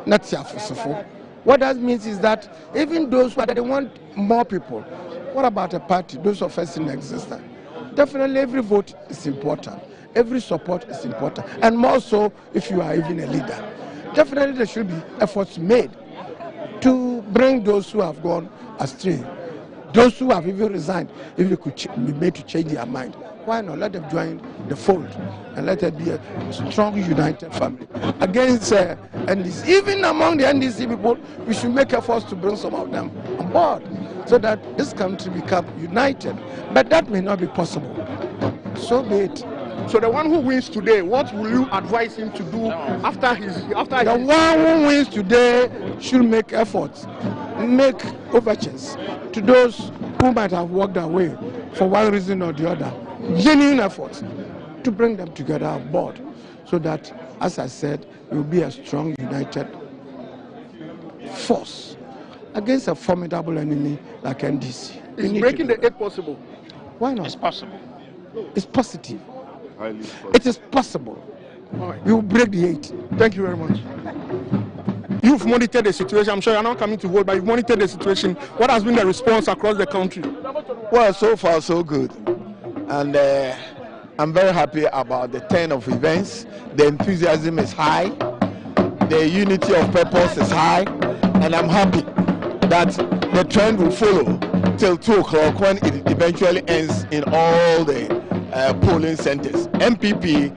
not Siafusufo. What that means is that even those who they want more people, what about a party, those of us in existence? Definitely every vote is important. Every support is important. And more so if you are even a leader. Definitely there should be efforts made to bring those who have gone astray. Those who have even resigned, if they could be made to change their mind, why not let them join the fold and let it be a strong, united family against NDC. Even among the NDC people, we should make efforts to bring some of them on board so that this country become united. But that may not be possible. So be it. So the one who wins today, what will you advise him to do after the one who wins today should make efforts, make overtures to those who might have walked away for one reason or the other. Genuine efforts to bring them together on board so that, as I said, it will be a strong, united force against a formidable enemy like NDC. Is breaking the 8 possible? Why not? It's possible. It's positive. It is possible. Right. We will break the 8. Thank you very much. You've monitored the situation. I'm sure you're not coming to vote, but you've monitored the situation. What has been the response across the country? Well, so far so good. And I'm very happy about the turn of events. The enthusiasm is high. The unity of purpose is high. And I'm happy that the trend will follow till 2 o'clock when it eventually ends in all the polling centers. MPP,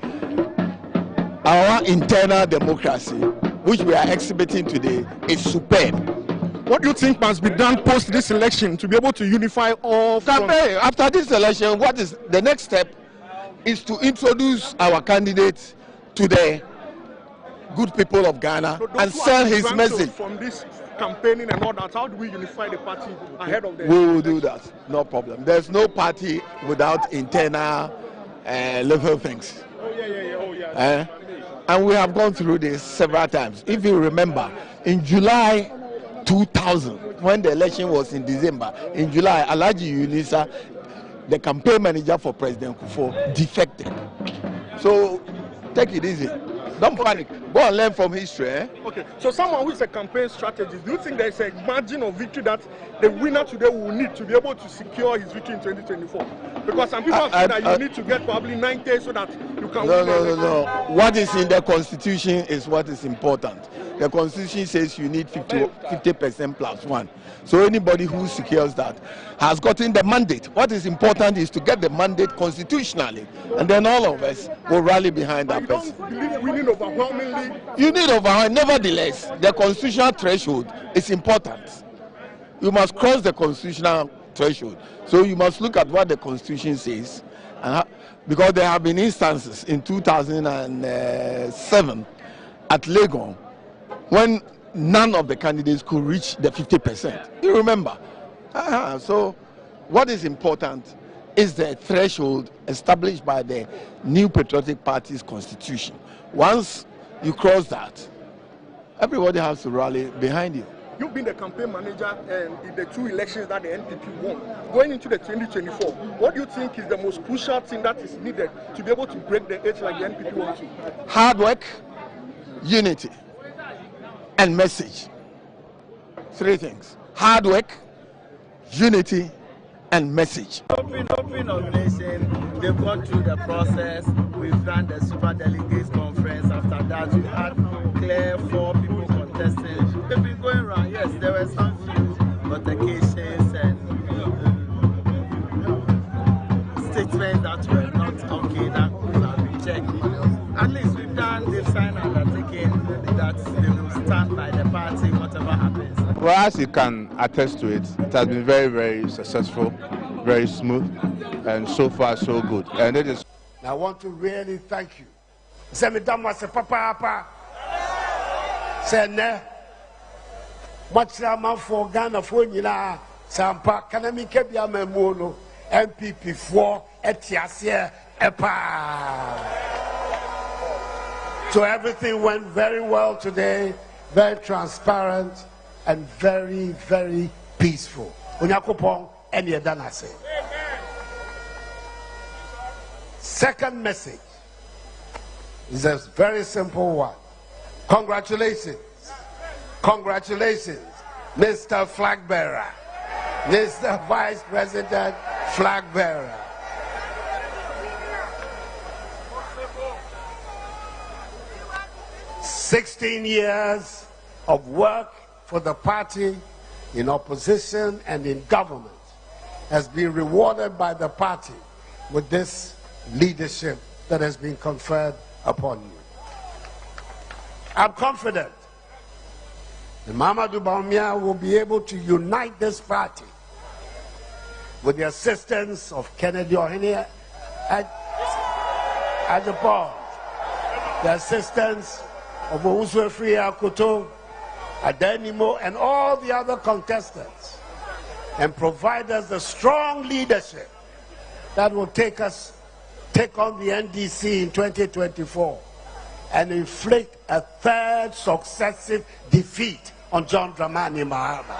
our internal democracy, which we are exhibiting today, is superb. What do you think must be done post this election to be able to unify all campaign? After this election, what is the next step is to introduce our candidate to the good people of Ghana and sell his message. From this campaigning and all that, how do we unify the party ahead of the We will do that, no problem. There's no party without internal little things. And we have gone through this several times. If you remember, in July 2000, when the election was in December, in July, Alhaji Yunisa, the campaign manager for President Kufuor, defected. So take it easy. Don't panic. Go and learn from history. Okay, so someone who is a campaign strategist, do you think there is a margin of victory that the winner today will need to be able to secure his victory in 2024? Because some people say that you need to get probably 90 so that you can win. No. What is in the Constitution is what is important. The Constitution says you need 50% plus 1. So anybody who secures that has gotten the mandate. What is important is to get the mandate constitutionally, and then all of us will rally behind that person. You don't believe winning overwhelmingly? You need overwhelming. Nevertheless, the constitutional threshold is important. You must cross the constitutional threshold. So you must look at what the Constitution says, because there have been instances in 2007 at Legon when none of the candidates could reach the 50%. You remember? So what is important is the threshold established by the New Patriotic Party's constitution. Once you cross that, everybody has to rally behind you. You've been the campaign manager in the 2 elections that the NPP won. Going into the 2024, what do you think is the most crucial thing that is needed to be able to break the 8 like the NPP wants to? Hard work, unity, and message. 3 things. Hard work, unity, and message. Open nomination, they've gone through the process. We've done the super delegates conference. After that, we had clear 4 people contesting. They've been going around. Yes, there were some few altercations and statements that were not okay that could have been checked. At least we've done, they've signed undertaking that they will stand by the party, whatever happens. Well, as you can attest to it, it has been very, very successful, very smooth, and so far so good. And it is. I want to really thank you. Say me dama se papa. Say ne. Much man for Ghana for nyina sampa kana mi kebia mamuno MPP for etiase epa. So everything went very well today, very transparent and very, very peaceful. Onyakopon eni edanase. Second message is a very simple one. Congratulations. Congratulations, Mr. Flag Bearer, Mr. Vice President Flag Bearer. "16 years of work for the party in opposition and in government has been rewarded by the party with this leadership that has been conferred upon you. I'm confident that Mamadou Bawumia will be able to unite this party with the assistance of Kennedy Ohene Ajapong, the assistance of Owusu Efiri Akoto, Adenimo, and all the other contestants, and provide us the strong leadership that will take on the NDC in 2024 and inflict a third successive defeat on John Dramani Mahama.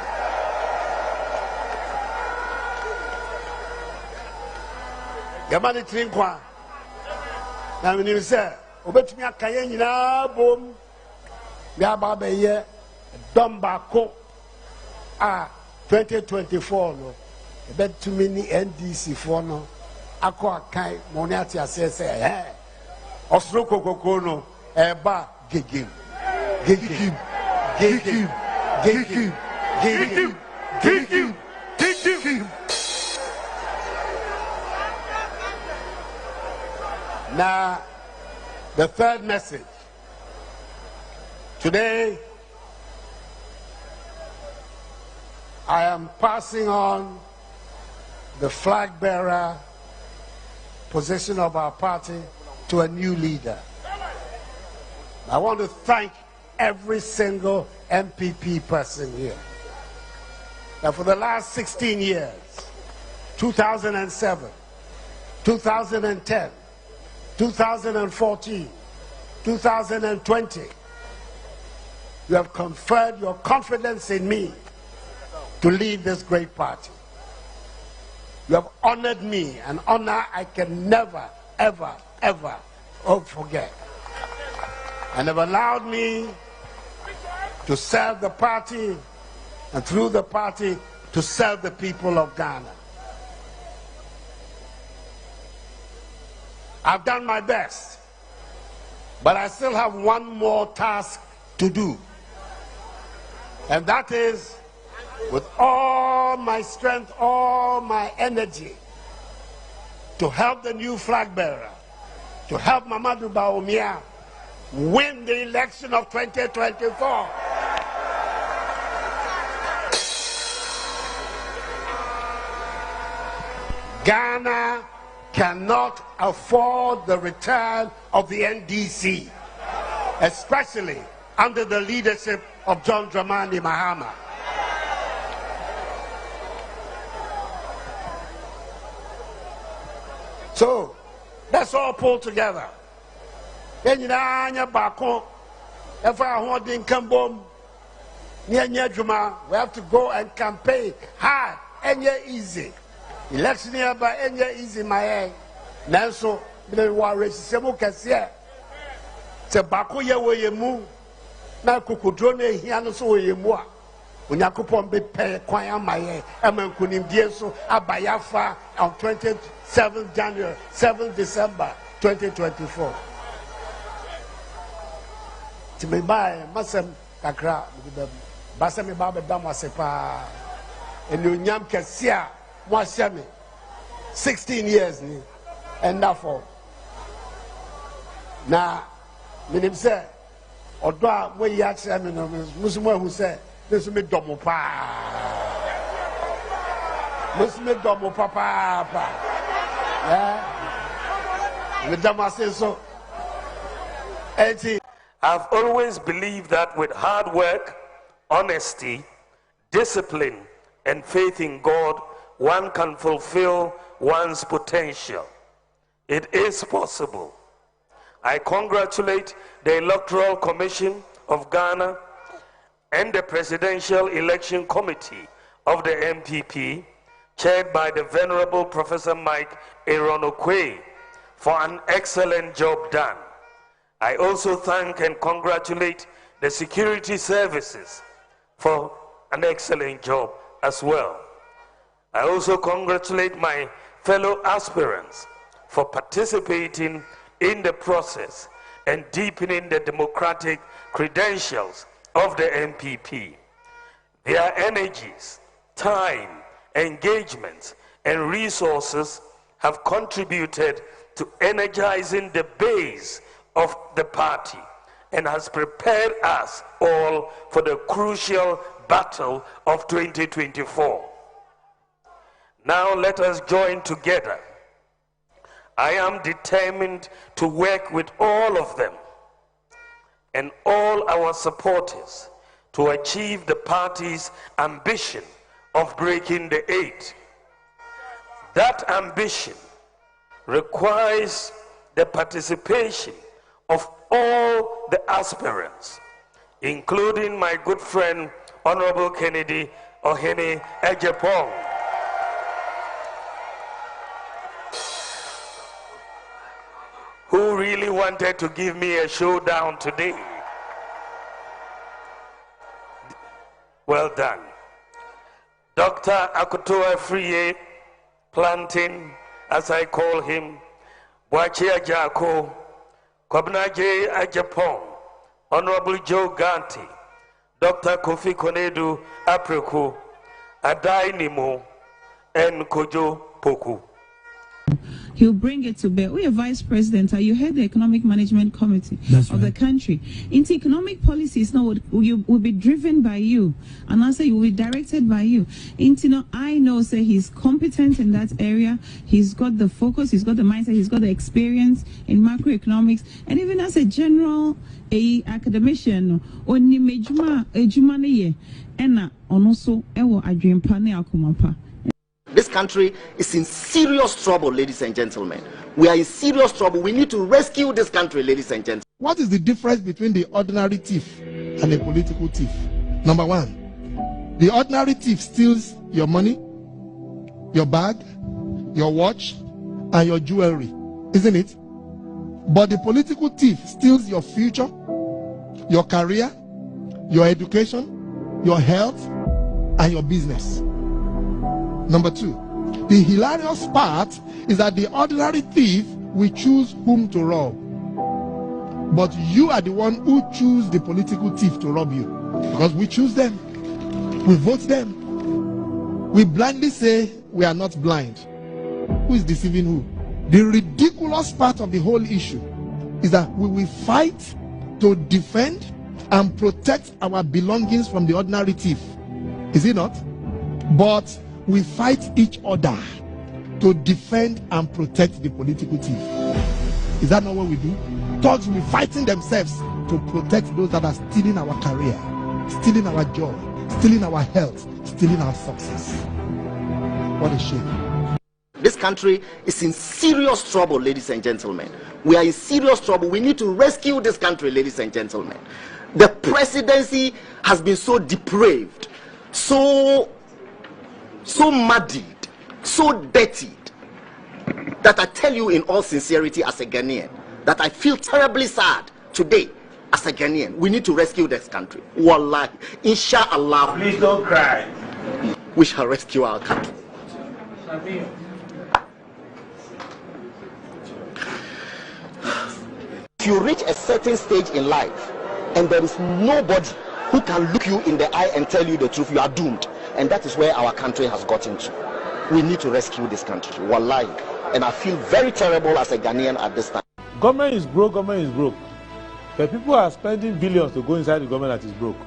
Yamani Trinkwa, na mini say, obetumi akaye nyina bom, ya ba be ye dombako a 2024 no, ebetumi ni NDC for no, akọ akai moni ati asese osoro kokoko no eba gegim. Now, the third message. Today, I am passing on the flag bearer position of our party to a new leader. I want to thank every single MPP person here. Now, for the last 16 years, 2007, 2010, 2014, 2020, you have conferred your confidence in me to lead this great party. You have honored me, an honor I can never, ever, ever forget. And have allowed me to serve the party, and through the party to serve the people of Ghana. I've done my best, but I still have one more task to do. And that is, with all my strength, all my energy, to help the new flag bearer, to help Mamadou Bawumia win the election of 2024. Ghana cannot afford the return of the NDC, especially under the leadership of John Dramani Mahama. So let's all pull together. We have to go and campaign hard and easy. Election here by easy my head. Nanso, the war resistemo kasia. Se bako ye we mu na kokodro na ehia no so we mu a. Onyakopon be pay kwan amaye amankunimdie so abayafa on 27th January, 7th December 2024. Timi bai masem kakra basem ba be dam asepa. Enyonyam kasia mo 16 years ni and therefore na minim say odo a mo yi akira me no musumo hu say this me domo pa musume domo papa me damase so I've always believed that with hard work, honesty, discipline, and faith in God, one can fulfill one's potential. It is possible. I congratulate the Electoral Commission of Ghana and the Presidential Election Committee of the MPP, chaired by the Venerable Professor Mike Eronokwe, for an excellent job done. I also thank and congratulate the security services for an excellent job as well. I also congratulate my fellow aspirants for participating in the process and deepening the democratic credentials of the MPP. Their energies, time, engagement, and resources have contributed to energizing the base of the party and has prepared us all for the crucial battle of 2024. Now let us join together. I am determined to work with all of them and all our supporters to achieve the party's ambition of breaking the 8. That ambition requires the participation of all the aspirants, including my good friend, Honorable Kennedy Ohene Ejepong, who really wanted to give me a showdown today. Well done. Dr. Akoto Afriye Planting, as I call him, Bwachi Ajako, Kwabena J. Ajapong, Honorable Joe Ganti, Dr. Kofi Konedu Apreku, Adai Nimo, and Kojo Poku. He'll bring it to bear. We are vice president. You head the economic management committee of the country. Into economic policies now will be driven by you, and also you will be directed by you. Into I know, say he's competent in that area. He's got the focus. He's got the mindset. He's got the experience in macroeconomics, and even as a general academician, oni mejuma ejumane ena onoso ewo adwempane akomapa. This country is in serious trouble, ladies and gentlemen. We are in serious trouble. We need to rescue this country, ladies and gentlemen. What is the difference between the ordinary thief and a political thief? Number one, the ordinary thief steals your money, your bag, your watch, and your jewelry, isn't it? But the political thief steals your future, your career, your education, your health, and your business. Number two, the hilarious part is that the ordinary thief will choose whom to rob. But you are the one who choose the political thief to rob you. Because we choose them. We vote them. We blindly say we are not blind. Who is deceiving who? The ridiculous part of the whole issue is that we will fight to defend and protect our belongings from the ordinary thief. Is it not? But we fight each other to defend and protect the political thief. Is that not what we do? Thugs will be fighting themselves to protect those that are stealing our career, stealing our joy, stealing our health, stealing our success. What a shame. This country is in serious trouble, ladies and gentlemen. We are in serious trouble. We need to rescue this country, ladies and gentlemen. The presidency has been so depraved, so muddied, so dirtied, that I tell you in all sincerity as a Ghanaian, that I feel terribly sad today as a Ghanaian. We need to rescue this country. Wallahi, inshallah. Please don't cry. We shall rescue our country. If you reach a certain stage in life and there is nobody who can look you in the eye and tell you the truth, you are doomed. And that is where our country has gotten to. We need to rescue this country. Wallahi. And I feel very terrible as a Ghanaian at this time. Government is broke, government is broke. The people are spending billions to go inside the government that is broke.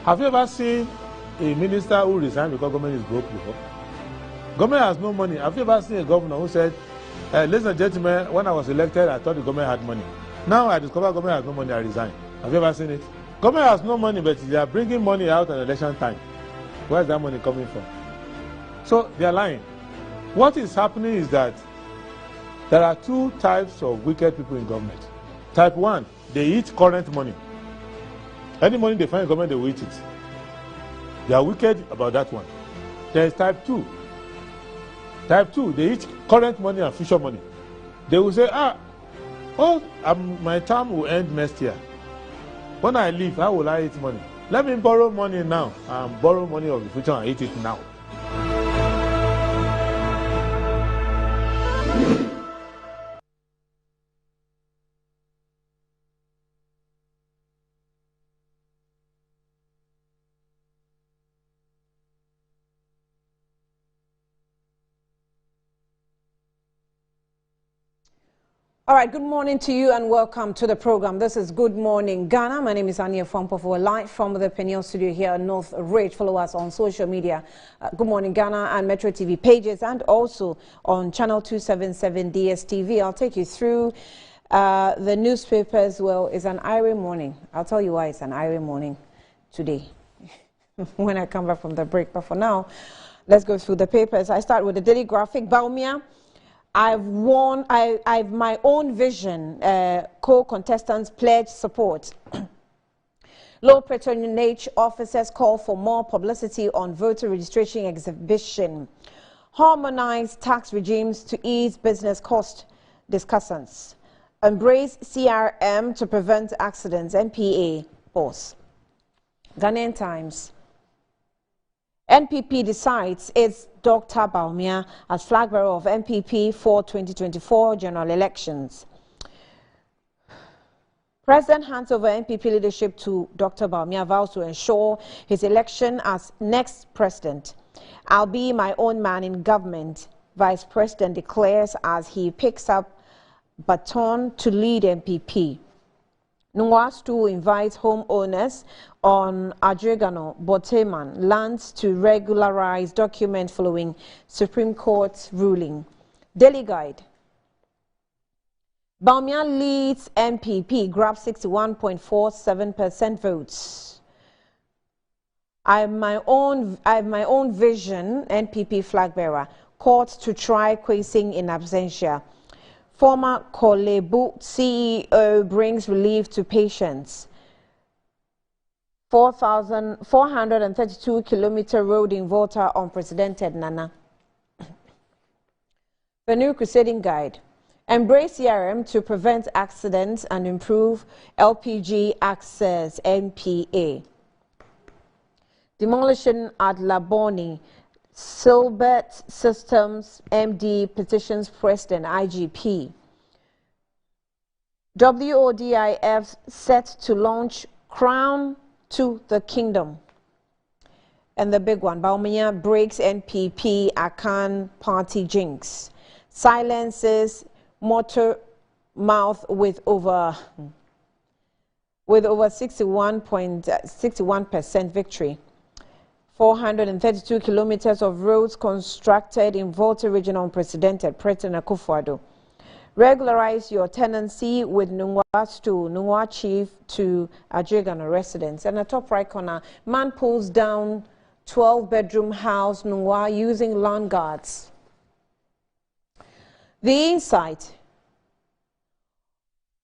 Have you ever seen a minister who resigned because government is broke before? Government has no money. Have you ever seen a governor who said, ladies and gentlemen, when I was elected, I thought the government had money. Now I discover government has no money, I resign. Have you ever seen it? Government has no money, but they are bringing money out at election time. Where is that money coming from? So they are lying. What is happening is that there are two types of wicked people in government. Type 1, they eat current money. Any money they find in government, they will eat it. They are wicked about that one. There is type 2. Type 2, they eat current money and future money. They will say, my term will end next year. When I leave, how will I eat money? Let me borrow money now and borrow money of the future and eat it now. All right, good morning to you and welcome to the program. This is Good Morning Ghana. My name is Ania Fompo. We're live from the Peniel studio here at North Ridge. Follow us on social media, Good Morning Ghana and Metro TV pages, and also on channel 277 DSTV. I'll take you through the newspapers. Well, it's an airy morning. I'll tell you why it's an airy morning today when I come back from the break. But for now, let's go through the papers. I start with the Daily Graphic. Bawumia, I've my own vision. Co-contestants pledge support. Low patronage officers call for more publicity on voter registration exhibition. Harmonized tax regimes to ease business cost. Discussants. Embrace CRM to prevent accidents. NPA boss. Ghanaian Times. NPP decides its Dr. Bawumia as flag bearer of NPP for 2024 general elections. President hands over NPP leadership to Dr. Bawumia, vows to ensure his election as next president. I'll be my own man in government, Vice President declares as he picks up baton to lead NPP. Nwastu invites homeowners on Adregano, Boteman lands to regularize document following Supreme Court's ruling. Daily Guide. Bawumia leads NPP, grabs 61.47% votes. I have my own vision, NPP flag bearer. Court to try Kwesing in absentia. Former Kolebu CEO brings relief to patients. 4,432-kilometer road in Volta unprecedented, Nana. The new crusading guide. Embrace CRM to prevent accidents and improve LPG access. NPA. Demolition at Laboni. Silbert Systems MD petitions President IGP. WODIF set to launch Crown to the Kingdom. And the big one, Bawumia breaks NPP Akan party jinx. Silences motor mouth with over 61% victory. 432 kilometers of roads constructed in Volta region unprecedented. President Akufo-Addo. Regularize your tenancy with Nungwa chief to Adregano residents. And the top right corner, man pulls down 12-bedroom house Nungwa using lawn guards. The insight.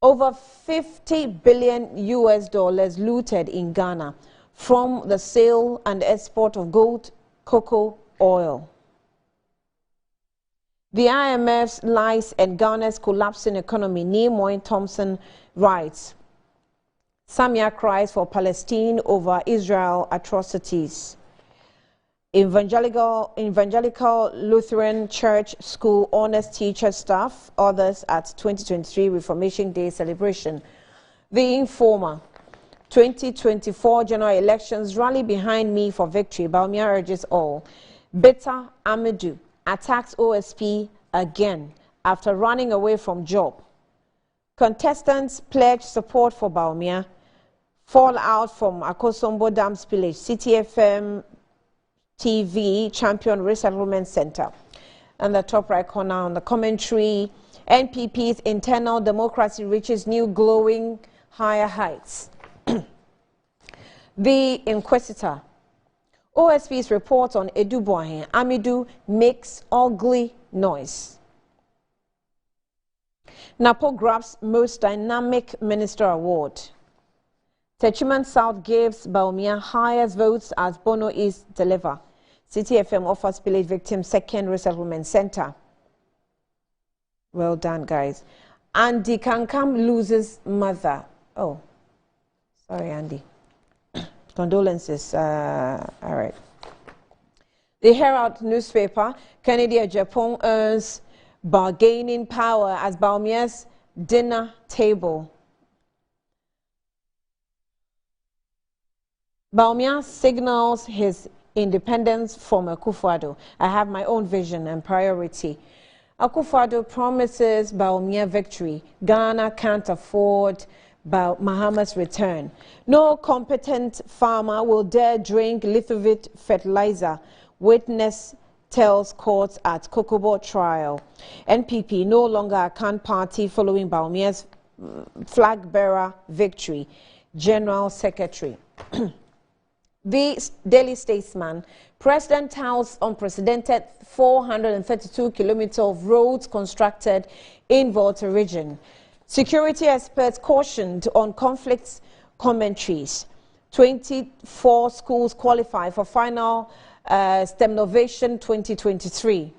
Over 50 billion US dollars looted in Ghana from the sale and export of gold, cocoa, oil. The IMF's lies and Ghana's collapsing economy, Neil Moyne Thompson writes. Samia cries for Palestine over Israel atrocities. Evangelical Lutheran Church School honors teacher staff, others at 2023 Reformation Day celebration. The Informer. 2024 general elections rally behind me for victory. Bawumia urges all. Beta Amadou attacks OSP again after running away from job. Contestants pledge support for Bawumia. Fallout from Akosombo Dam spillage. CTFM TV Champion Resettlement Center. And the top right corner on the commentary. NPP's internal democracy reaches new glowing higher heights. The Inquisitor. OSP's report on Edu Boahen Amidu makes ugly noise. Napo grabs most dynamic minister award. Techiman South gives Bawumia highest votes as Bono East deliver. CTFM offers spillage victims second resettlement center. Well done, guys. Andy Kankam loses mother. Oh, sorry, Andy. Condolences. All right. The Herald newspaper, Kennedy Japan earns bargaining power as Baumia's dinner table. Baumia signals his independence from Akufo-Addo. I have my own vision and priority. Akufo-Addo promises Baumia victory. Ghana can't afford Mahama's return. No competent farmer will dare drink Lithovit fertilizer. Witness tells courts at Kokobo trial. NPP no longer a can party following Baumia's flag bearer victory. General Secretary. The Daily Statesman, President touts unprecedented 432 kilometers of roads constructed in Volta region. Security experts cautioned on conflicts commentaries. 24 schools qualify for final STEMnovation 2023.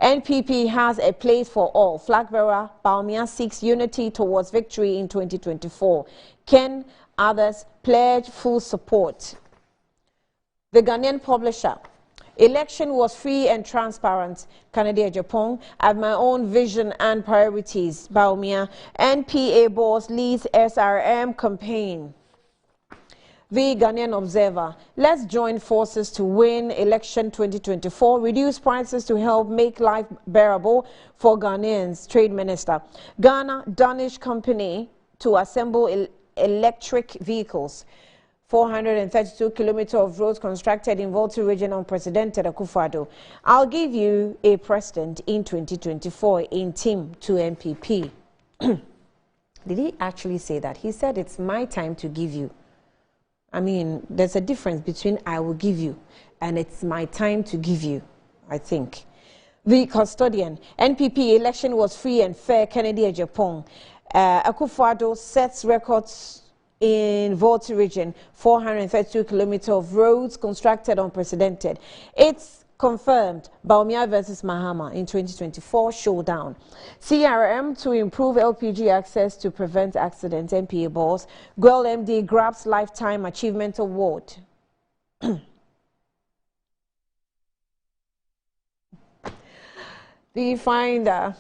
NPP has a place for all. Flag bearer Baumia seeks unity towards victory in 2024. Ken others pledge full support. The Ghanaian publisher. Election was free and transparent. Canada Japan. I have my own vision and priorities. Baumia. NPA boss leads SRM campaign. The Ghanaian Observer. Let's join forces to win election 2024. Reduce prices to help make life bearable for Ghanaians. Trade Minister. Ghana Danish company to assemble electric vehicles. 432 kilometers of roads constructed in Volta region unprecedented. Akufo-Addo. I'll give you a president in 2024 in team to MPP. Did he actually say that? He said it's my time to give you. I mean, there's a difference between I will give you and it's my time to give you, I think. The Custodian. NPP election was free and fair. Kennedy Japan. Akufo-Addo sets records in Volta region. 432 kilometers of roads constructed unprecedented. It's confirmed Baumia versus Mahama in 2024 showdown. CRM to improve LPG access to prevent accidents. MPA boss. Girl MD grabs Lifetime Achievement Award. The Finder.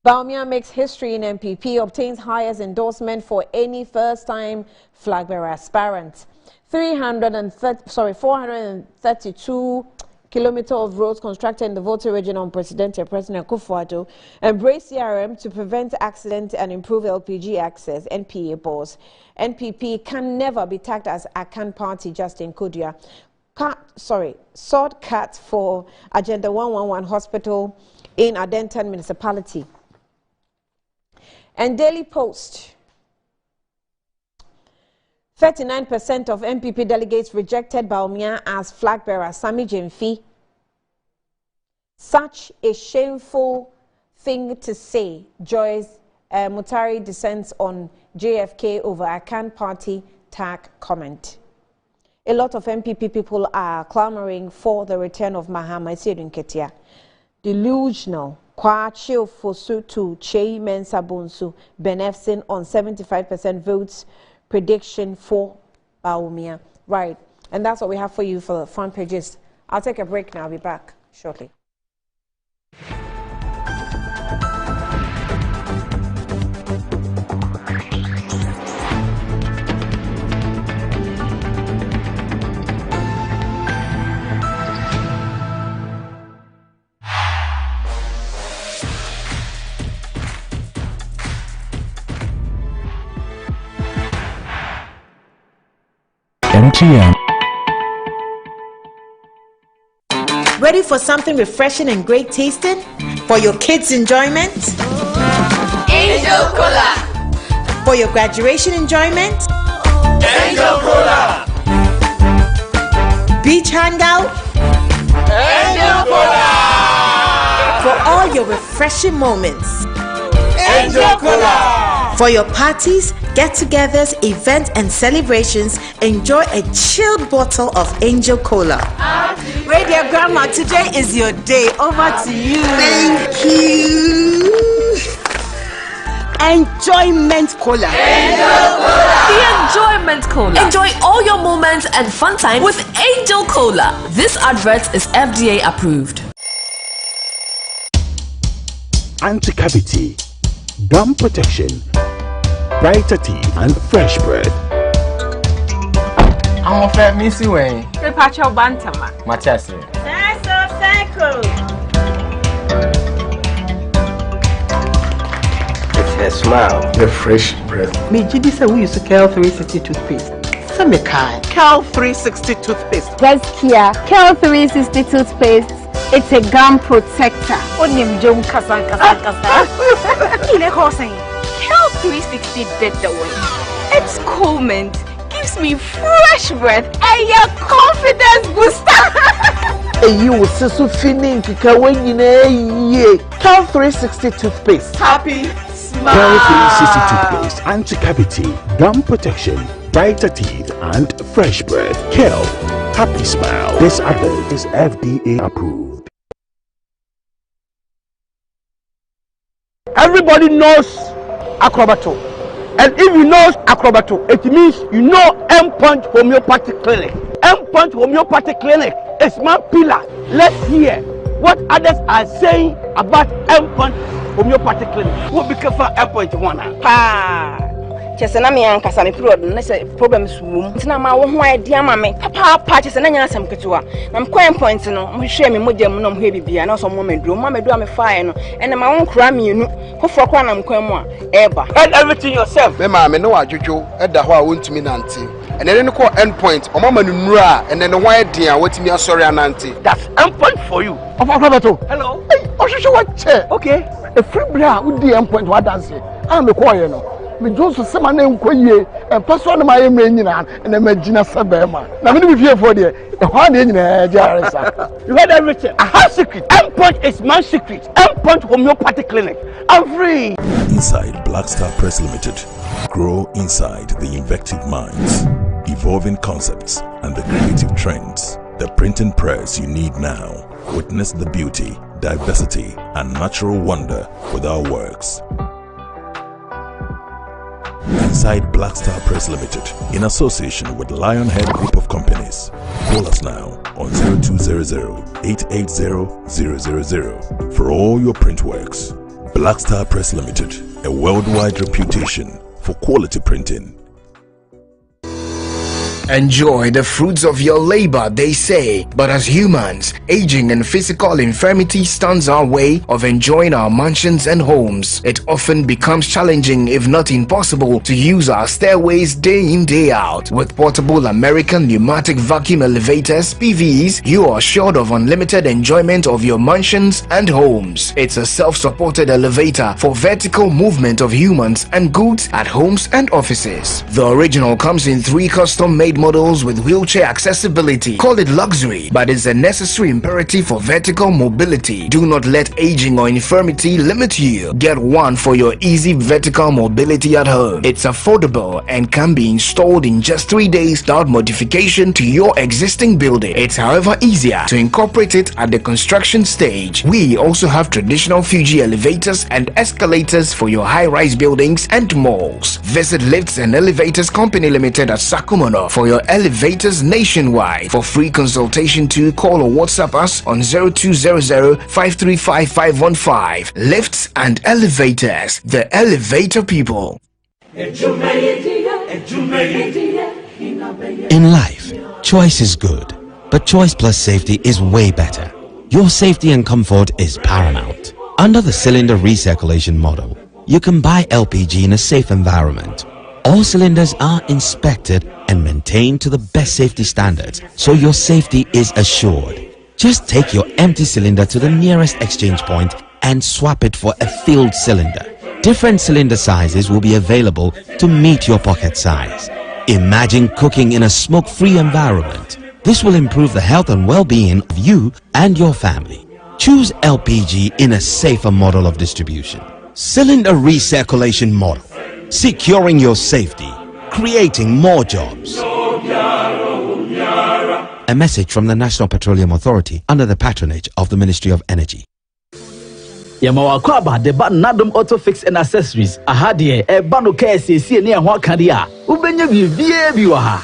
Baumia makes history in MPP, obtains highest endorsement for any first-time flag bearer aspirant. 432 kilometers of roads constructed in the Volta region unprecedented. President Akufo-Addo embrace CRM to prevent accidents and improve LPG access. NPA boss. NPP can never be tagged as a can party. Justin Kudia. Sword cut for Agenda 111 hospital in Adentan municipality. And Daily Post. 39% of MPP delegates rejected Baumia as flag bearer. Sami Jemfi. Such a shameful thing to say. Joyce Mutari dissents on JFK over Akan party tag comment. A lot of MPP people are clamoring for the return of Mahama Ketia. Delusional. Kwa Chil Fosu to Chei Mensa Bonsu Benefsin on 75% votes prediction for Baumia. Right. And that's what we have for you for the front pages. I'll take a break now. I'll be back shortly. MTN. Ready for something refreshing and great tasting for your kids' enjoyment? Angel Cola. For your graduation enjoyment? Angel Cola. Beach hangout? Angel Cola. For all your refreshing moments? Angel Cola. For your parties, get-togethers, events, and celebrations, enjoy a chilled bottle of Angel Cola. Radio Grandma, today is your day. Over to you. Thank you. Enjoyment Cola. The Enjoyment Cola. Enjoy all your moments and fun time with Angel Cola. This advert is FDA approved. Anti-cavity, gum protection, brighter teeth, and fresh bread. I'm a fair missy way. The patch of Bantama. Machasi. That's so cycle. A smile, the fresh breath. Me Gidi say we use Cal 360 toothpaste. Say me kind. Cal 360 toothpaste. That's Kia. Cal 360 toothpaste. It's a gum protector. Onim jom kasa. Ile kosen. Cal 360 did the way. Its cool mint gives me fresh breath and your confidence booster. You will see so feeling kika when you know Cal 360 toothpaste. Happy. Cal 360 toothpaste, anti-cavity, gum protection, brighter teeth, and fresh breath. Kel, happy smile. This advert is FDA approved. Everybody knows Acrobato. And if you know Acrobato, it means you know M-Punch Homeopathic Clinic. M-Punch Homeopathic Clinic is my pillar. Let's hear what others are saying about M-Punch Homeopathic Clinic. What became for M-Punch one? Chesena me ankasa me period na say problems wom ntina ma wo ho idea ma me papa chesena nya asem ketewa na me coin point no mo hwe me mogam no mo hwe bibia na so mo medro me fire no ene ma won kra mienu kofo kwa na mkwan mu a eba and everything yourself me ma me no adwodwo eda ho a wontumi nante ene ne ko end point o mama no nura ene ne wan den a watimi asori anante. That's end point for you of Acrobato. Hello hey ohwehwe what chair okay a free bra wo di end point what dance am me ko ye no me Joseph Sema na enkoyie e person na my me nyina na magina sabema na me be fie for there e ho de nyina jaresa. You heard everything. I have secret. M-Punch is my secret. M-Punch Homeopathic Clinic. I'm free. Inside Black Star Press Limited, grow inside the invective minds, evolving concepts, and the creative trends. The printing press you need now. Witness the beauty, diversity, and natural wonder with our works. Inside Black Star Press Limited, in association with Lionhead Group of Companies. Call us now on 0200-880-000 for all your print works. Black Star Press Limited, a worldwide reputation for quality printing. Enjoy the fruits of your labor, they say, but as humans, aging and physical infirmity stands our way of enjoying our mansions and homes. It often becomes challenging, if not impossible, to use our stairways day in, day out. With portable American pneumatic vacuum elevators, PVs, you are assured of unlimited enjoyment of your mansions and homes. It's a self-supported elevator for vertical movement of humans and goods at homes and offices. The original comes in 3 custom-made models with wheelchair accessibility. Call it luxury, but it's a necessary imperative for vertical mobility. Do not let aging or infirmity limit you. Get one for your easy vertical mobility at home. It's affordable and can be installed in just 3 days without modification to your existing building. It's however easier to incorporate it at the construction stage. We also have traditional Fuji elevators and escalators for your high-rise buildings and malls. Visit Lifts and Elevators Company Limited at Sakumono for your elevators nationwide. For free consultation to call or WhatsApp us on 0200-535-515. Lifts and Elevators, the elevator people. In life, choice is good, but choice plus safety is way better. Your safety and comfort is paramount. Under the cylinder recirculation model, you can buy LPG in a safe environment. All cylinders are inspected and maintained to the best safety standards, so your safety is assured. Just take your empty cylinder to the nearest exchange point and swap it for a filled cylinder. Different cylinder sizes will be available to meet your pocket size. Imagine cooking in a smoke-free environment. This will improve the health and well-being of you and your family. Choose LPG in a safer model of distribution. Cylinder recirculation model. Securing your safety, creating more jobs. A message from the National Petroleum Authority under the patronage of the Ministry of Energy. Yamawakwaba, the button Nadum Auto Fix and Accessories. Ahadie, a bano care see near Wakadia. Ubenya Biwaha.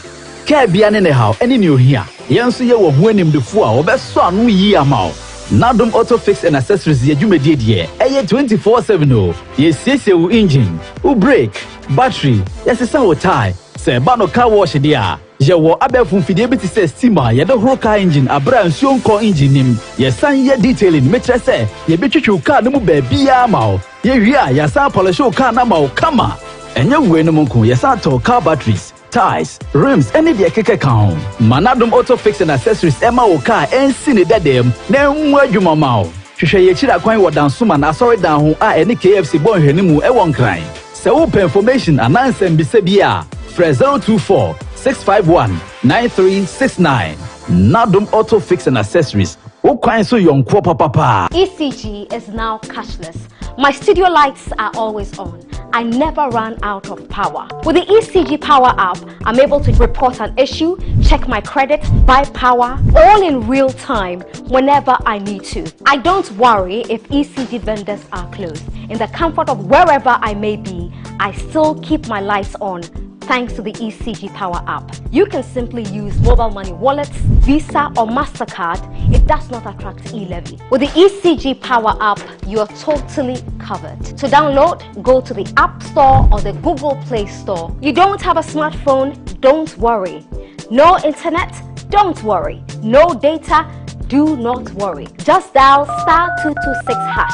Care Bianenehow, any new here. Yansu ye were winning before, or best son, ye amount. Nadum Auto Fix and Accessories, ye you made ye. 24/7. Ye see engine, brake, battery, yes, it's our tie. Say, bano car wash dia. Je wo abefun fidiabiti say steamer ye the whole car engine abra nsuo core engine nim ye san ye detailing metre say ye betwitwu car no mu ba bia ma o ye wi a ye san polish car na ma o kama enye we no munku ye san to car batteries tires rims any de keke kan Manadum Auto Fix and Accessories ema o car ensi ne dedem na enwu adwuma ma o hwehwe ye chira kwan wo dansoma na sorry dan ho a ene KFC bon hwanimu e won kran se wo information anansem bi se bia 024-651-9369. Nadum Auto Fix and Accessories. ECG is now cashless. My studio lights are always on. I never run out of power. With the ECG Power app, I'm able to report an issue, check my credit, buy power, all in real time whenever I need to. I don't worry if ECG vendors are closed. In the comfort of wherever I may be, I still keep my lights on. Thanks to the ECG Power app. You can simply use mobile money wallets, Visa or MasterCard. It does not attract e-levy. With the ECG Power app, you are totally covered. To download, go to the App Store or the Google Play Store. You don't have a smartphone? Don't worry. No internet? Don't worry. No data? Do not worry. Just dial *226#.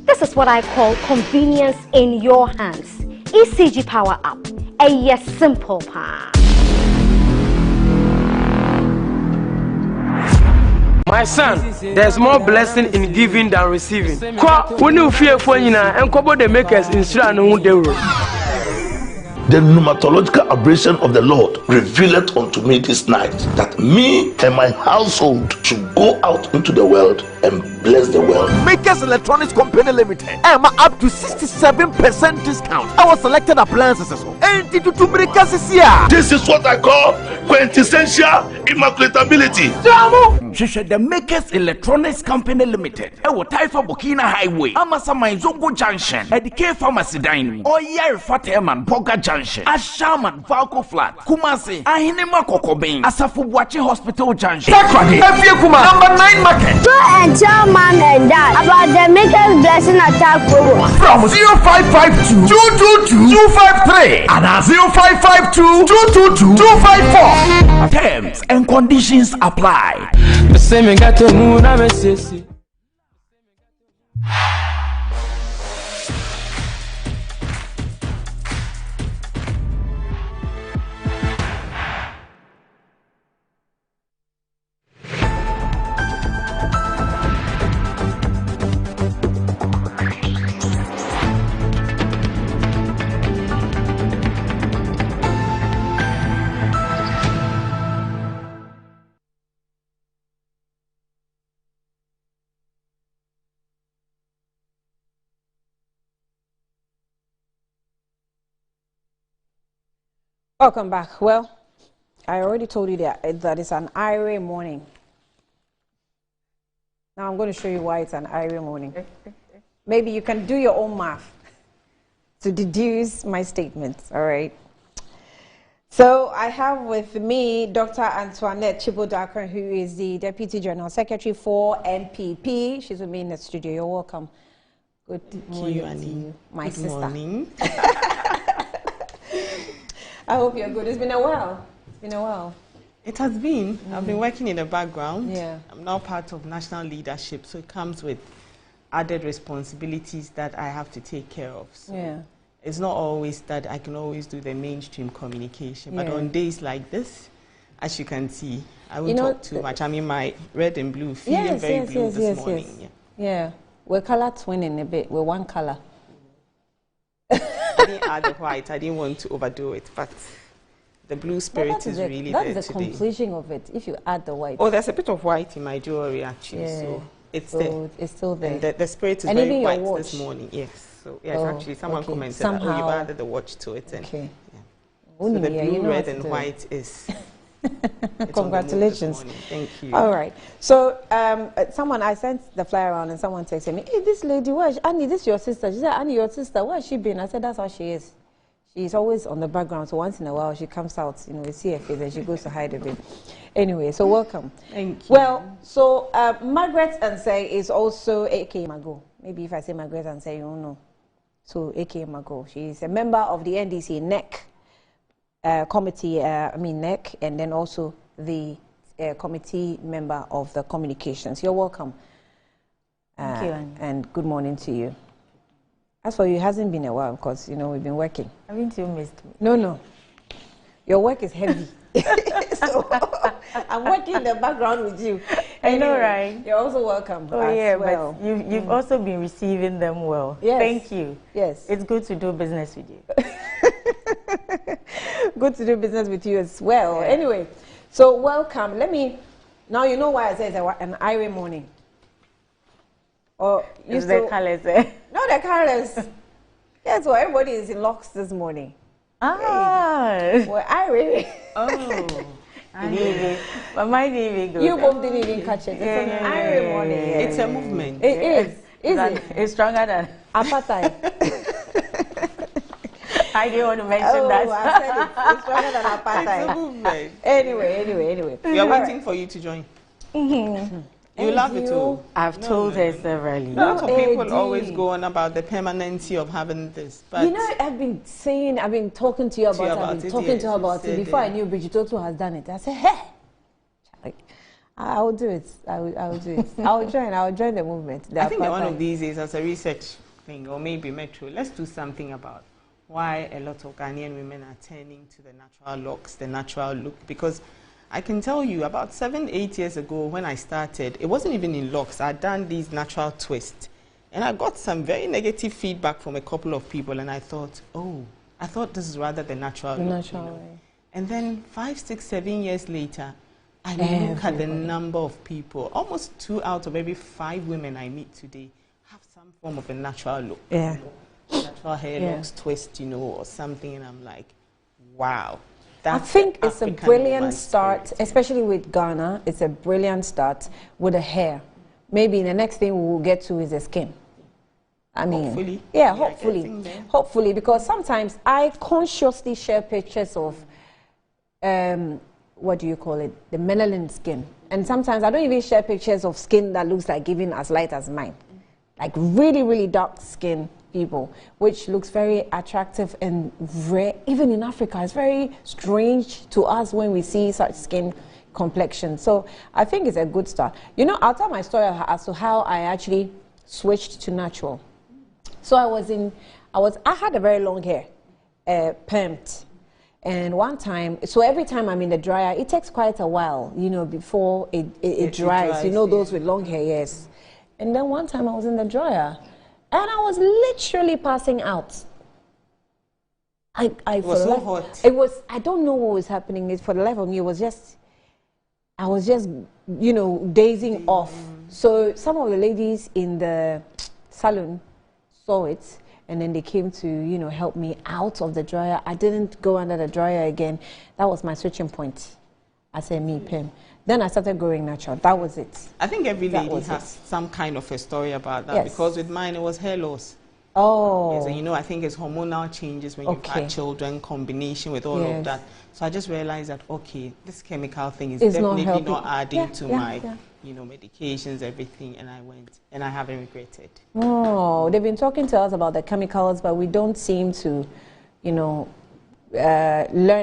This is what I call convenience in your hands. ECG Power app. A yes, simple pa. My son, there's more blessing in giving than receiving. When you fear for you and cover the makers in The pneumatological aberration of the Lord revealed unto me this night that me and my household should go out into the world and bless the world. Makers Electronics Company Limited. I'm up to 67% discount. Our selected appliances. This is what I call quintessential immaculatability. The Makers Electronics Company Limited. Ewo Taifa Burkina Highway. Amasama Zongo Junction. Edike Pharmacy Dining. Oyer Fateman Poga Junction. Ashaman Falco Flat. Kumasi. Ahinema Kokobin. Asafubuachi Hospital Junction. Takradi. Efiekuma. Number 9 Market. Tell mom and dad about the Makers Blessing Attack program. From 0552 222 253 and 0552 222 254. Terms and conditions apply. Welcome back. Well, I already told you that it's an IRA morning. Now I'm going to show you why it's an IRA morning. Maybe you can do your own math to deduce my statements, all right? So I have with me Dr. Antoinette Chibodakran, who is the Deputy General Secretary for NPP. She's with me in the studio. You're welcome. Good morning to you, my sister. Good morning. I hope you're good. It's been a while. It's been a while. It has been. I've been working in the background. Yeah. I'm now part of national leadership, so it comes with added responsibilities that I have to take care of. So yeah. It's not always that I can always do the mainstream communication, but on days like this, as you can see, I won't talk too much. I'm in my red and blue, feeling very blue this morning. Yeah. We're color twinning a bit. We're one color. I didn't add the white. I didn't want to overdo it, but the blue spirit is really there today. That's the completion of it, if you add the white. Oh, there's a bit of white in my jewelry, actually, so it's there. It's still there. And the spirit is and very white this morning, yes. So, yes, actually, someone commented that, oh, you've added the watch to it. And, okay. Yeah. So the blue, red, and white is Congratulations. Thank you. All right. So I sent the flyer around and someone texted me, hey, this lady, Annie, this is your sister. She said, Annie, your sister, where has she been? I said, that's how she is. She's always on the background, so once in a while she comes out, we see her face and she goes to hide a bit. Anyway, so welcome. Thank you. Well, so Margaret Ansay is also A.K. Mago. Maybe if I say Margaret Ansay, you won't know. So A.K. Mago. She's a member of the NDC NEC committee, NEC, and then also the committee member of the communications. You're welcome. Thank you, Annie. And good morning to you. As for you, it hasn't been a while because, we've been working. Haven't you missed me? No. Your work is heavy. So I'm working in the background with you. I know, right? You're also welcome. Oh, yeah, well. But you've also been receiving them well. Yes. Thank you. Yes. It's good to do business with you. Good to do business with you as well. Yeah. Anyway, so welcome. Now you know why I say it's an Irish morning. Or it's the colors, eh? No, the colors. Yes, well, everybody is in locks this morning. Hey. Well, Irish. Oh. But mine didn't even go. You both didn't even catch it. It's an Irish morning. Yeah. It's a movement. It is. Is it? It's stronger than apartheid. I didn't want to mention that. I said it's stronger than apartheid. It's a movement. Anyway. We are waiting for you to join. You love it too. I've told her severally. Lots of people always go on about the permanency of having this. But I've been talking to you about it. Before I knew Bridget Otu has done it. I said, hey, I will do it. I will do it. I will join the movement. I think that one of these is as a research thing, or maybe Metro, let's do something about why a lot of Ghanaian women are turning to the natural looks, the natural look, because I can tell you about 7-8 years ago when I started, it wasn't even in locks. I'd done these natural twists. And I got some very negative feedback from a couple of people, and I thought, this is rather the natural look. Way. And then 5, 6, 7 years later, I look at the number of people. Almost 2 out of every 5 women I meet today have some form of a natural look. Yeah. Natural hair looks, twist, or something, and I'm like, wow. I think it's a brilliant start, especially with Ghana. It's a brilliant start with the hair. Maybe the next thing we will get to is the skin. Hopefully. Yeah, hopefully, because sometimes I consciously share pictures of, what do you call it, the melanin skin. And sometimes I don't even share pictures of skin that looks like even as light as mine. Like really, really dark skin people, which looks very attractive and rare. Even in Africa, it's very strange to us when we see such skin complexion. So I think it's a good start. I'll tell my story as to how I actually switched to natural. So I had a very long hair, permed. And one time, so every time I'm in the dryer, it takes quite a while, before it dries. Those with long hair, yes. And then one time I was in the dryer, and I was literally passing out. It was so hot. It was, I don't know what was happening. For the life of me, I was just, dazing off. So some of the ladies in the salon saw it, and then they came to, help me out of the dryer. I didn't go under the dryer again. That was my switching point. I said, me, Pim. Then I started growing natural. That was it. I think every lady has some kind of a story about that, because with mine, it was hair loss. Oh. Yes, and I think it's hormonal changes when you've had children, combination with all of that. So I just realized that, this chemical thing is definitely not adding to my, medications, everything. And I went, and I haven't regretted. Oh, they've been talking to us about the chemicals, but we don't seem to, learn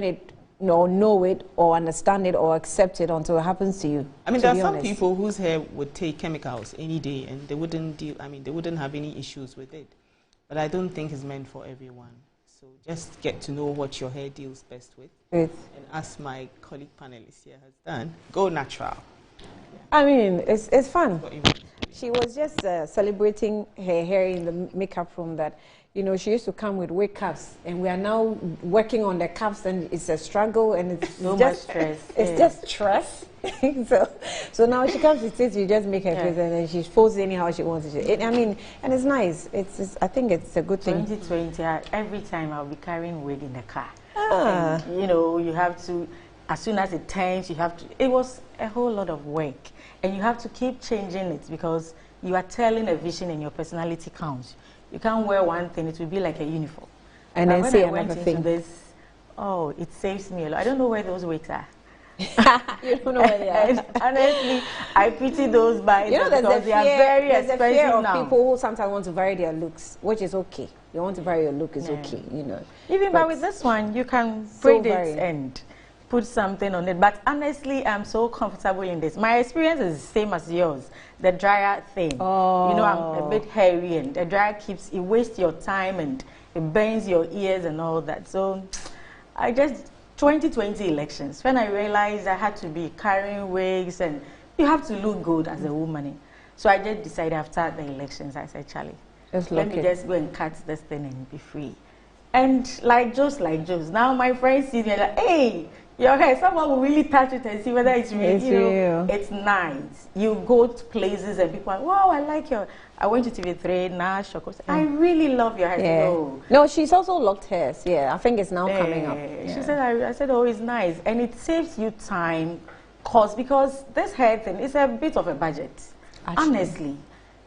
it, know it or understand it or accept it until it happens to you. I mean, there are some people whose hair would take chemicals any day and they wouldn't they wouldn't have any issues with it. But I don't think it's meant for everyone. So just get to know what your hair deals best with. And as my colleague panelist here has done, go natural. I mean, it's fun. She was just celebrating her hair in the makeup room that, she used to come with wig caps, and we are now working on the caps, and it's a struggle, and it's just stress. It's just stress. so now she comes, she says, you just make her face, and then she folds it anyhow she wants it. And it's nice. I think it's a good thing. 2020, every time I'll be carrying wig in the car. And, you have to as soon as it turns, you have to. It was a whole lot of work, and you have to keep changing it because you are telling a vision, and your personality counts. You can't wear one thing; it will be like a uniform. And then when say I went another into thing. This, oh, it saves me a lot. I don't know where those wigs are. You don't know where they are. And honestly, I pity those buyers because they are very expensive there's a fear of now. people who sometimes want to vary their looks, which is okay. You want to vary your look is okay, you know. Even but with this one, you can so braid it and put something on it. But honestly, I'm so comfortable in this. My experience is the same as yours. The dryer thing. Oh. You know, I'm a bit hairy, and the dryer it wastes your time and it burns your ears and all that. So I just 2020 elections, when I realized I had to be carrying wigs and you have to look good as a woman. So I just decided after the elections, I said, Charlie, let me just go and cut this thing and be free. And like Joe's, now my friends see me like, hey, your hair, someone will really touch it and see whether it's real. You know, it's nice. You go to places and people are, wow, I like your. I went to TV3, Nash, I really love your hair. Yeah. No, she's also locked hairs. Yeah, I think it's now coming up. She said, I said, oh, it's nice. And it saves you time, cost, because this hair thing is a bit of a budget, honestly.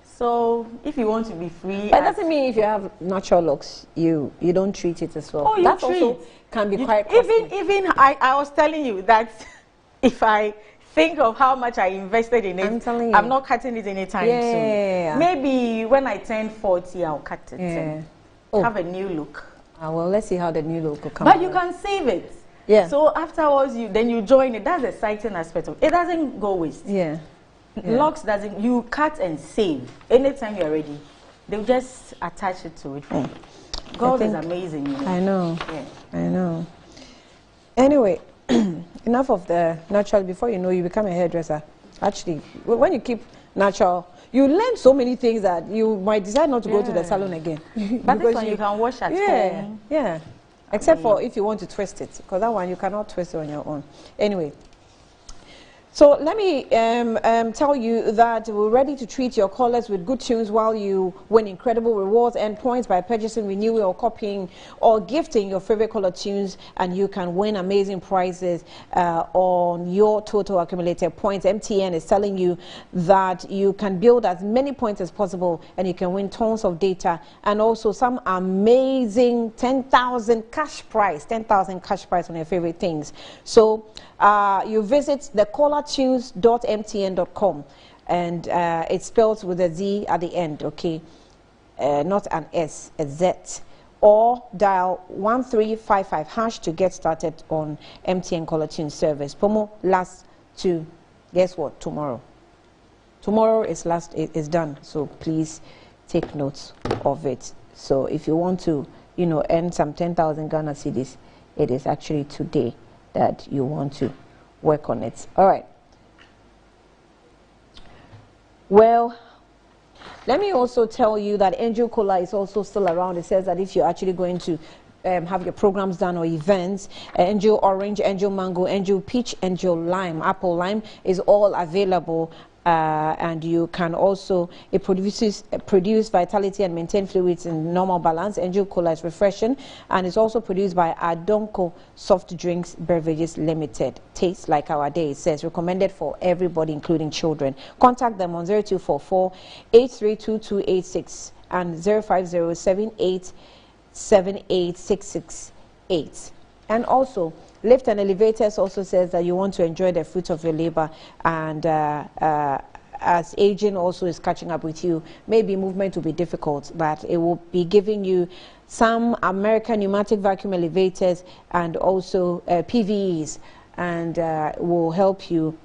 So if you want to be free. But that doesn't mean if you have natural looks, you don't treat it as well. Oh, you that treat. Also can be quite costly. Even I was telling you that if I think of how much I invested in it, I'm not cutting it anytime soon. Maybe when I turn 40, I'll cut it and have a new look. Well, let's see how the new look will come. But you can save it. Yeah. So afterwards, you join it. That's the exciting aspect of it. It doesn't go waste. Yeah. Locks doesn't. You cut and save. Anytime you're ready, they'll just attach it to it. God is amazing. You know? I know. Yeah. I know. Anyway, enough of the natural. Before you know, you become a hairdresser. Actually, when you keep natural, you learn so many things that you might decide not to go to the salon again. But this one you can wash at home. Yeah. Except for if you want to twist it, because that one you cannot twist it on your own. Anyway. So let me tell you that we're ready to treat your callers with good tunes while you win incredible rewards and points by purchasing, renewing, or copying or gifting your favorite caller tunes, and you can win amazing prizes on your total accumulated points. MTN is telling you that you can build as many points as possible, and you can win tons of data and also some amazing 10,000 cash prize, 10,000 cash prize on your favorite things. So you visit the callertunes.mtn.com, and it's spelled with a Z at the end, okay? Not an S, a Z. Or dial 1355 hash to get started on MTN Caller Tunes service. Promo lasts to, guess what, tomorrow. Tomorrow is done, so please take notes of it. So if you want to, earn some 10,000 Ghana cedis, it is actually today that you want to work on it. All right. Well, let me also tell you that Angel Cola is also still around. It says that if you're actually going to have your programs done or events, Angel Orange, Angel Mango, Angel Peach, Angel Lime, Apple Lime is all available. And you can also, it produce vitality and maintain fluids in normal balance. Angel Cola is refreshing, and it's also produced by Adonko Soft Drinks Beverages Limited. Tastes like our day, it says. Recommended for everybody, including children. Contact them on 0244-832286 and 05078786668. And also, Lift and Elevators also says that you want to enjoy the fruits of your labor, and as aging also is catching up with you, maybe movement will be difficult, but it will be giving you some American pneumatic vacuum elevators and also PVEs, and will help you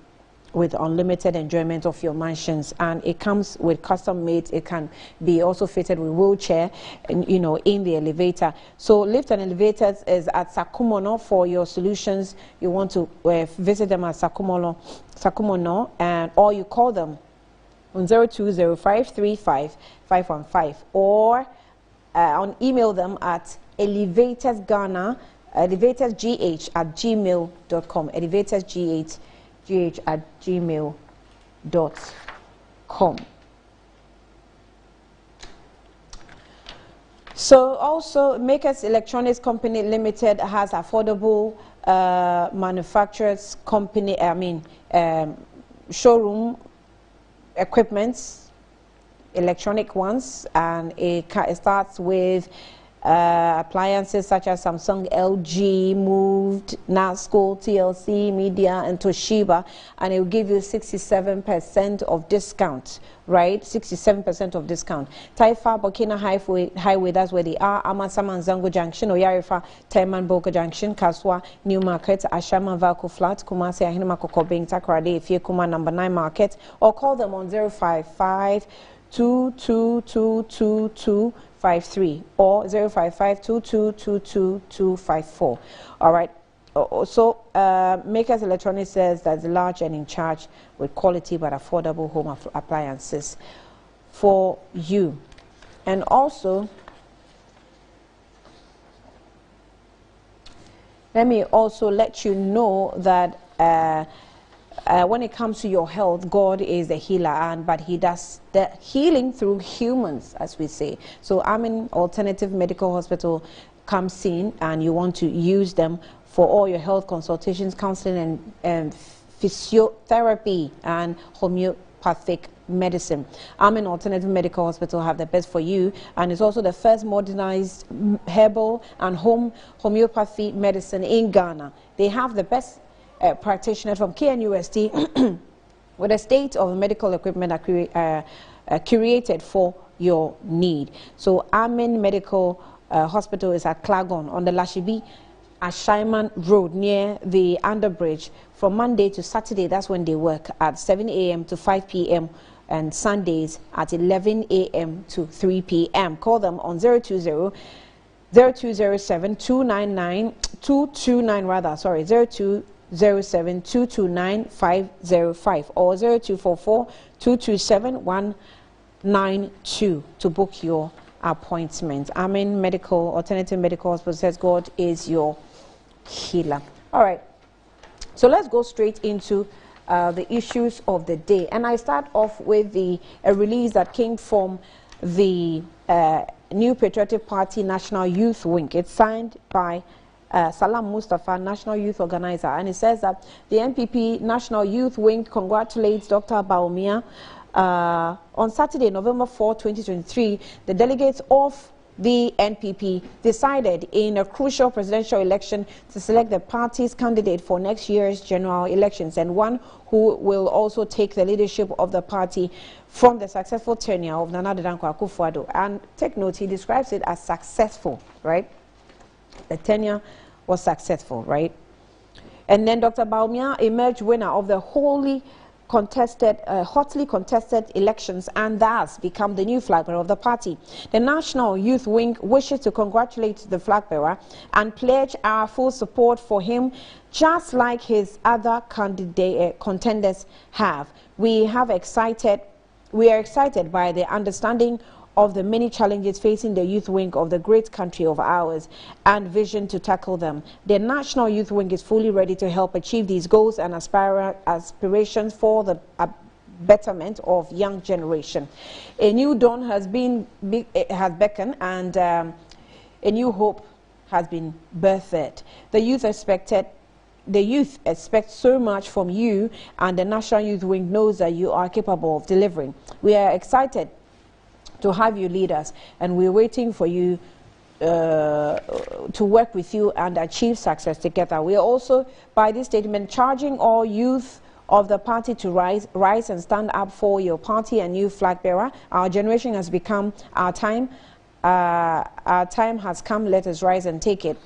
with unlimited enjoyment of your mansions. And it comes with custom made. It can be also fitted with wheelchair, and, in the elevator. So Lift and Elevators is at Sakumono for your solutions. You want to visit them at Sakumono, and or you call them on 0205355515, or on email them at elevatorsgh@gmail.com. elevatorsgh@gmail.com. So also, Makers Electronics Company Limited has affordable manufacturers company, showroom equipments, electronic ones, and it starts with appliances such as Samsung, LG, Moved, Nasco, TLC, Media, and Toshiba, and it will give you 67% of discount, right? 67% of discount. Taifa, Burkina Highway, that's where they are. Amasaman Zango Junction, Oyarifa, Taiman Boka Junction, Kaswa, New Market, Ashama Valco Flat, Kumasi, Ahinima Kokobing, Takrade, Fiekuma, number 9 Market, or call them on 055 2222 53 or 055-2222-254. All right. Also, Makers Electronics says that's large and in charge with quality but affordable home appliances for you. And also, let me also let you know that when it comes to your health, God is the healer, but He does the healing through humans, as we say. So Amen Alternative Medical Hospital comes in, and you want to use them for all your health consultations, counseling, and physiotherapy and homeopathic medicine. Amen Alternative Medical Hospital have the best for you, and it's also the first modernized herbal and homeopathy medicine in Ghana. They have the best practitioner from KNUST with a state of medical equipment curated for your need. So Amen Medical Hospital is at Klagon on the Lashibi Ashaiman Road near the Underbridge from Monday to Saturday. That's when they work at 7 a.m. to 5 p.m. and Sundays at 11 a.m. to 3 p.m. Call them on 020 0207 299 229 rather, sorry, 0207 229 505 or 0244 227 192 to book your appointment. Amen Medical Alternative Medical Hospital says God is your healer. All right, so let's go straight into the issues of the day, and I start off with a release that came from the New Patriotic Party National Youth Wing. It's signed by Salam Mustafa, National Youth Organizer, and it says that the NPP National Youth Wing congratulates Dr. Baumia. On Saturday, November 4, 2023, the delegates of the NPP decided in a crucial presidential election to select the party's candidate for next year's general elections, and one who will also take the leadership of the party from the successful tenure of Nana Dankwa Akufo-Addo. And take note, he describes it as successful, right? The tenure was successful, right? And then Dr. Baumia emerged winner of the hotly contested elections and thus become the new flag bearer of the party. The National Youth Wing wishes to congratulate the flag bearer and pledge our full support for him, just like his other contenders have. We are excited by the understanding of the many challenges facing the youth wing of the great country of ours and vision to tackle them. The National Youth Wing is fully ready to help achieve these goals and aspirations for the betterment of young generation. A new dawn has beckoned, and a new hope has been birthed. The youth expect so much from you, and the National Youth Wing knows that you are capable of delivering. We are excited to have you lead us, and we're waiting for you to work with you and achieve success together. We are also, by this statement, charging all youth of the party to rise and stand up for your party and new flag bearer. Our generation has become our time. Our time has come. Let us rise and take it.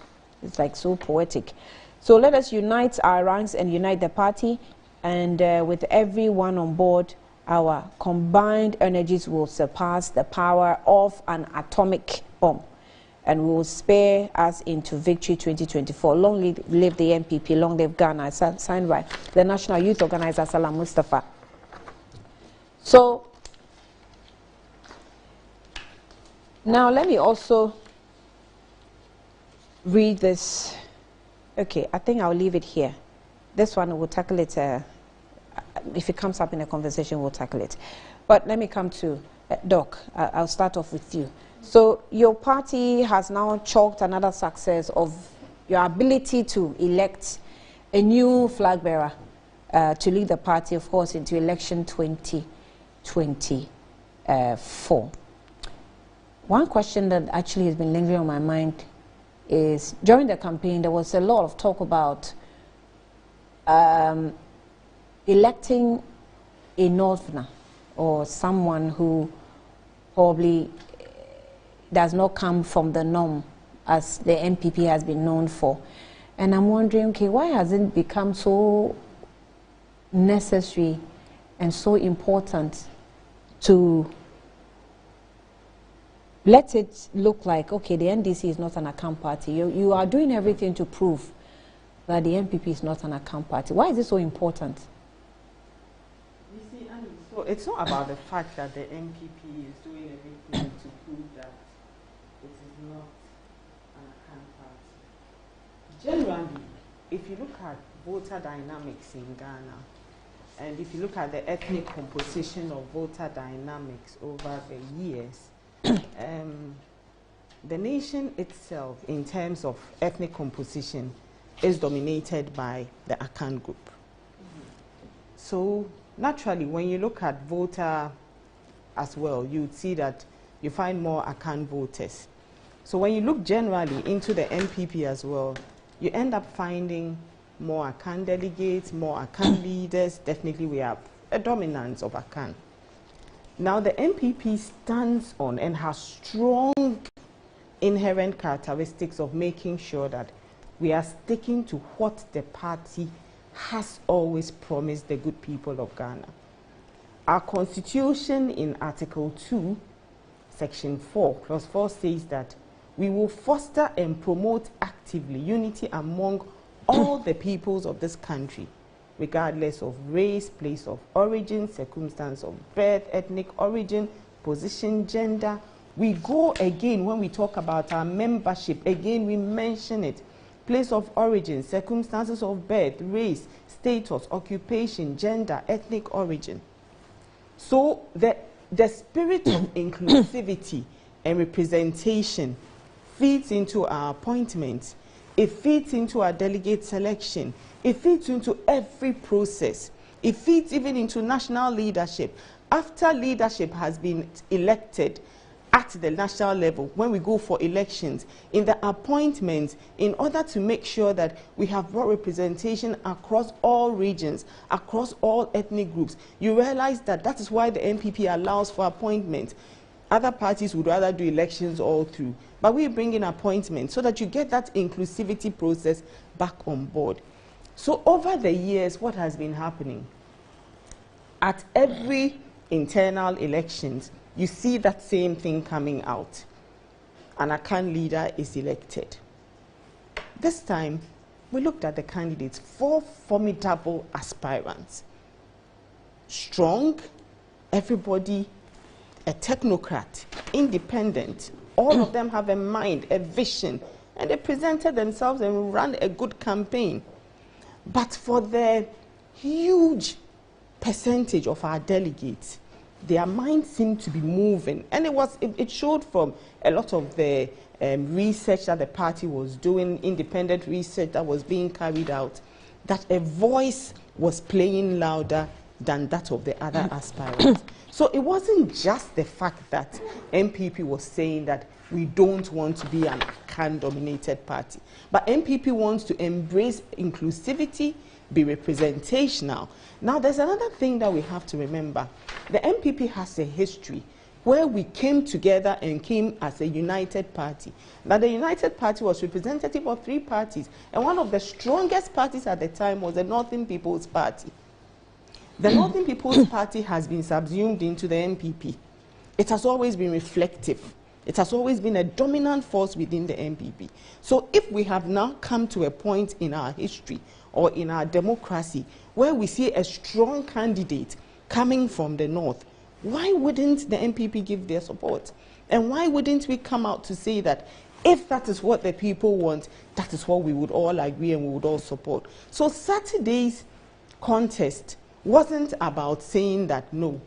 It's like so poetic. So let us unite our ranks and unite the party, and with everyone on board, our combined energies will surpass the power of an atomic bomb and will spare us into victory 2024. Long live the NPP, long live Ghana. Signed by the National Youth Organizer, Salam Mustafa. So, now let me also read this. Okay, I think I'll leave it here. This one, we'll tackle it. If it comes up in a conversation, we'll tackle it. But let me come to Doc. I'll start off with you. So your party has now chalked another success of your ability to elect a new flag bearer to lead the party, of course, into election 2024. One question that actually has been lingering on my mind is, during the campaign, there was a lot of talk about electing a Northerner or someone who probably does not come from the norm as the MPP has been known for. And I'm wondering, okay, why has it become so necessary and so important to let it look like, okay, the NDC is not an account party. You are doing everything to prove that the MPP is not an account party. Why is it so important? You see, Annie, so it's not about the fact that the MPP is doing everything to prove that it is not an account party. Generally, if you look at voter dynamics in Ghana, and if you look at the ethnic composition of voter dynamics over the years, the nation itself, in terms of ethnic composition, is dominated by the Akan group. So naturally, when you look at voter as well, you'd see that you find more Akan voters. So when you look generally into the MPP as well, you end up finding more Akan delegates, more Akan leaders. Definitely we have a dominance of Akan. Now the MPP stands on and has strong inherent characteristics of making sure that we are sticking to what the party has always promised the good people of Ghana. Our constitution in Article 2, Section 4, Clause 4 says that we will foster and promote actively unity among all the peoples of this country, regardless of race, place of origin, circumstance of birth, ethnic origin, position, gender. We go again, when we talk about our membership, again we mention it. Place of origin, circumstances of birth, race, status, occupation, gender, ethnic origin. So the spirit of inclusivity and representation feeds into our appointments. It feeds into our delegate selection. It feeds into every process. It feeds even into national leadership. After leadership has been elected at the national level, when we go for elections, in the appointments, in order to make sure that we have broad representation across all regions, across all ethnic groups, you realize that that is why the MPP allows for appointments. Other parties would rather do elections all through, but we bring in appointments so that you get that inclusivity process back on board. So over the years, what has been happening? At every internal elections, you see that same thing coming out. An Akan leader is elected. This time, we looked at the candidates, 4 formidable aspirants. Strong, everybody a technocrat, independent. All of them have a mind, a vision, and they presented themselves and ran a good campaign. But for the huge percentage of our delegates, their minds seemed to be moving. And it showed from a lot of the research that the party was doing, independent research that was being carried out, that a voice was playing louder than that of the other aspirants. So it wasn't just the fact that MPP was saying that we don't want to be an Akan-dominated party, but MPP wants to embrace inclusivity, be representational. Now, there's another thing that we have to remember. The MPP has a history where we came together and came as a united party. Now, the united party was representative of 3 parties, and one of the strongest parties at the time was the Northern People's Party. The Northern People's Party has been subsumed into the MPP. It has always been reflective. It has always been a dominant force within the MPP. So if we have now come to a point in our history or in our democracy where we see a strong candidate coming from the North, why wouldn't the MPP give their support? And why wouldn't we come out to say that if that is what the people want, that is what we would all agree and we would all support? So Saturday's contest wasn't about saying that, no,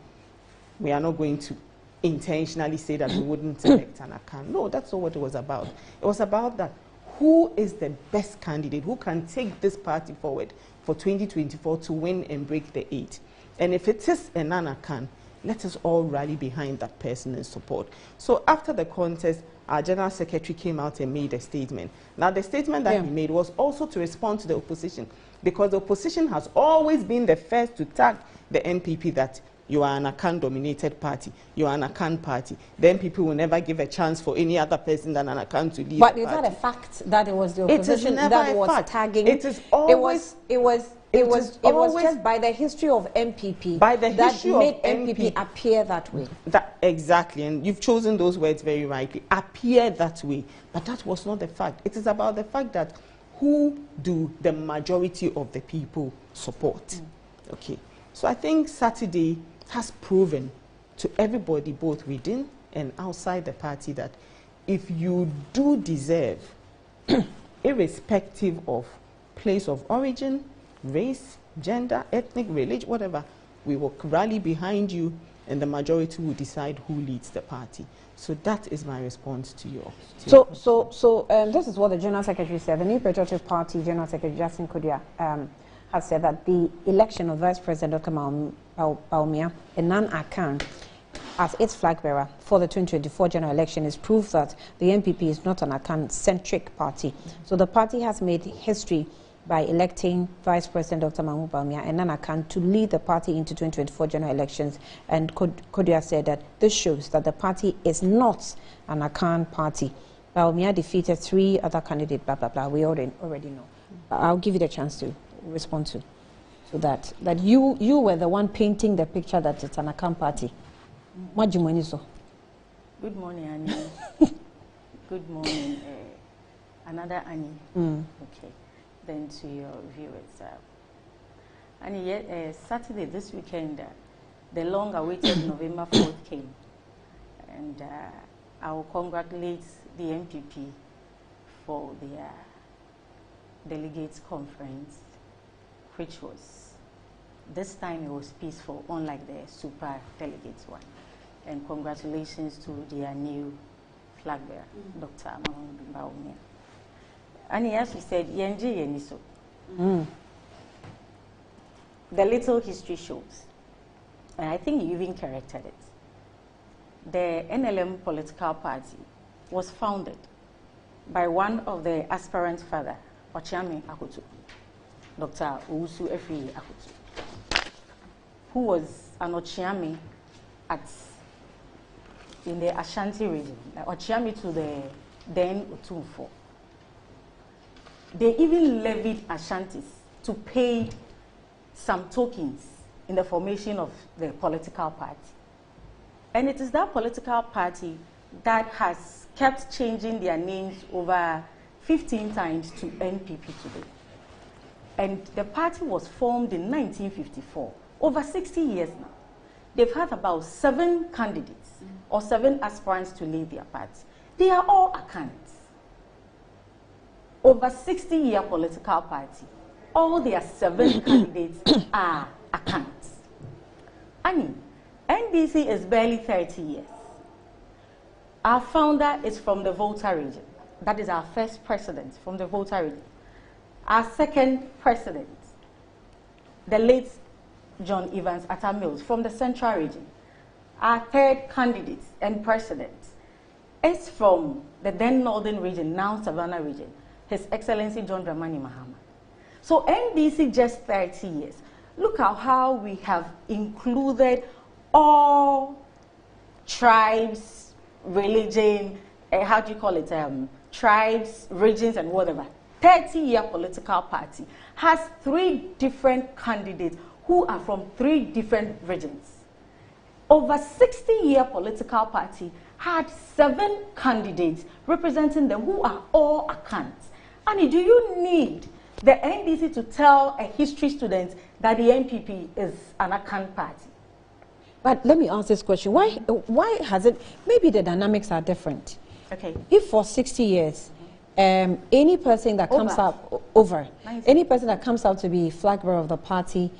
we are not going to intentionally say that we wouldn't select an Akan. No, that's not what it was about. It was about that who is the best candidate who can take this party forward for 2024 to win and break the 8. And if it is a Nana Khan, let us all rally behind that person and support. So after the contest, our General Secretary came out and made a statement. Now, the statement that he made was also to respond to the opposition, because the opposition has always been the first to tag the NPP that you are an Akan-dominated party, you are an Akan party. The NPP will never give a chance for any other person than an Akan to lead. But is that a fact that it was the opposition that was tagging? It is always. It was just by the history of MPP that made MPP appear that way. Exactly, and you've chosen those words very rightly. Appear that way, but that was not the fact. It is about the fact that who do the majority of the people support? Okay, so I think Saturday has proven to everybody, both within and outside the party, that if you do deserve, irrespective of place of origin, race, gender, ethnic, religion, whatever, we will rally behind you and the majority will decide who leads the party. So that is my response to your question. This is what the General Secretary said. The New Patriotic Party General Secretary Justin Kodia has said that the election of Vice President Dr. Bawumia and Nan-Akan as its flag bearer for the 2024 general election is proof that the NPP is not an Akan-centric party. So the party has made history by electing Vice President Dr. Mahmoud Bawumia and Nan-Akan to lead the party into 2024 general elections. And Kodia said that this shows that the party is not an Akan party. Bawumia defeated 3 other candidates, blah, blah, blah. We already know. I'll give you the chance to respond to that. That you were the one painting the picture that it's an Akan party. Good morning, Annie. Good morning, another Annie. Okay. Then to your viewers. And Saturday, this weekend, the long-awaited November 4th came. And I will congratulate the MPP for their delegates conference, which was, this time it was peaceful, unlike the super delegates one. And congratulations to their new flag bearer, Dr. Mahmoud Bawumia. And as we said, Yenji Yeniso. The little history shows, and I think you even corrected it. The NLM political party was founded by one of the aspirant father, Ochiame Akutu, Dr. Owusu Efiri Akutu, who was an Ochiame in the Ashanti region, Ochiame to the then Otumfo. They even levied Ashantis to pay some tokens in the formation of the political party. And it is that political party that has kept changing their names over 15 times to NPP today. And the party was formed in 1954, over 60 years now. They've had about 7 candidates or 7 aspirants to lead their party. They are all Akans. Over 60-year political party, all their 7 candidates are Akans. Annie, NDC is barely 30 years. Our founder is from the Volta region. That is our first president from the Volta region. Our second president, the late John Evans Atta Mills from the Central region. Our third candidate and president is from the then Northern region, now Savannah region, His Excellency John Dramani Mahama. So NDC just 30 years. Look at how we have included all tribes, religion, how do you call it, tribes, regions and whatever. 30-year political party has 3 different candidates who are from 3 different regions. Over 60-year political party had 7 candidates representing them who are all Akans. Annie, do you need the NDC to tell a history student that the NPP is an Akan party? But let me ask this question. Why has it, maybe the dynamics are different. Okay. If for 60 years, any person that comes up, any person that comes out to be flag bearer of the party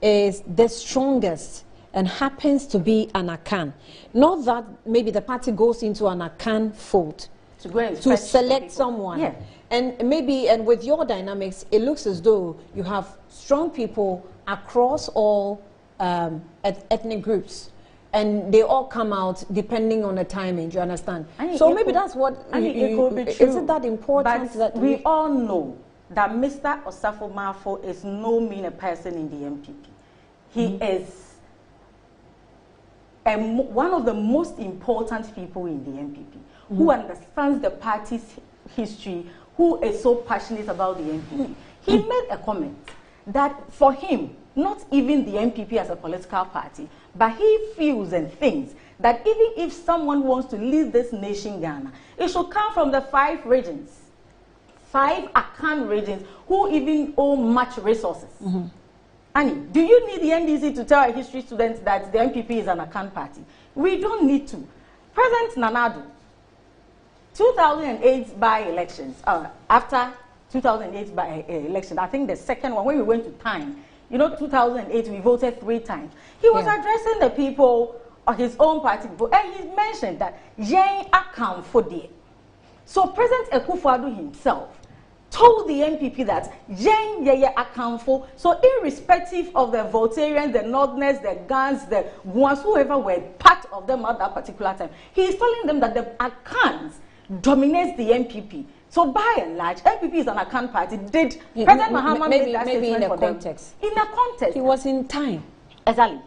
is the strongest and happens to be an Akan. Not that maybe the party goes into an Akan fold. to go and to select someone. Yeah. And maybe, and with your dynamics, it looks as though you have strong people across all ethnic groups. And they all come out depending on the timing, do you understand? So maybe that's what, is it that important? But we all know that Mr. Osafo Marfo is no mean a person in the MPP. He is one of the most important people in the MPP, who understands the party's history, who is so passionate about the MPP. He made a comment that for him, not even the MPP as a political party, but he feels and thinks that even if someone wants to lead this nation, Ghana, it should come from the 5 regions, 5 Akan regions, who even own much resources. Annie, do you need the NDC to tell a history student that the MPP is an Akan party? We don't need to. President Nanado, 2008 by-elections, after 2008 by-election, I think the second one, when we went to time, you know, 2008, we voted 3 times. He was addressing the people of his own party, and he mentioned that Yen account for the. So President Akufo-Addo himself told the MPP that Yen account for. So irrespective of the Voltarians, the Northerners, the Gans, the ones whoever were part of them at that particular time, he is telling them that the Akans dominates the MPP. So by and large, MPP is an Akan party. Did President Mahama make that statement in a for context? In a context. He was in time. Exactly.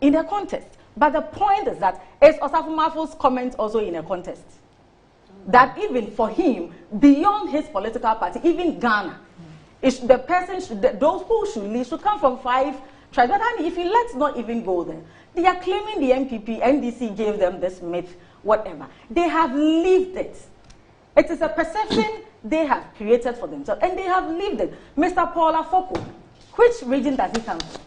In a context. But the point is that, is Osafo Marfo's comment also in a context? That even for him, beyond his political party, even Ghana, the person, those who should lead should come from 5 tribes. But if you let's not even go there, they are claiming the MPP, NDC gave them this myth, whatever. They have lived it. It is a perception they have created for themselves, and they have lived it. Mr. Paul Afoko, which region does he come from?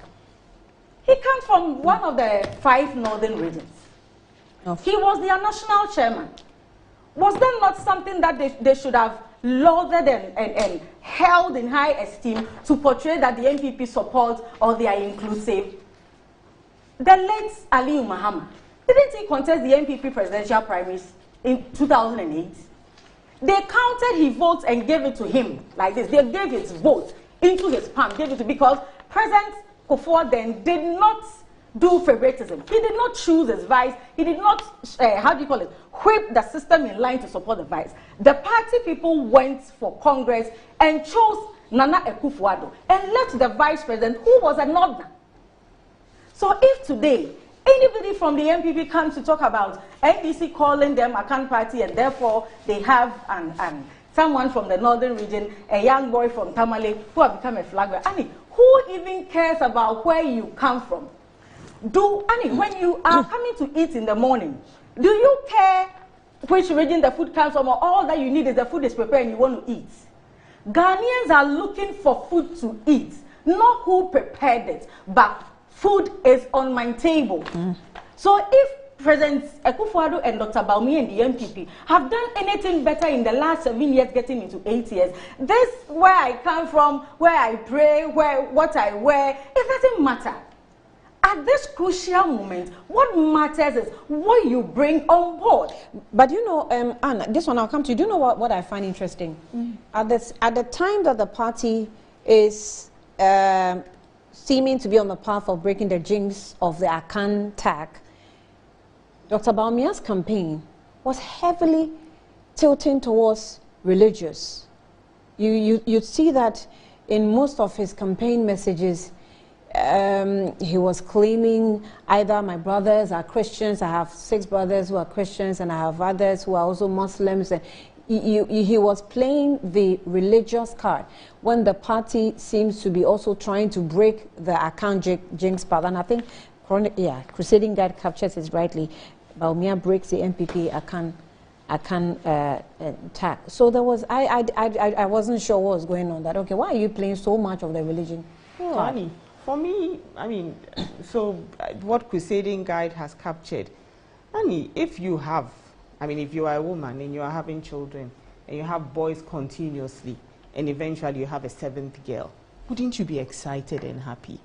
He comes from one of the 5 northern regions. He was their national chairman. Was that not something that they should have lauded and held in high esteem to portray that the MPP supports or they are inclusive? The late Aliyu Mahama, didn't he contest the MPP presidential primaries in 2008? They counted his votes and gave it to him like this. They gave his vote into his palm, gave it to, because President Kufuor then did not do favoritism. He did not choose his vice. He did not, whip the system in line to support the vice. The party people went for Congress and chose Nana Akufo-Addo and left the vice president, who was a northerner. So if today anybody from the MPP comes to talk about NDC calling them a Akan party and therefore they have someone from the northern region, a young boy from Tamale who have become a flag bearer, Annie, who even cares about where you come from? When you are coming to eat in the morning, do you care which region the food comes from, or all that you need is the food is prepared and you want to eat? Ghanaians are looking for food to eat, not who prepared it, but food is on my table. So if President Akufo-Addo and Dr. Bawumia and the MPP have done anything better in the last 7 years, getting into 8 years, this where I come from, where I pray, what I wear, it doesn't matter. At this crucial moment, what matters is what you bring on board. But you know, Anna, this one I'll come to you. Do you know what I find interesting? At the time that the party is seeming to be on the path of breaking the jinx of the Akan tag, Dr. Bawumia's campaign was heavily tilting towards religious. You'd see that in most of his campaign messages. He was claiming either my brothers are Christians, I have 6 brothers who are Christians, and I have others who are also Muslims. And he was playing the religious card when the party seems to be also trying to break the Akan jinx path. And I think, Crusading Guide captures it rightly. Bawumia breaks the MPP Akan tag. So there was, I wasn't sure what was going on. That okay, why are you playing so much of the religion? Funny. For me, I mean, so what Crusading Guide has captured, Annie, if you have, if you are a woman and you are having children and you have boys continuously and eventually you have a 7th girl, wouldn't you be excited and happy?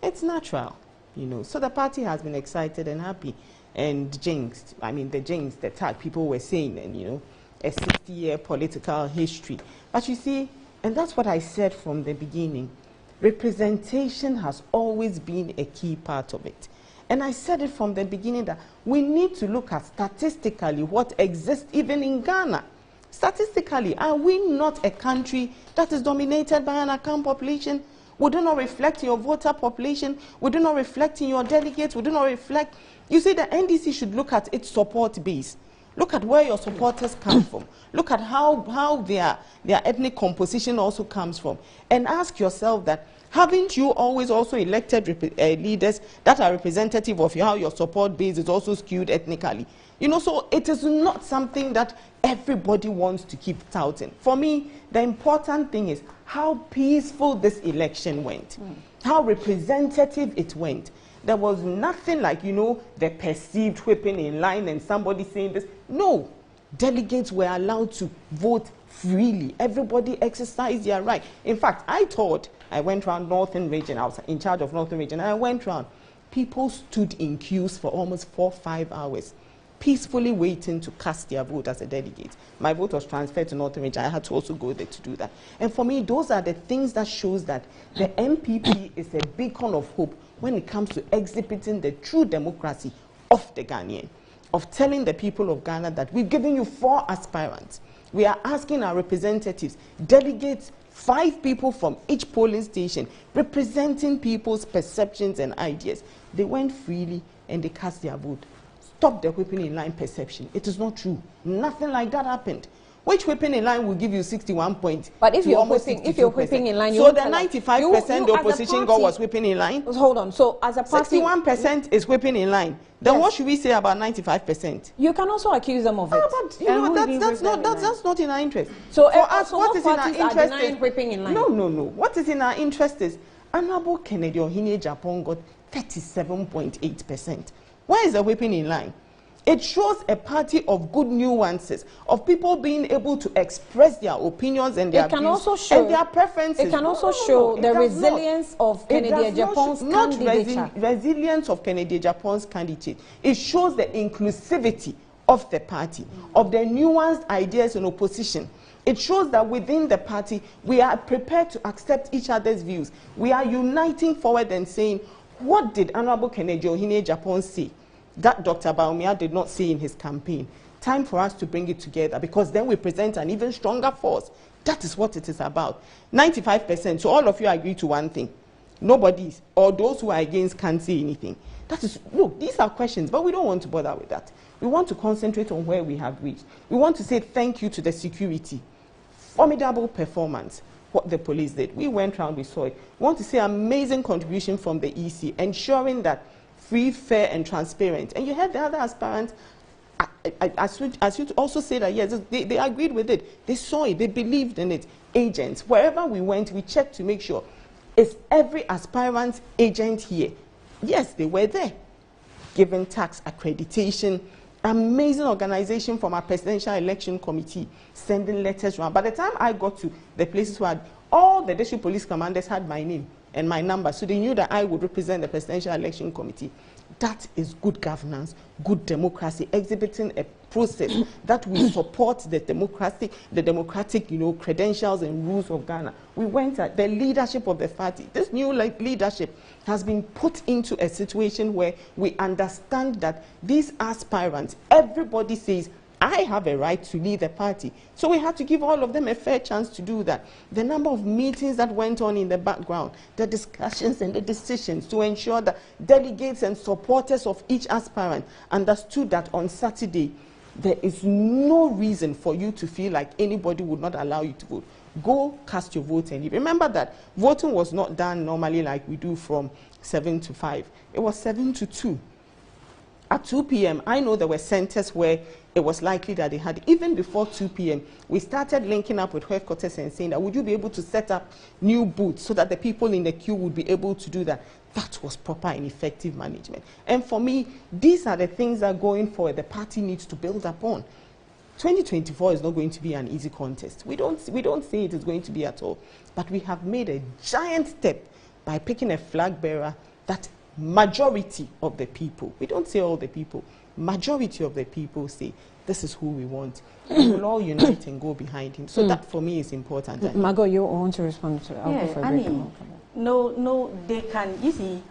It's natural, So the party has been excited and happy and jinxed. The jinx, the tag people were saying, and a 60-year political history. But you see, and that's what I said from the beginning, representation has always been a key part of it. And I said it from the beginning that we need to look at statistically what exists even in Ghana. Statistically, are we not a country that is dominated by an account population? We do not reflect in your voter population. We do not reflect in your delegates. We do not reflect. You see, the NDC should look at its support base. Look at where your supporters come from. Look at how their ethnic composition also comes from. And ask yourself that, haven't you always also elected leaders that are representative of how your support base is also skewed ethnically? You know, so it is not something that everybody wants to keep touting. For me, the important thing is how peaceful this election went, how representative it went. There was nothing like, you know, the perceived whipping in line and somebody saying this. No, delegates were allowed to vote freely. Everybody exercised their right. In fact, I went around Northern Region. I was in charge of Northern Region. And I went around. People stood in queues for almost 4 or 5 hours, peacefully waiting to cast their vote as a delegate. My vote was transferred to Northern Region. I had to also go there to do that. And for me, those are the things that shows that the MPP is a beacon of hope when it comes to exhibiting the true democracy of the Ghanaian, of telling the people of Ghana that we've given you 4 aspirants. We are asking our representatives, delegates, 5 people from each polling station, representing people's perceptions and ideas. They went freely and they cast their vote. Stop the whipping in line perception. It is not true. Nothing like that happened. Which whipping in line will give you 61 points? But if you're whipping in line, so the 95% the opposition got was whipping in line. Hold on. So as a party, 61% is whipping in line. Then what should we say about 95%? You can also accuse them of it. But you know, that's not in our interest. So for us, what is in our interest is whipping in line. No. What is in our interest is Honorable Kennedy Ohene Japan got 37.8%. Where is the whipping in line? It shows a party of good nuances, of people being able to express their opinions and their views and their preferences. It can also show the resilience of Kennedy Japan's candidature. Not resilience of Kennedy Japan's candidate. It shows the inclusivity of the party, of the nuanced ideas in opposition. It shows that within the party, we are prepared to accept each other's views. We are uniting forward and saying, what did Honorable Kennedy Ohene Japan say that Dr. Baumia did not say in his campaign? Time for us to bring it together, because then we present an even stronger force. That is what it is about. 95%. So all of you agree to one thing. Nobody, or those who are against, can't say anything. That is, look, these are questions, but we don't want to bother with that. We want to concentrate on where we have reached. We want to say thank you to the security. Formidable performance, what the police did. We went around, we saw it. We want to say amazing contribution from the EC, ensuring that free, fair, and transparent. And you heard the other aspirants, as you also say that, yes, they agreed with it. They saw it, they believed in it. Agents, wherever we went, we checked to make sure, is every aspirant agent here? Yes, they were there. Given tax accreditation, amazing organization from our presidential election committee, sending letters around. By the time I got to the places where all the district police commanders had my name and my number, so they knew that I would represent the presidential election committee. That is good governance, good democracy, exhibiting a process that will support the democratic, credentials and rules of Ghana. We went at the leadership of the party. This new leadership has been put into a situation where we understand that these aspirants, everybody says, I have a right to lead the party. So we had to give all of them a fair chance to do that. The number of meetings that went on in the background, the discussions and the decisions to ensure that delegates and supporters of each aspirant understood that on Saturday, there is no reason for you to feel like anybody would not allow you to vote. Go cast your vote and leave. Remember that voting was not done normally like we do from 7 to 5. It was 7 to 2. At 2 p.m., I know there were centers where it was likely that they had, even before 2 p.m., we started linking up with headquarters and saying that, would you be able to set up new booths so that the people in the queue would be able to do that? That was proper and effective management. And for me, these are the things that going forward the party needs to build upon. 2024 is not going to be an easy contest. We don't say it is going to be at all. But we have made a giant step by picking a flag bearer that majority of the people, we don't say all the people, majority of the people say, this is who we want, we will all unite and go behind him. So that for me is important. Margot, you want to respond to that? No, they can, you see,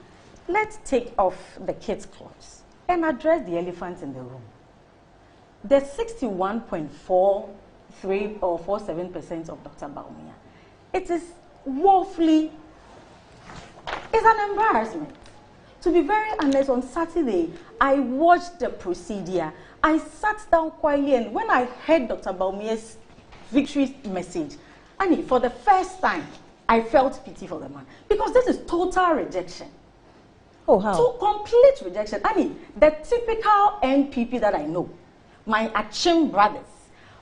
let's take off the kids' clothes and address the elephant in the room. The 61.43 or 47% of Dr. Bawumia, it is woefully, it's an embarrassment. To be very honest, on Saturday, I watched the procedure. I sat down quietly, and when I heard Dr. Bawumia's victory message, and for the first time, I felt pity for the man. Because this is total rejection. Oh, how? So complete rejection. I mean, the typical NPP that I know, my Achim brothers,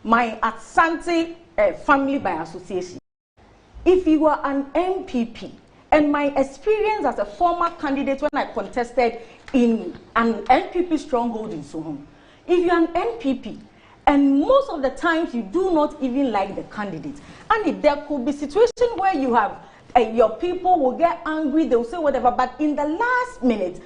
my Asante family by association. If you are an MPP, and my experience as a former candidate when I contested in an NPP stronghold in Sohom, if you're an NPP, and most of the times you do not even like the candidate, and if there could be situation where you have your people will get angry, they will say whatever, but in the last minute,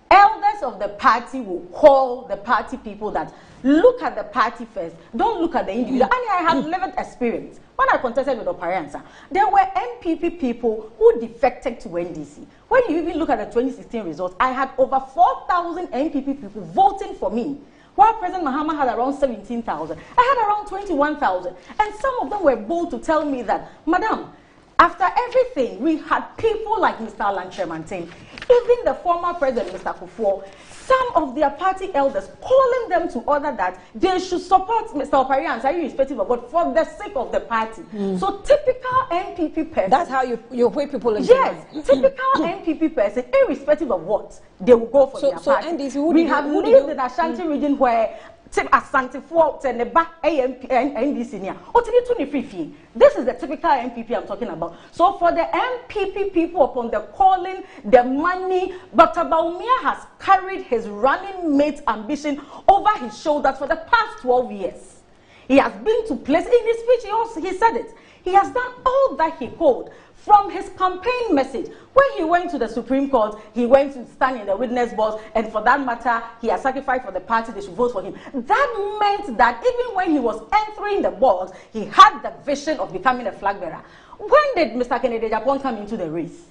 elders of the party will call the party people that look at the party first, don't look at the individual. And I have lived experience. When I contested with Opariansa, there were MPP people who defected to NDC. When you even look at the 2016 results, I had over 4,000 MPP people voting for me, while President Mahama had around 17,000. I had around 21,000. And some of them were bold to tell me that, Madam, after everything, we had people like Mr. Alan Tremantin, even the former president, Mr. Kufuor, some of their party elders calling them to order that they should support Mr. Opariansa, irrespective of what, for the sake of the party. So typical NPP person. That's how you weigh people in. Yes, typical NPP person, irrespective of what, they will go for their party. NDC, we have lived in Ashanti region where Asante for NDC. This is the typical MPP I'm talking about. So for the MPP people upon the calling, the money, Dr. Bawumia has carried his running mate ambition over his shoulders for the past 12 years. He has been to places, in his speech he said it. He has done all that he could. From his campaign message, when he went to the Supreme Court, he went to stand in the witness box, and for that matter, he has sacrificed for the party, they should vote for him. That meant that even when he was entering the box, he had the vision of becoming a flag bearer. When did Mr. Kennedy Japon come into the race?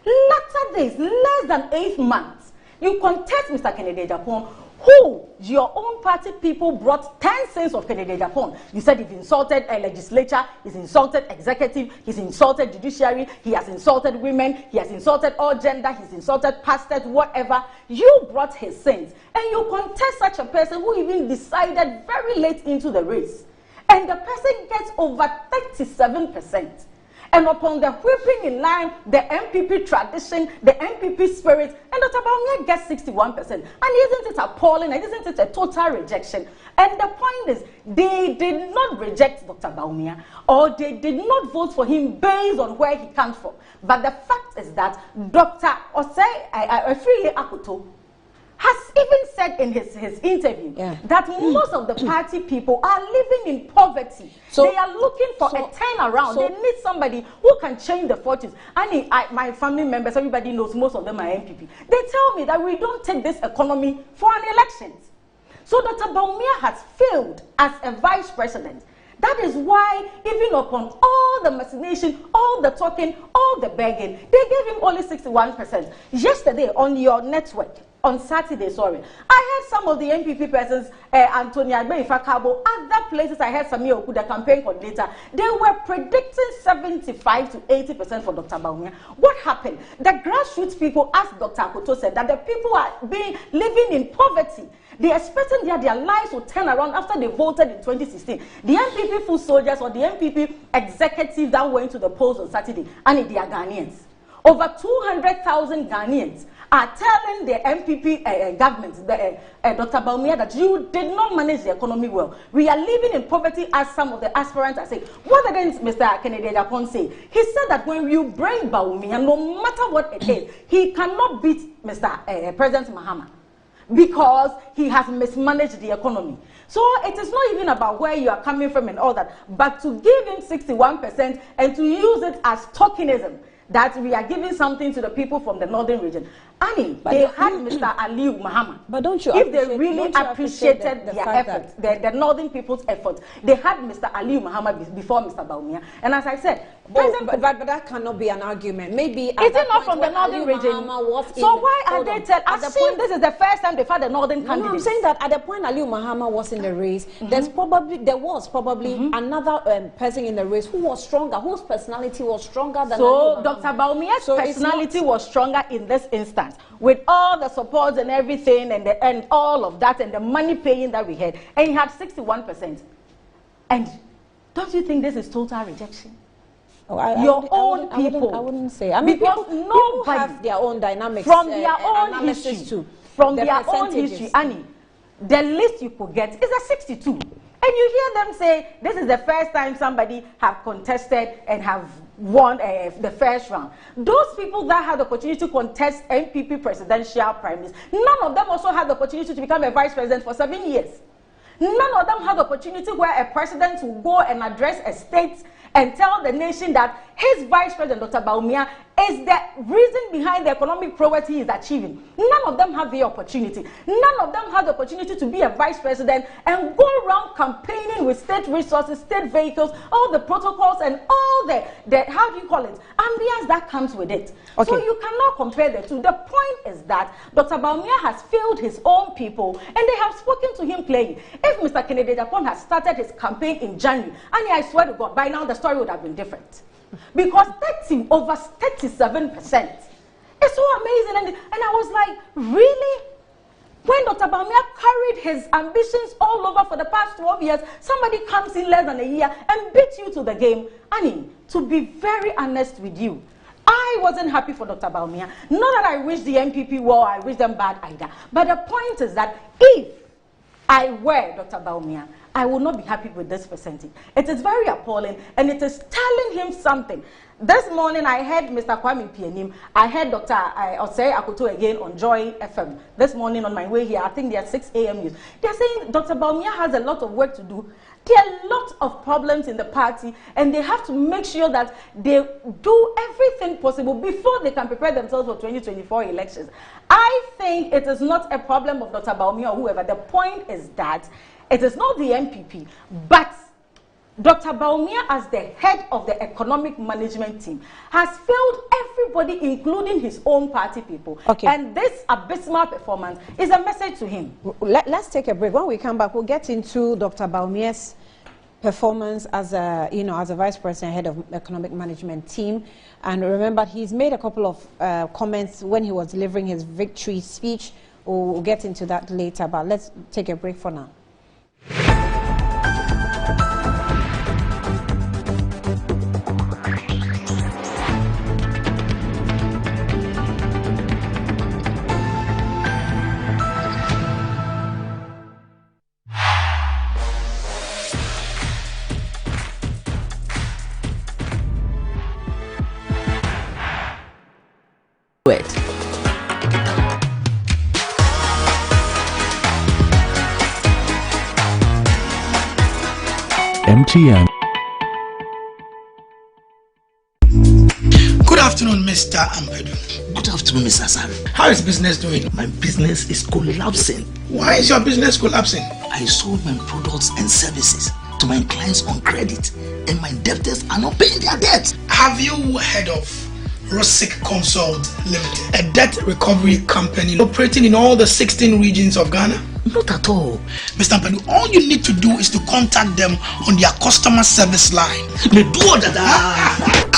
Latter days, less than 8 months, you contest Mr. Kennedy Japon, who your own party people brought 10 cents of Kennedy Japon. You said he's insulted a legislature, he's insulted executive, he's insulted judiciary, he has insulted women, he has insulted all gender, he's insulted pastors, whatever. You brought his sins, and you contest such a person who even decided very late into the race, and the person gets over 37%. And upon the whipping in line, the MPP tradition, the MPP spirit, and Dr. Bawumia gets 61%. And isn't it appalling? And isn't it a total rejection? And the point is, they did not reject Dr. Bawumia, or they did not vote for him based on where he comes from. But the fact is that Dr. Osei Efrile Akoto has even said in his interview that most of the party people are living in poverty. So they are looking for a turnaround. They need somebody who can change the fortunes. And my family members, everybody knows, most of them are MPP. They tell me that we don't take this economy for an election. So Dr. Bawumia has failed as a vice president. That is why, even upon all the machination, all the talking, all the begging, they gave him only 61%. Yesterday, on your network, on Saturday, sorry, I heard some of the MPP persons, Antonia Agbe-Ifakabo, other places, I heard Samir Oku, the campaign coordinator, they were predicting 75 to 80% for Dr. Bawumia. What happened? The grassroots people, as Dr. Akoto said, that the people are living in poverty. They are expecting their lives will turn around after they voted in 2016. The MPP foot soldiers or the MPP executives that went to the polls on Saturday, and they are Ghanaians. Over 200,000 Ghanaians are telling the MPP government, Dr. Bawumia, that you did not manage the economy well. We are living in poverty, as some of the aspirants are saying. What did Mr. Kennedy Japon say? He said that when you bring Bawumia, no matter what it is, he cannot beat Mr. President Mahama, because he has mismanaged the economy. So it is not even about where you are coming from and all that, but to give him 61% and to use it as tokenism, that we are giving something to the people from the northern region. Annie, they had Mr. Aliu Muhammad. But don't you if they really appreciated their efforts, the northern people's efforts, they had Mr. Aliu Muhammad before Mr. Baumia. And as I said, but that cannot be an argument. Maybe is it not from the northern region? So why are they telling? As this is the first time they've had a northern candidate. No, I'm saying that at the point Aliu Muhammad was in the race, there was probably another person in the race who was stronger, whose personality was stronger than so Dr. Baumia's personality was stronger in this instance, with all the supports and everything and all of that and the money paying that we had, and he had 61%. And don't you think this is total rejection? Your own people. I wouldn't say. I mean, people have their own dynamics from their own history too. From their own history, Annie, the least you could get is a 62. And you hear them say, this is the first time somebody have contested and have won the first round. Those people that had the opportunity to contest MPP presidential primaries, none of them also had the opportunity to become a vice president for 7 years. None of them had the opportunity where a president will go and address a state and tell the nation that his vice president, Dr. Baumia, is the reason behind the economic progress he is achieving. None of them have the opportunity. None of them have the opportunity to be a vice president and go around campaigning with state resources, state vehicles, all the protocols and all the how do you call it, ambience that comes with it. Okay. So you cannot compare the two. The point is that Dr. Baumia has failed his own people and they have spoken to him plainly. If Mr. Kennedy Japon had started his campaign in January, and I swear to God, by now the story would have been different. Because over 37%. It's so amazing. And I was like, really? When Dr. Baumia carried his ambitions all over for the past 12 years, somebody comes in less than a year and beats you to the game. Annie, to be very honest with you, I wasn't happy for Dr. Baumia. Not that I wish the MPP well, I wish them bad either. But the point is that if I were Dr. Baumia, I will not be happy with this percentage. It is very appalling, and it is telling him something. This morning, I heard Mr. Kwame Pianim. I heard Dr. Osei Akoto again on Joy FM. This morning on my way here, I think they are 6 a.m. news. They are saying Dr. Baumia has a lot of work to do. There are a lot of problems in the party, and they have to make sure that they do everything possible before they can prepare themselves for 2024 elections. I think it is not a problem of Dr. Baumia or whoever. The point is that it is not the MPP, but Dr. Baumia, as the head of the economic management team, has failed everybody, including his own party people. Okay. And this abysmal performance is a message to him. Let's take a break. When we come back, we'll get into Dr. Baumia's performance as a, as a vice president, head of economic management team. And remember, he's made a couple of comments when he was delivering his victory speech. We'll get into that later, but let's take a break for now. MTN. Good afternoon, Mr. Ambedu. Good afternoon, Mr. Asari. How is business doing? My business is collapsing. Why is your business collapsing? I sold my products and services to my clients on credit, and my debtors are not paying their debts. Have you heard of Rosic Consult Limited, a debt recovery company operating in all the 16 regions of Ghana? Not at all. Mr. Ampedu, all you need to do is to contact them on their customer service line.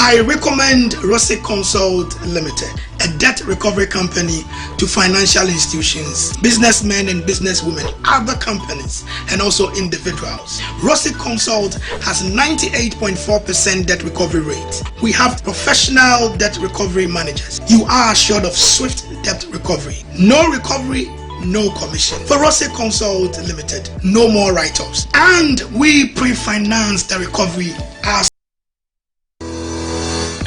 I recommend Rosic Consult Limited, a debt recovery company to financial institutions, businessmen and businesswomen, other companies, and also individuals. Rosic Consult has 98.4% debt recovery rate. We have professional debt recovery managers. You are assured of swift debt recovery. No recovery, no commission. For Rosic Consult Limited, no more write-offs. And we pre-finance the recovery as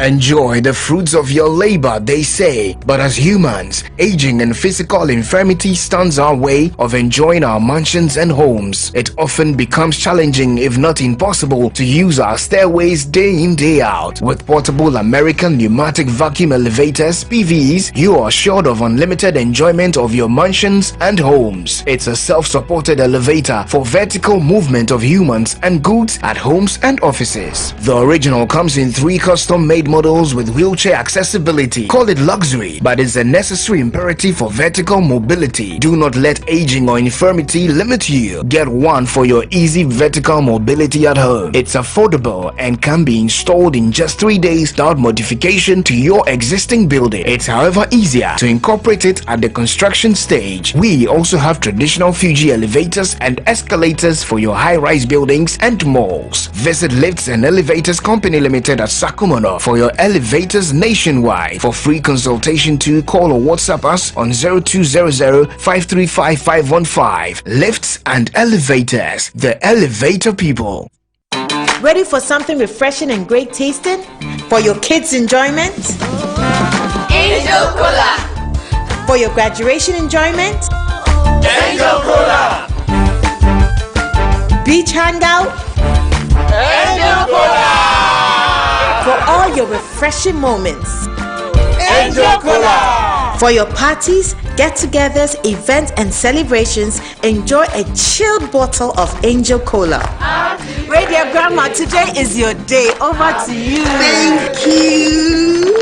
Enjoy the fruits of your labor, they say. But as humans, aging and physical infirmity stands our way of enjoying our mansions and homes. It often becomes challenging, if not impossible, to use our stairways day in, day out. With portable American pneumatic vacuum elevators, PVs, you are assured of unlimited enjoyment of your mansions and homes. It's a self-supported elevator for vertical movement of humans and goods at homes and offices. The original comes in 3 custom-made models with wheelchair accessibility. Call it luxury, but it's a necessary imperative for vertical mobility. Do not let aging or infirmity limit you. Get one for your easy vertical mobility at home. It's affordable and can be installed in just 3 days without modification to your existing building. It's however easier to incorporate it at the construction stage. We also have traditional Fuji elevators and escalators for your high-rise buildings and malls. Visit Lifts and Elevators Company Limited at Sakumono for your elevators nationwide. For free consultation to call or WhatsApp us on 0200-535-515. Lifts and Elevators, the elevator people. Ready for something refreshing and great tasting? For your kids' enjoyment? Angel Cola. For your graduation enjoyment? Angel Cola. Beach hangout? Angel Cola. For all your refreshing moments? Angel Cola. For your parties, get-togethers, events, and celebrations, enjoy a chilled bottle of Angel Cola. Radio Grandma, today is your day. Over to you. Thank you.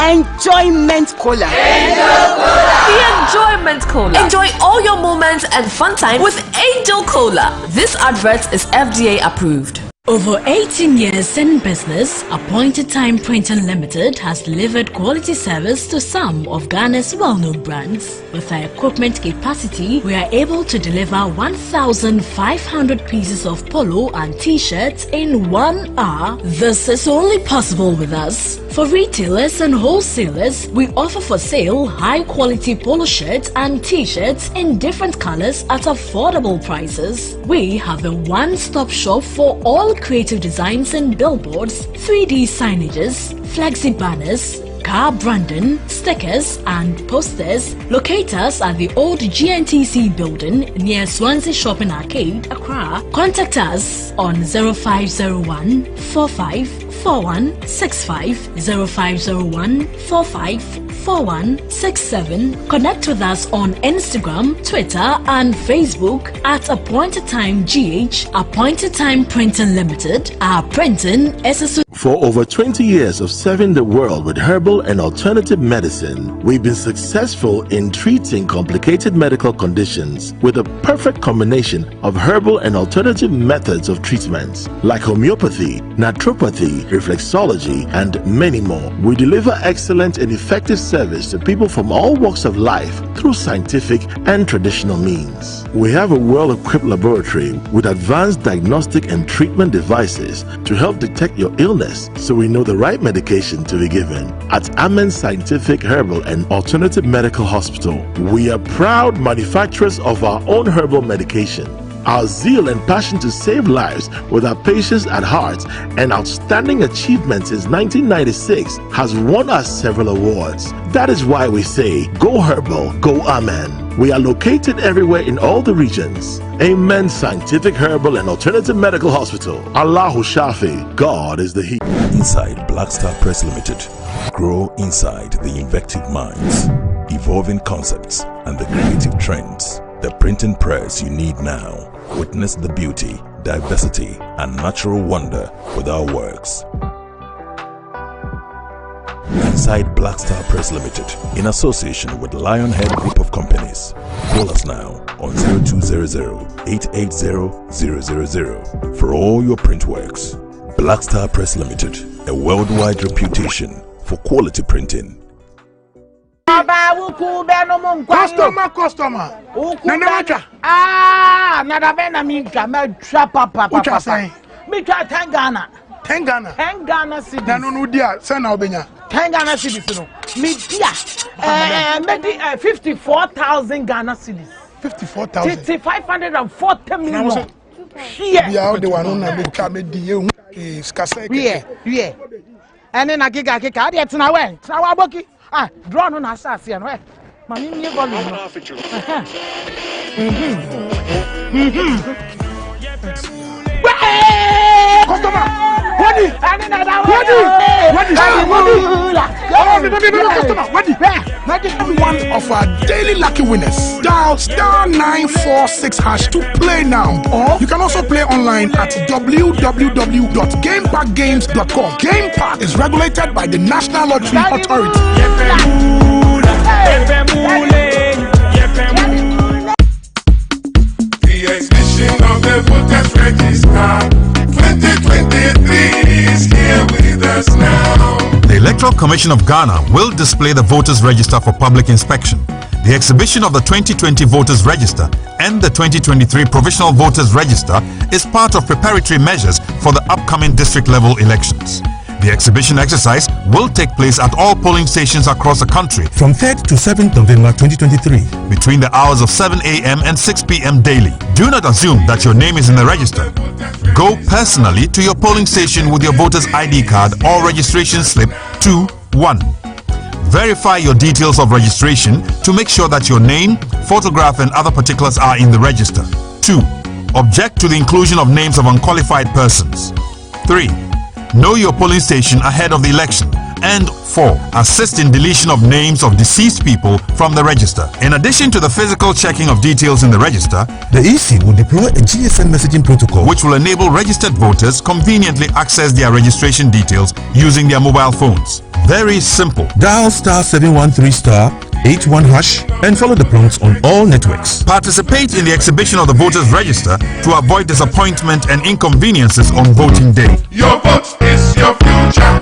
Enjoyment Cola. Angel Cola. The Enjoyment Cola. Enjoy all your moments and fun time with Angel Cola. This advert is FDA approved. Over 18 years in business, Appointed Time Printing Limited has delivered quality service to some of Ghana's well-known brands. With our equipment capacity, we are able to deliver 1,500 pieces of polo and t-shirts in 1 hour. This is only possible with us. For retailers and wholesalers, we offer for sale high-quality polo shirts and t-shirts in different colors at affordable prices. We have a one-stop shop for all creative designs and billboards, 3D signages, flexi banners, car branding, stickers and posters. Locate us at the old GNTC building near Swansea Shopping Arcade, Accra. Contact us on 0501 454165, 0501 454167. Connect with us on Instagram, Twitter and Facebook at Appointed Time GH. Appointed Time Printing Limited. Our printing is a... For over 20 years of serving the world with herbal and alternative medicine, we've been successful in treating complicated medical conditions with a perfect combination of herbal and alternative methods of treatments like homeopathy, naturopathy, reflexology, and many more. We deliver excellent and effective service to people from all walks of life through scientific and traditional means. We have a well-equipped laboratory with advanced diagnostic and treatment devices to help detect your illness, so we know the right medication to be given. At Amen Scientific Herbal and Alternative Medical Hospital, we are proud manufacturers of our own herbal medication. Our zeal and passion to save lives with our patients at heart and outstanding achievements since 1996 has won us several awards. That is why we say, go herbal, go Amen. We are located everywhere in all the regions. Amen Scientific Herbal and Alternative Medical Hospital. Allahu Shafi, God is the He. Inside Black Star Press Limited, grow inside the invective minds, evolving concepts and the creative trends. The printing press you need now. Witness the beauty, diversity, and natural wonder with our works. Inside Black Star Press Limited, in association with Lionhead Group of Companies. Call us now on 0200-880-000 for all your print works. Black Star Press Limited, a worldwide reputation for quality printing. Customer. Nada bena minka me papa. Ucha say. Me try 10 Ghana. 10 Ghana. 10 Ghana cedis. Na no dia, say na obenya. 10 Ghana cedis no. Me dia. Me 54,000 Ghana cedis. 54,000. 540 million. Yeah, the one on the camera is Kasa. Yeah. And then I get it now. Now I book it. Drawn on assassin. Mammy, you volume. One of our daily lucky winners. Dial *946# to play now. Or you can also play online at www.gamepackgames.com. Game Park is regulated by the National Lottery Authority. The exhibition of the voters register 2023 is here with us now. The Electoral Commission of Ghana will display the voters register for public inspection. The exhibition of the 2020 voters register and the 2023 provisional voters register is part of preparatory measures for the upcoming district level elections. The exhibition exercise will take place at all polling stations across the country from 3rd to 7th November 2023 between the hours of 7 a.m. and 6 p.m. daily. Do not assume that your name is in the register. Go personally to your polling station with your voter's ID card or registration slip to 1. Verify your details of registration to make sure that your name, photograph and other particulars are in the register. 2. Object to the inclusion of names of unqualified persons. 3. Know your polling station ahead of the election. And 4. Assist in deletion of names of deceased people from the register. In addition to the physical checking of details in the register, the EC will deploy a GSM messaging protocol which will enable registered voters conveniently access their registration details using their mobile phones. Very simple. Dial *713*81# and follow the prompts on all networks. Participate in the exhibition of the voters register to avoid disappointment and inconveniences on voting day. Your vote is your future.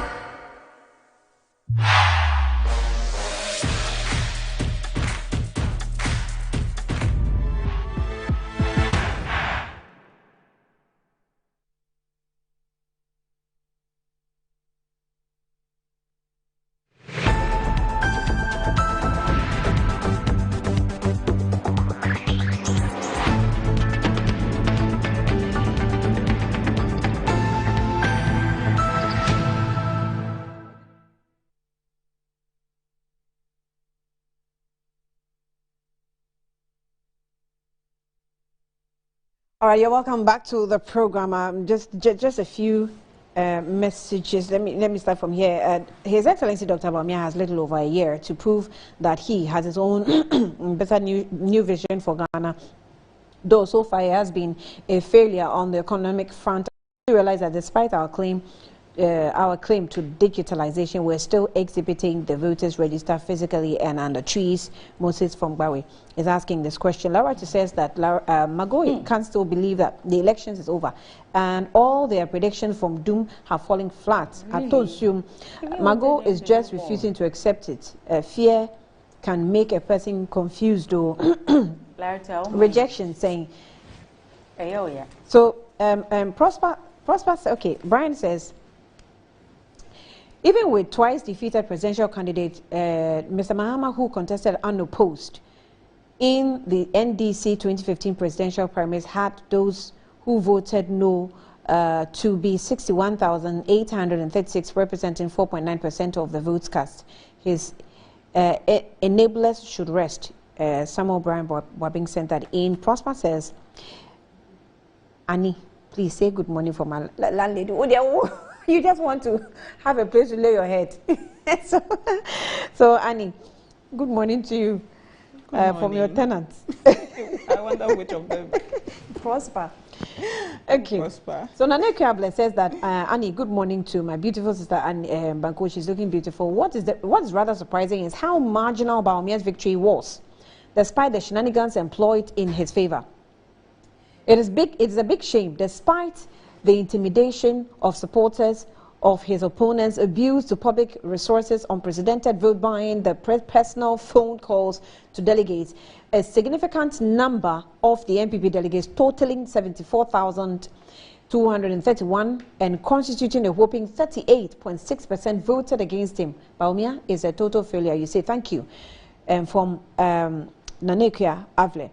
All right, you're welcome back to the program. Just a few messages. Let me start from here. His Excellency Dr. Bawumia has little over a year to prove that he has his own better new vision for Ghana. Though so far it has been a failure on the economic front, we realize that despite our claim to digitalization, we're still exhibiting the voters register physically and under trees. Moses from Bawe is asking this question. Laura says that Magoy can't still believe that the elections is over and all their predictions from doom have fallen flat. Really? I told you, Mago is just refusing to accept it. Fear can make a person confused or rejection saying. So Prosper, okay, Brian says, even with twice defeated presidential candidate Mr. Mahama, who contested unopposed in the NDC 2015 presidential primaries, had those who voted no to be 61,836, representing 4.9% of the votes cast. His enablers should rest. Samuel Brian Wabing sent that in. Prosper says, Annie, please say good morning for my landlady. You just want to have a place to lay your head. so Annie, good morning to you from your tenants. I wonder which of them. Prosper. Okay. Prosper. So Nane Kiable says that Annie, good morning to my beautiful sister Annie Banko. She's looking beautiful. What is rather surprising is how marginal Bawumia's victory was, despite the shenanigans employed in his favor. It is a big shame, despite the intimidation of supporters of his opponents, abuse to public resources, unprecedented vote buying, the personal phone calls to delegates. A significant number of the MPP delegates, totaling 74,231 and constituting a whopping 38.6%, voted against him. Bawumia is a total failure. You say thank you. And from Nanekia Avle.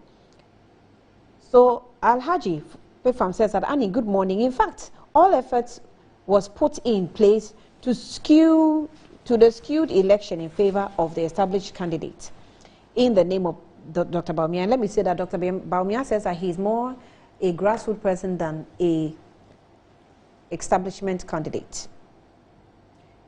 So Alhaji Befam says that, Annie, good morning. In fact, all efforts was put in place to the skewed election in favor of the established candidate in the name of Dr. Bawumia. And let me say that Dr. Bawumia says that he's more a grassroots person than a establishment candidate.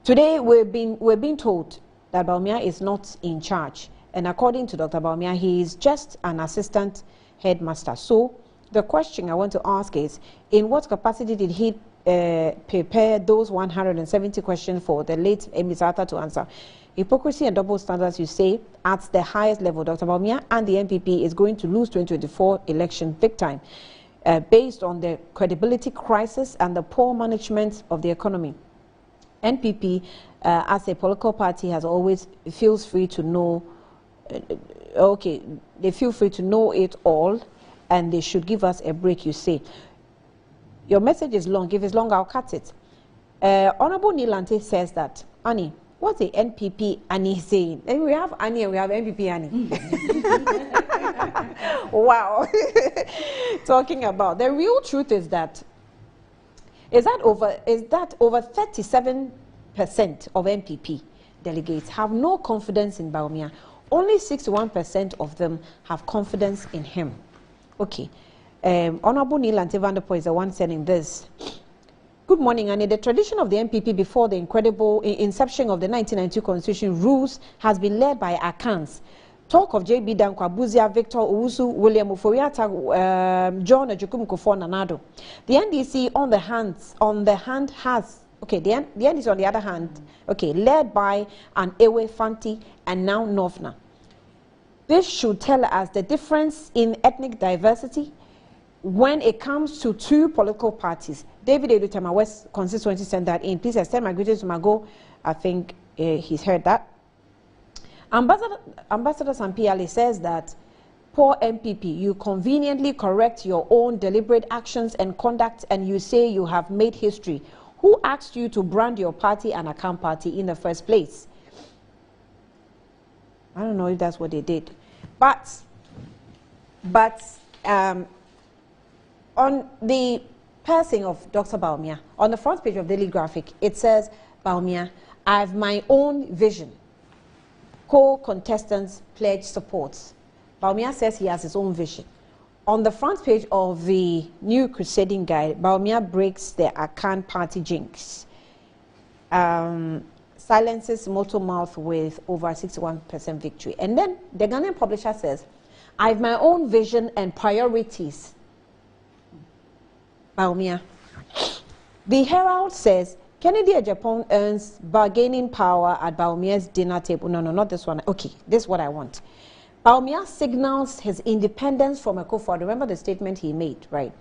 Today, we're being told that Bawumia is not in charge. And according to Dr. Bawumia, he is just an assistant headmaster. So the question I want to ask is, in what capacity did he prepare those 170 questions for the late Ms. Arthur to answer? Hypocrisy and double standards, you say, at the highest level. Dr. Bawumia and the NPP is going to lose 2024 election big time based on the credibility crisis and the poor management of the economy. NPP, as a political party, has always feels free to know, they feel free to know it all, and they should give us a break, you say. Your message is long. If it's long, I'll cut it. Honorable Nilante says that, Annie, what's the NPP Annie saying? And we have Annie and we have NPP Annie. Wow. Talking about the real truth is that over 37% of NPP delegates have no confidence in Bawumia. Only 61% of them have confidence in him. Okay. Honorable Neil Antivanderpool is the one sending this. Good morning, Annie. The tradition of the NPP before the incredible inception of the 1992 Constitution rules has been led by Akans. Talk of J.B. Dankwa, Buzia, Victor Owusu, William Uforiata, John Ejukum Kufuor Nanado. The NDC on the hand has, okay, the NDC on the other hand, okay, led by an Ewe Fanti and now Novna. This should tell us the difference in ethnic diversity when it comes to two political parties. David Edutama West constituency sent that in. Please extend my greetings to Mago. I think he's heard that. Ambassador Sampiali says that, poor MPP, you conveniently correct your own deliberate actions and conduct, and you say you have made history. Who asked you to brand your party an account party in the first place? I don't know if that's what they did. But on the passing of Dr. Bawumia, on the front page of Daily Graphic, it says, Bawumia, I have my own vision. Co-contestants pledge support. Bawumia says he has his own vision. On the front page of the New Crusading Guide, Bawumia breaks the Akan party jinx. Silences Moto Mouth with over 61% victory. And then the Ghanaian publisher says, I have my own vision and priorities. Bawumia. The Herald says, Kennedy Japan earns bargaining power at Bawumia's dinner table. No, not this one. Okay, this is what I want. Bawumia signals his independence from Akufo-Addo. Remember the statement he made, right?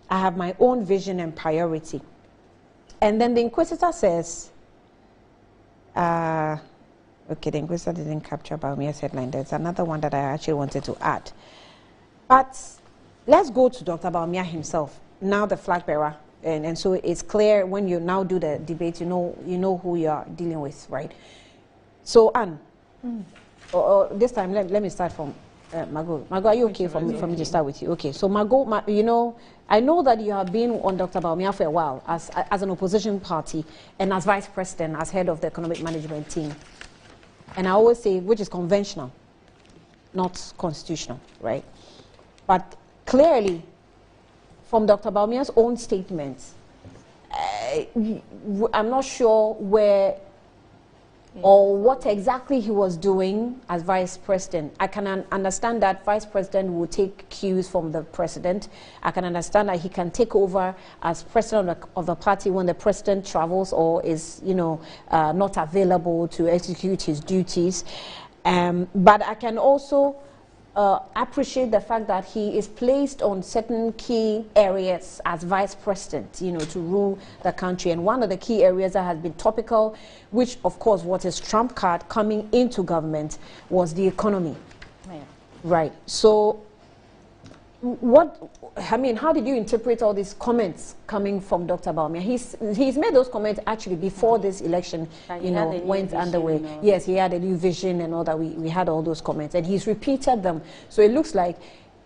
I have my own vision and priority. And then the Inquisitor says, okay, the Inquisitor didn't capture Bawumia's headline. There's another one that I actually wanted to add. But let's go to Dr. Bawumia himself, now the flag bearer. And so it's clear when you now do the debate, you know who you are dealing with, right? So, Anne, this time, let me start from Mago. Mago, are you okay for me to start with you? Okay, so Mago, I know that you have been on Dr. Bawumia for a while as an opposition party and as vice president, as head of the economic management team. And I always say, which is conventional, not constitutional, right? But clearly, from Dr. Bawumia's own statements, I'm not sure where or what exactly he was doing as vice president. I can understand that vice president will take cues from the president. I can understand that he can take over as president of the party when the president travels or is, not available to execute his duties. But I can also appreciate the fact that he is placed on certain key areas as vice president, to rule the country. And one of the key areas that has been topical, which of course was his trump card coming into government, was the economy. Yeah. Right. So how did you interpret all these comments coming from Dr. Bawumia? He's made those comments actually before this election, went underway. Yes, he had a new vision and all that. We had all those comments, and he's repeated them. So it looks like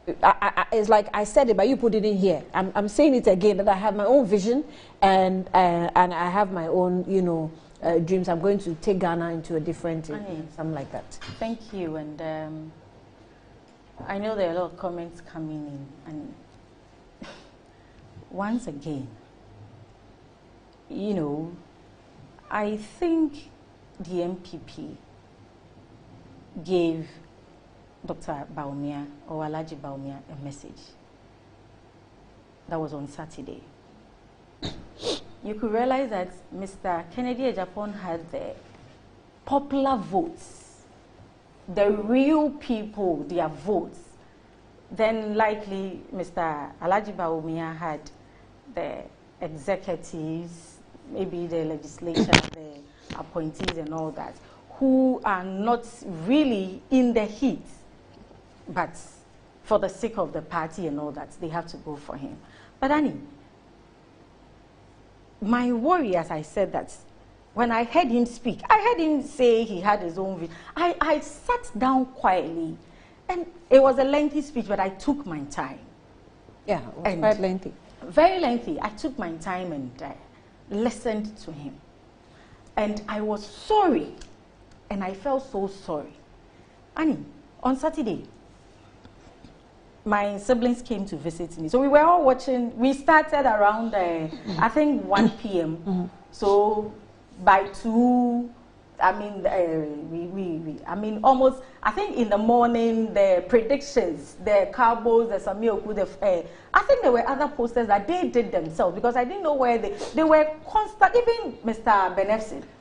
it's like I said it, but you put it in here. I'm saying it again, that I have my own vision and I have my own, you know, dreams. I'm going to take Ghana into a different, something like that. Thank you. And I know there are a lot of comments coming in. And once again, you know, I think the MPP gave Dr. Baumia or Alaji Baumia a message. That was on Saturday. You could realize that Mr. Kennedy Ejapon had the popular votes, the real people, their votes. Then likely Mr. Alaji Baumia had the executives, maybe the legislature, the appointees and all that, who are not really in the heat, but for the sake of the party and all that, they have to go for him. But Annie, my worry, as I said, that when I heard him speak, I heard him say he had his own vision. I sat down quietly, and it was a lengthy speech, but I took my time. Yeah, it was quite lengthy. Very lengthy. I took my time and listened to him. And I was sorry, and I felt so sorry. Annie, on Saturday, my siblings came to visit me. So we were all watching. We started around, I think, 1 p.m. So by 2, I mean, I mean, almost, I think in the morning, the predictions, the Cowboys, the Samioku, I think there were other posters that they did themselves because I didn't know where they were constant. Even Mr.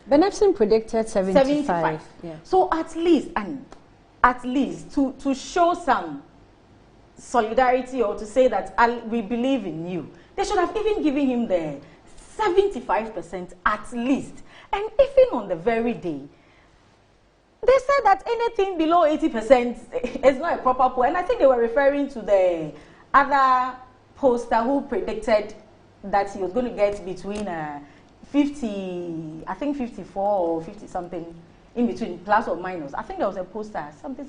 Benefsin predicted 75. Yeah. So at least to show some solidarity or to say that we believe in you, they should have even given him the 75% at least. And even on the very day, they said that anything below 80% is not a proper poll. And I think they were referring to the other poster who predicted that he was going to get between 50, I think 54 or 50 something, in between, plus or minus. I think there was a poster, something.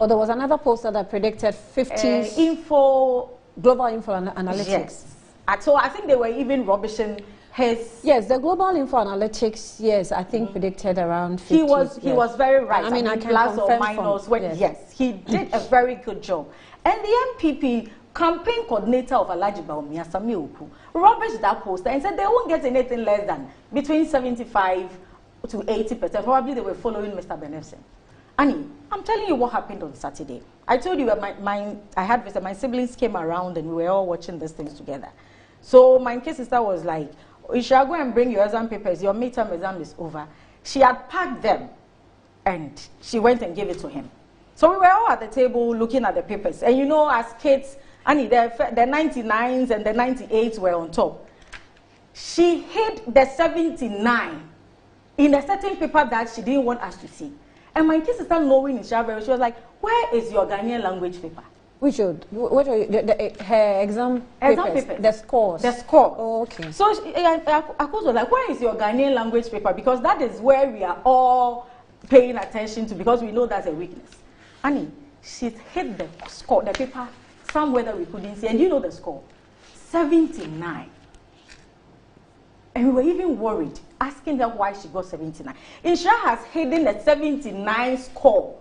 Oh, there was another poster that predicted 50. Global Info Analytics. Yes. So I think they were even rubbishing his. Yes, the Global Info Analytics, yes, I think predicted around 50. He was very right. I mean, I can plus or confirm minus. Yes, he did a very good job. And the MPP campaign coordinator of Alaji Baumia, Sami Oku, rubbished that poster and said they won't get anything less than between 75 to 80%. Probably they were following Mr. Benefsin. Annie, I'm telling you what happened on Saturday. I told you that I had visited, my siblings came around and we were all watching these things together. So my kid sister was like, you should go and bring your exam papers, your midterm exam is over. She had packed them and she went and gave it to him. So we were all at the table looking at the papers. And you know, as kids, Annie, the 99s and the 98s were on top. She hid the 79 in a certain paper that she didn't want us to see. And my kid sister, knowing in Shabari, she was like, where is your Ghanaian language paper? Which one? What are her exam papers? The scores. The score. Oh, okay. So Akos was like, where is your Ghanaian language paper? Because that is where we are all paying attention to, because we know that's a weakness. Annie, she hid the score, the paper, somewhere that we couldn't see. And you know the score? 79. And we were even worried, asking her why she got 79. Insha has hidden a 79 score.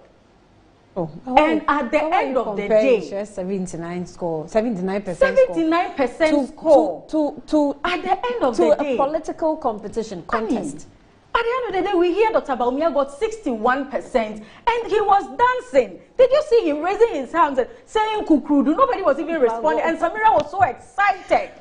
Oh, and at the end of the day, 79 score, 79%. 79% score. To at the end of the day, a political competition contest. At the end of the day, we hear Dr. Baumia got 61%, and he was dancing. Did you see him raising his hands and saying "Kukrudu"? Nobody was even responding, and Samira was so excited.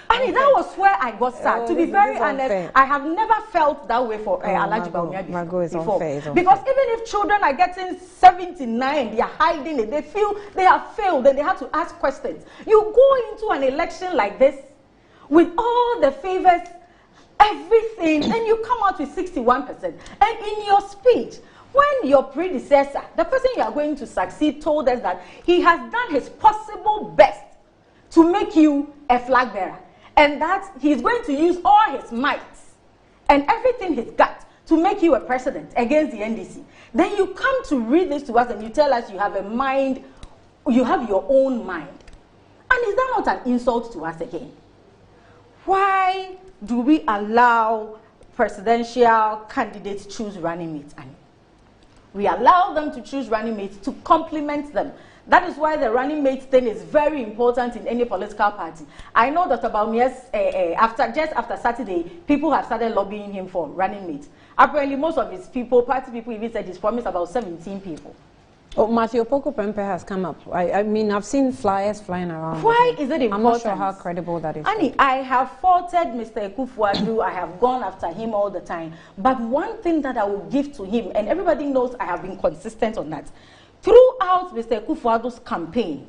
I mean, that was where I got sad. To be very honest, I have never felt that way for Alaji Baumia before. Because even if children are getting 79, they are hiding it, they feel they have failed, and they have to ask questions. You go into an election like this with all the favors, everything, and you come out with 61%. And in your speech, when your predecessor, the person you are going to succeed, told us that he has done his possible best to make you a flag bearer, and that he's going to use all his might and everything he's got to make you a president against the NDC. Then you come to read this to us and you tell us you have a mind you have your own mind. And is that not an insult to us again? Why do we allow presidential candidates choose running mates? And we allow them to choose running mates to complement them. That is why the running mate thing is very important in any political party. I know Dr. Baumia's, just after Saturday, people have started lobbying him for running mates. Apparently, most of his people, party people, even said he's promised about 17 people. Oh, Matthew Poko Pempe has come up. I mean, I've seen flyers flying around. Why is it important? I'm not sure how credible that is. Annie, I have faulted Mr. Ekufuadu. I have gone after him all the time. But one thing that I will give to him, and everybody knows I have been consistent on that, throughout Mr. Ekufuadu's campaign,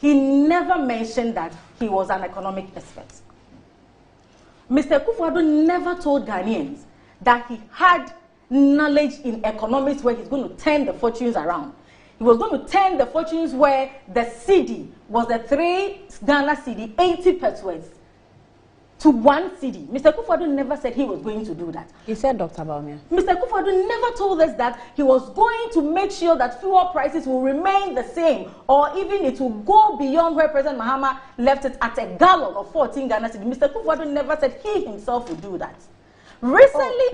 he never mentioned that he was an economic expert. Mr. Ekufuadu never told Ghanaians that he had knowledge in economics where he's going to turn the fortunes around. He was going to turn the fortunes where the cedi was the 3 Ghana cedi, 80 pesos to 1 cedi. Mr. Ekufuadu never said he was going to do that. He said, Dr. Baumia. Mr. Ekufuadu never told us that he was going to make sure that fuel prices will remain the same, or even it will go beyond where President Mahama left it at a gallon of 14 Ghana cedi. Mr. Ekufuadu never said he himself would do that. Recently,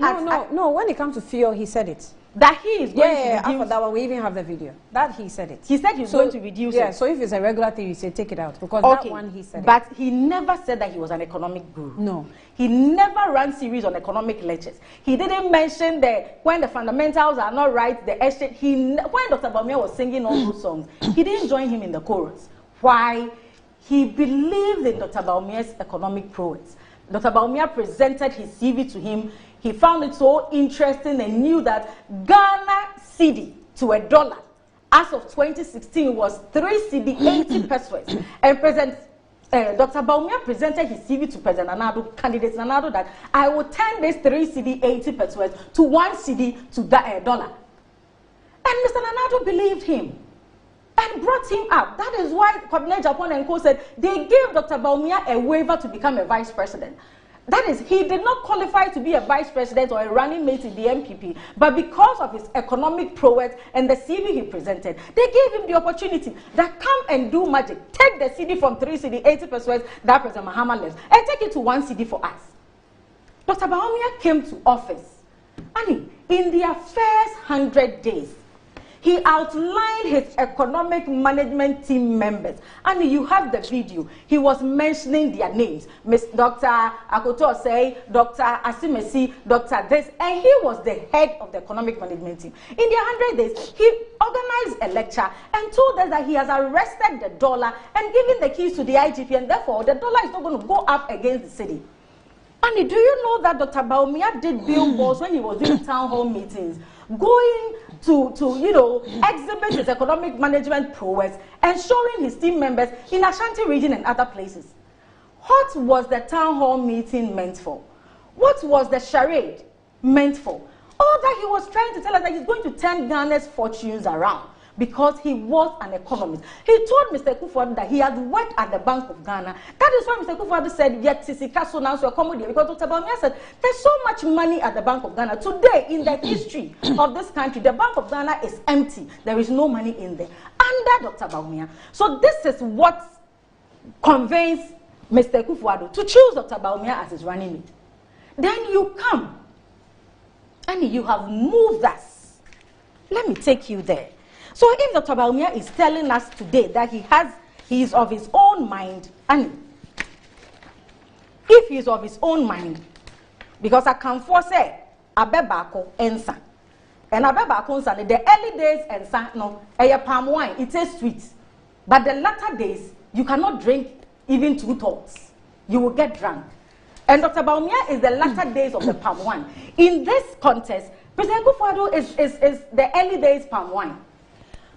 no, when it comes to fuel, he said it. That he is going to reduce. After that one, we even have the video. That he said it. He said he's going to reduce it. Yeah, so if it's a regular thing, you say take it out. Because that one he said but he never said that he was an economic guru. No. He never ran series on economic lectures. He didn't mention that when the fundamentals are not right, the exchange. When Dr. Baumia was singing all those songs, he didn't join him in the chorus. Why? He believed in Dr. Baumia's economic prowess. Dr. Baumia presented his CV to him. He found it so interesting and knew that Ghana cedi to $1 as of 2016 was 3 cedi 80 pesos. And Dr. Baumia presented his CV to President Nanado, candidate Nanado, that I will turn this 3 cedi 80 pesos to 1 cedi to $1. And Mr. Nanado believed him and brought him up. That is why Kwabena Japan and Co said they gave Dr. Baumia a waiver to become a vice president. That is, he did not qualify to be a vice president or a running mate in the MPP, but because of his economic prowess and the CV he presented, they gave him the opportunity that come and do magic. Take the CD from 3 cedi 80 pesos that President Mahama left and take it to 1 cedi for us. Dr. Baumia came to office, and in their first 100 days, he outlined his economic management team members. And you have the video. He was mentioning their names. Dr. Akoto Osei, Dr. Asimesi, Dr. This. And he was the head of the economic management team. In their 100 days, he organized a lecture and told us that he has arrested the dollar and given the keys to the IGP. And therefore, the dollar is not going to go up against the city. And do you know that Dr. Baumia did billboards when he was doing town hall meetings, going to exhibit his economic management prowess and showing his team members in Ashanti region and other places? What was the town hall meeting meant for? What was the charade meant for? All that he was trying to tell us that he's going to turn Ghana's fortunes around because he was an economist. He told Mr. Ekufuadu that he had worked at the Bank of Ghana. That is why Mr. Ekufuadu said, yet Sisika so now so accommodate, because Dr. Baumia said there's so much money at the Bank of Ghana. Today, in the history of this country, the Bank of Ghana is empty. There is no money in there under Dr. Baumia. So this is what convinced Mr. Ekufuadu to choose Dr. Baumia as his running mate. Then you come and you have moved us. Let me take you there. So if Dr. Baumia is telling us today that he is of his own mind, and if he is of his own mind, because I can foresay abebako ensa, and abebako ensa, the early days ensa no, palm wine, it is sweet, but the latter days you cannot drink even 2 thoughts, you will get drunk. And Dr. Baumia is the latter days of the palm wine. In this contest, President Ekufuadu is the early days palm wine.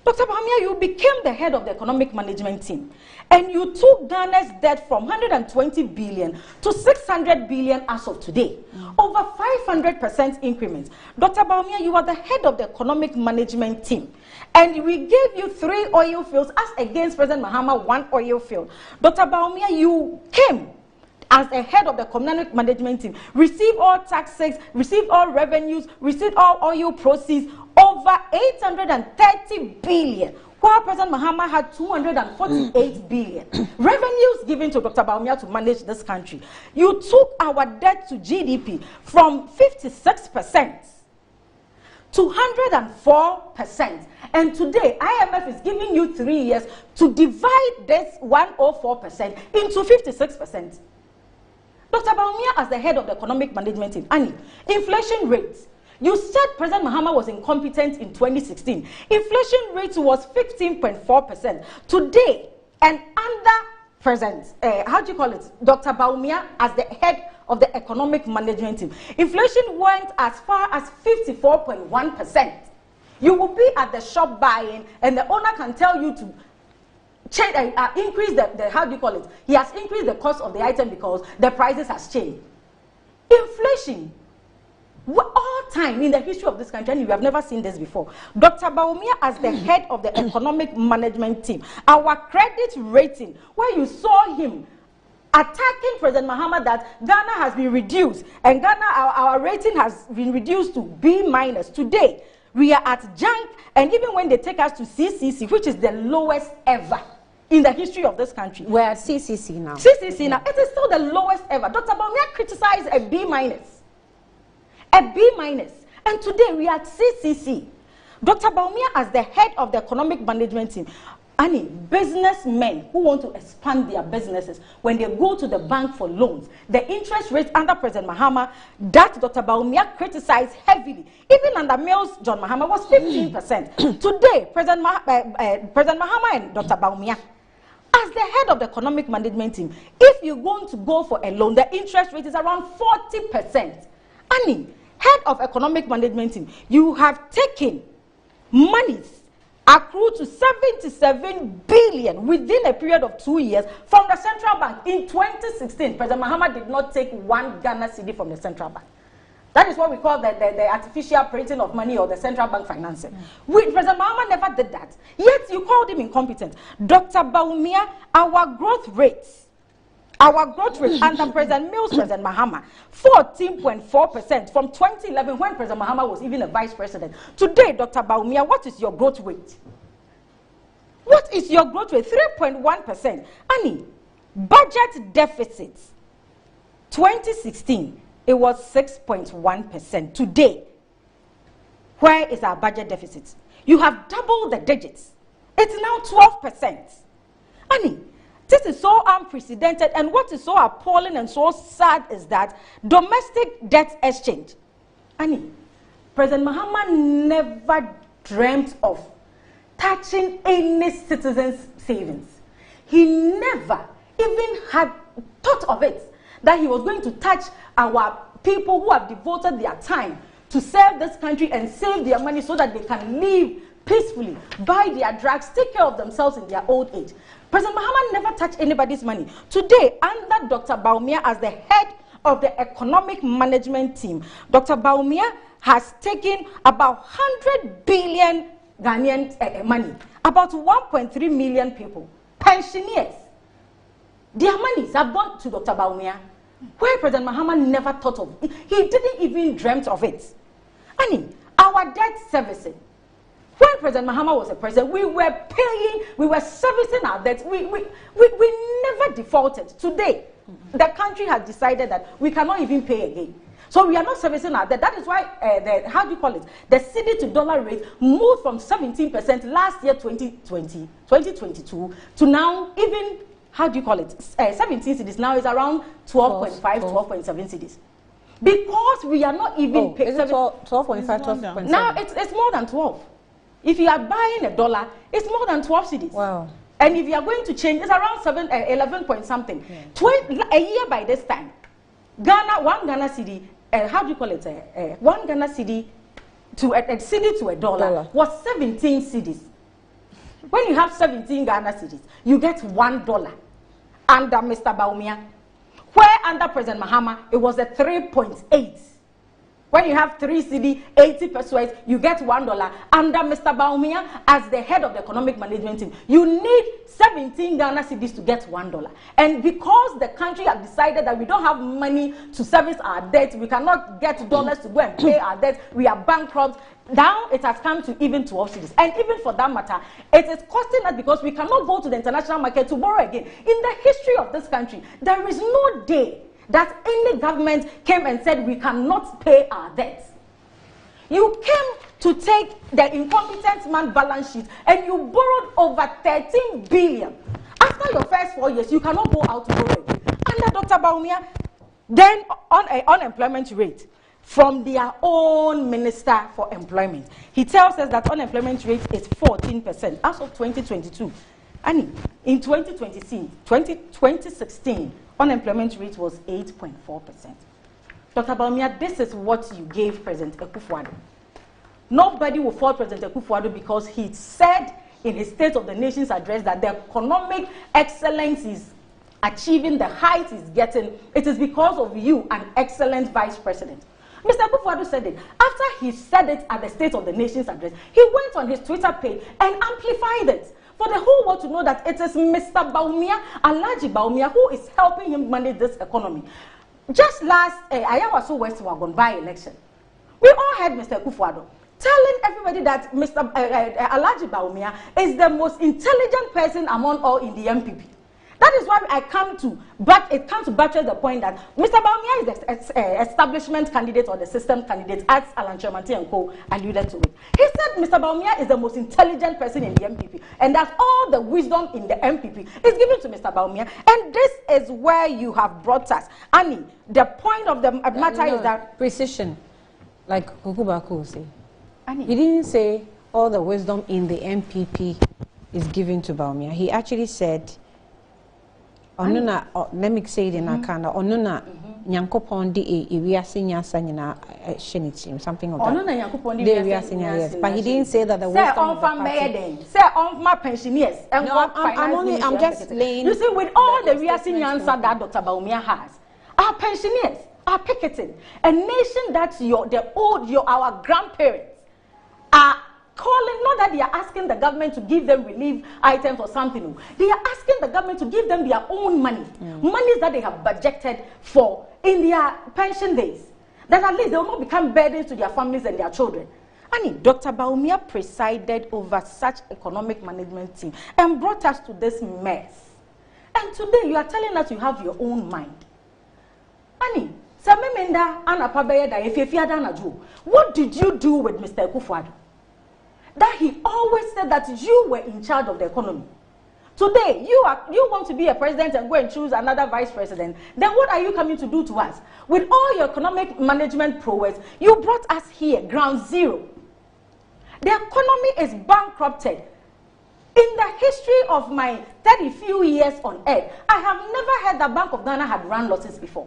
Dr. Baumia, you became the head of the economic management team, and you took Ghana's debt from 120 billion to 600 billion as of today, over 500% increments. Dr. Baumia, you are the head of the economic management team, and we gave you 3 oil fields as against President Mahama 1 oil field. Dr. Baumia, you came as a head of the economic management team, received all taxes, received all revenues, received all oil proceeds, over 830 billion, while President Mahama had 248 billion. Revenues given to Dr. Bawumia to manage this country. You took our debt to GDP from 56% to 104%. And today, IMF is giving you 3 years to divide this 104% into 56%. Dr. Bawumia, as the head of the economic management team, Annie, inflation rates. You said President Mahama was incompetent in 2016. Inflation rate was 15.4%. Today, and under President, Dr. Bawumia as the head of the economic management team, inflation went as far as 54.1%. You will be at the shop buying, and the owner can tell you to change, increase the he has increased the cost of the item because the prices has changed. Inflation. All time in the history of this country, and we have never seen this before. Dr. Bawumia as the head of the economic management team, our credit rating, where you saw him attacking President Mahama that Ghana has been reduced, and Ghana, our rating has been reduced to B-. Today, we are at junk, and even when they take us to CCC, which is the lowest ever in the history of this country. We're at CCC now. CCC now. It is still the lowest ever. Dr. Bawumia criticized a B-. A B-. And today we are at CCC. Dr. Bawumia as the head of the economic management team. Annie, businessmen who want to expand their businesses, when they go to the bank for loans, the interest rate under President Mahama, that Dr. Bawumia criticized heavily, even under Mills John Mahama, was 15%. Today, President Mahama and Dr. Bawumia, as the head of the economic management team, if you're going to go for a loan, the interest rate is around 40%. Annie, head of economic management team, you have taken monies accrued to 77 billion within a period of 2 years from the central bank. In 2016, President Mahama did not take 1 Ghana cedi from the central bank. That is what we call the artificial printing of money, or the central bank financing. President Mahama never did that. Yet you called him incompetent. Dr. Bawumia, our growth rates under President Mills, President Mahama, 14.4% from 2011, when President Mahama was even a vice president. Today, Dr. Bawumia, what is your growth rate? What is your growth rate? 3.1%. Annie, budget deficits, 2016, it was 6.1%. Today, where is our budget deficit? You have doubled the digits. It's now 12%. Annie, this is so unprecedented, and what is so appalling and so sad is that domestic debt exchange. Annie, President Mahama never dreamt of touching any citizen's savings. He never even had thought of it, that he was going to touch our people who have devoted their time to serve this country and save their money so that they can live peacefully, buy their drugs, take care of themselves in their old age. President Mahama never touched anybody's money. Today, under Dr. Bawumia as the head of the economic management team, Dr. Bawumia has taken about 100 billion Ghanaian money, about 1.3 million people, pensioners. Their monies are gone to Dr. Bawumia, where President Mahama never thought of. He didn't even dreamt of it. Annie, our debt servicing. When President Mahama was a president, we were paying, we were servicing our debts. We never defaulted. Today, the country has decided that we cannot even pay again. So we are not servicing our debt. That is why, the cedi to dollar rate moved from 17% last year, 2022, to now even, 17 cedis. Now is around 12.5, 12.7 cedis. Because we are not even paying. Is it 12.5, 12.7? Now it's more than 12. If you are buying $1, it's more than 12 cedis. Wow. And if you are going to change, it's around 11 point something. Yeah. A year by this time, Ghana, 1 Ghana cedi, 1 Ghana cedi to a cedi to $1 was 17 cedis. When you have 17 Ghana cedis, you get $1 under Mr. Bawumia. Where under President Mahama, it was a 3.8. When you have 3 cedi, 80 pesos, you get $1. Under Mr. Baumia, as the head of the economic management team, you need 17 Ghana cedis to get $1. And because the country has decided that we don't have money to service our debt, we cannot get dollars to go and pay our debt, we are bankrupt. Now it has come to even 12 cedis. And even for that matter, it is costing us because we cannot go to the international market to borrow again. In the history of this country, there is no day that any government came and said we cannot pay our debts. You came to take the incompetent man balance sheet and you borrowed over 13 billion. After your first 4 years, you cannot go out to borrow again. Under Dr. Baumia, then on an unemployment rate from their own Minister for Employment, he tells us that unemployment rate is 14% as of 2022. And in 2016, unemployment rate was 8.4%. Dr. Baumia, this is what you gave President Akufo-Addo. Nobody will fault President Akufo-Addo because he said in his State of the Nation's address that the economic excellence is achieving the height is getting. It is because of you, an excellent Vice President. Mr. Akufo-Addo said it. After he said it at the State of the Nation's address, he went on his Twitter page and amplified it for the whole world to know that it is Mr. Baumia, Alhaji Baumia, who is helping him manage this economy. Just last Ayawaso West Wagon by-election, we all heard Mr. Akufo-Addo telling everybody that Mr. Alhaji Baumia is the most intelligent person among all in the MPP. That is why it comes to buttress the point that Mr. Baumia is the establishment candidate or the system candidate, as Alan Chermanti and Co. alluded to it. He said Mr. Baumia is the most intelligent person in the MPP, and that all the wisdom in the MPP is given to Mr. Baumia. And this is where you have brought us. Annie, the point of the matter is that precision, like Kukubaku will say. He didn't say all the wisdom in the MPP is given to Baumia. He actually said, let me say it in Akanda, Onuna Nyankopon di Iwiasi Nyasa Nyina Shenichim, something of that. Onuna Nyankopon di Iwiasi Nyasa, yes. But he didn't say that the wisdom of the party. Say on my pensioners. No, I'm just laying. You see, with all the Iwiasi Nyasa that Dr. Baumia has, our pensioners are picketing. A nation that our grandparents are calling, not that they are asking the government to give them relief items or something. They are asking the government to give them their own money, monies that they have budgeted for in their pension days. That at least they will not become burdens to their families and their children. And Dr. Baumia presided over such economic management team and brought us to this mess. And today you are telling us you have your own mind. Annie, what did you do with Mr. Akufo-Addo? That he always said that you were in charge of the economy. Today, you want to be a president and go and choose another vice president. Then what are you coming to do to us? With all your economic management prowess, you brought us here, ground zero. The economy is bankrupted. In the history of my 30 few years on earth, I have never heard the Bank of Ghana had run losses before.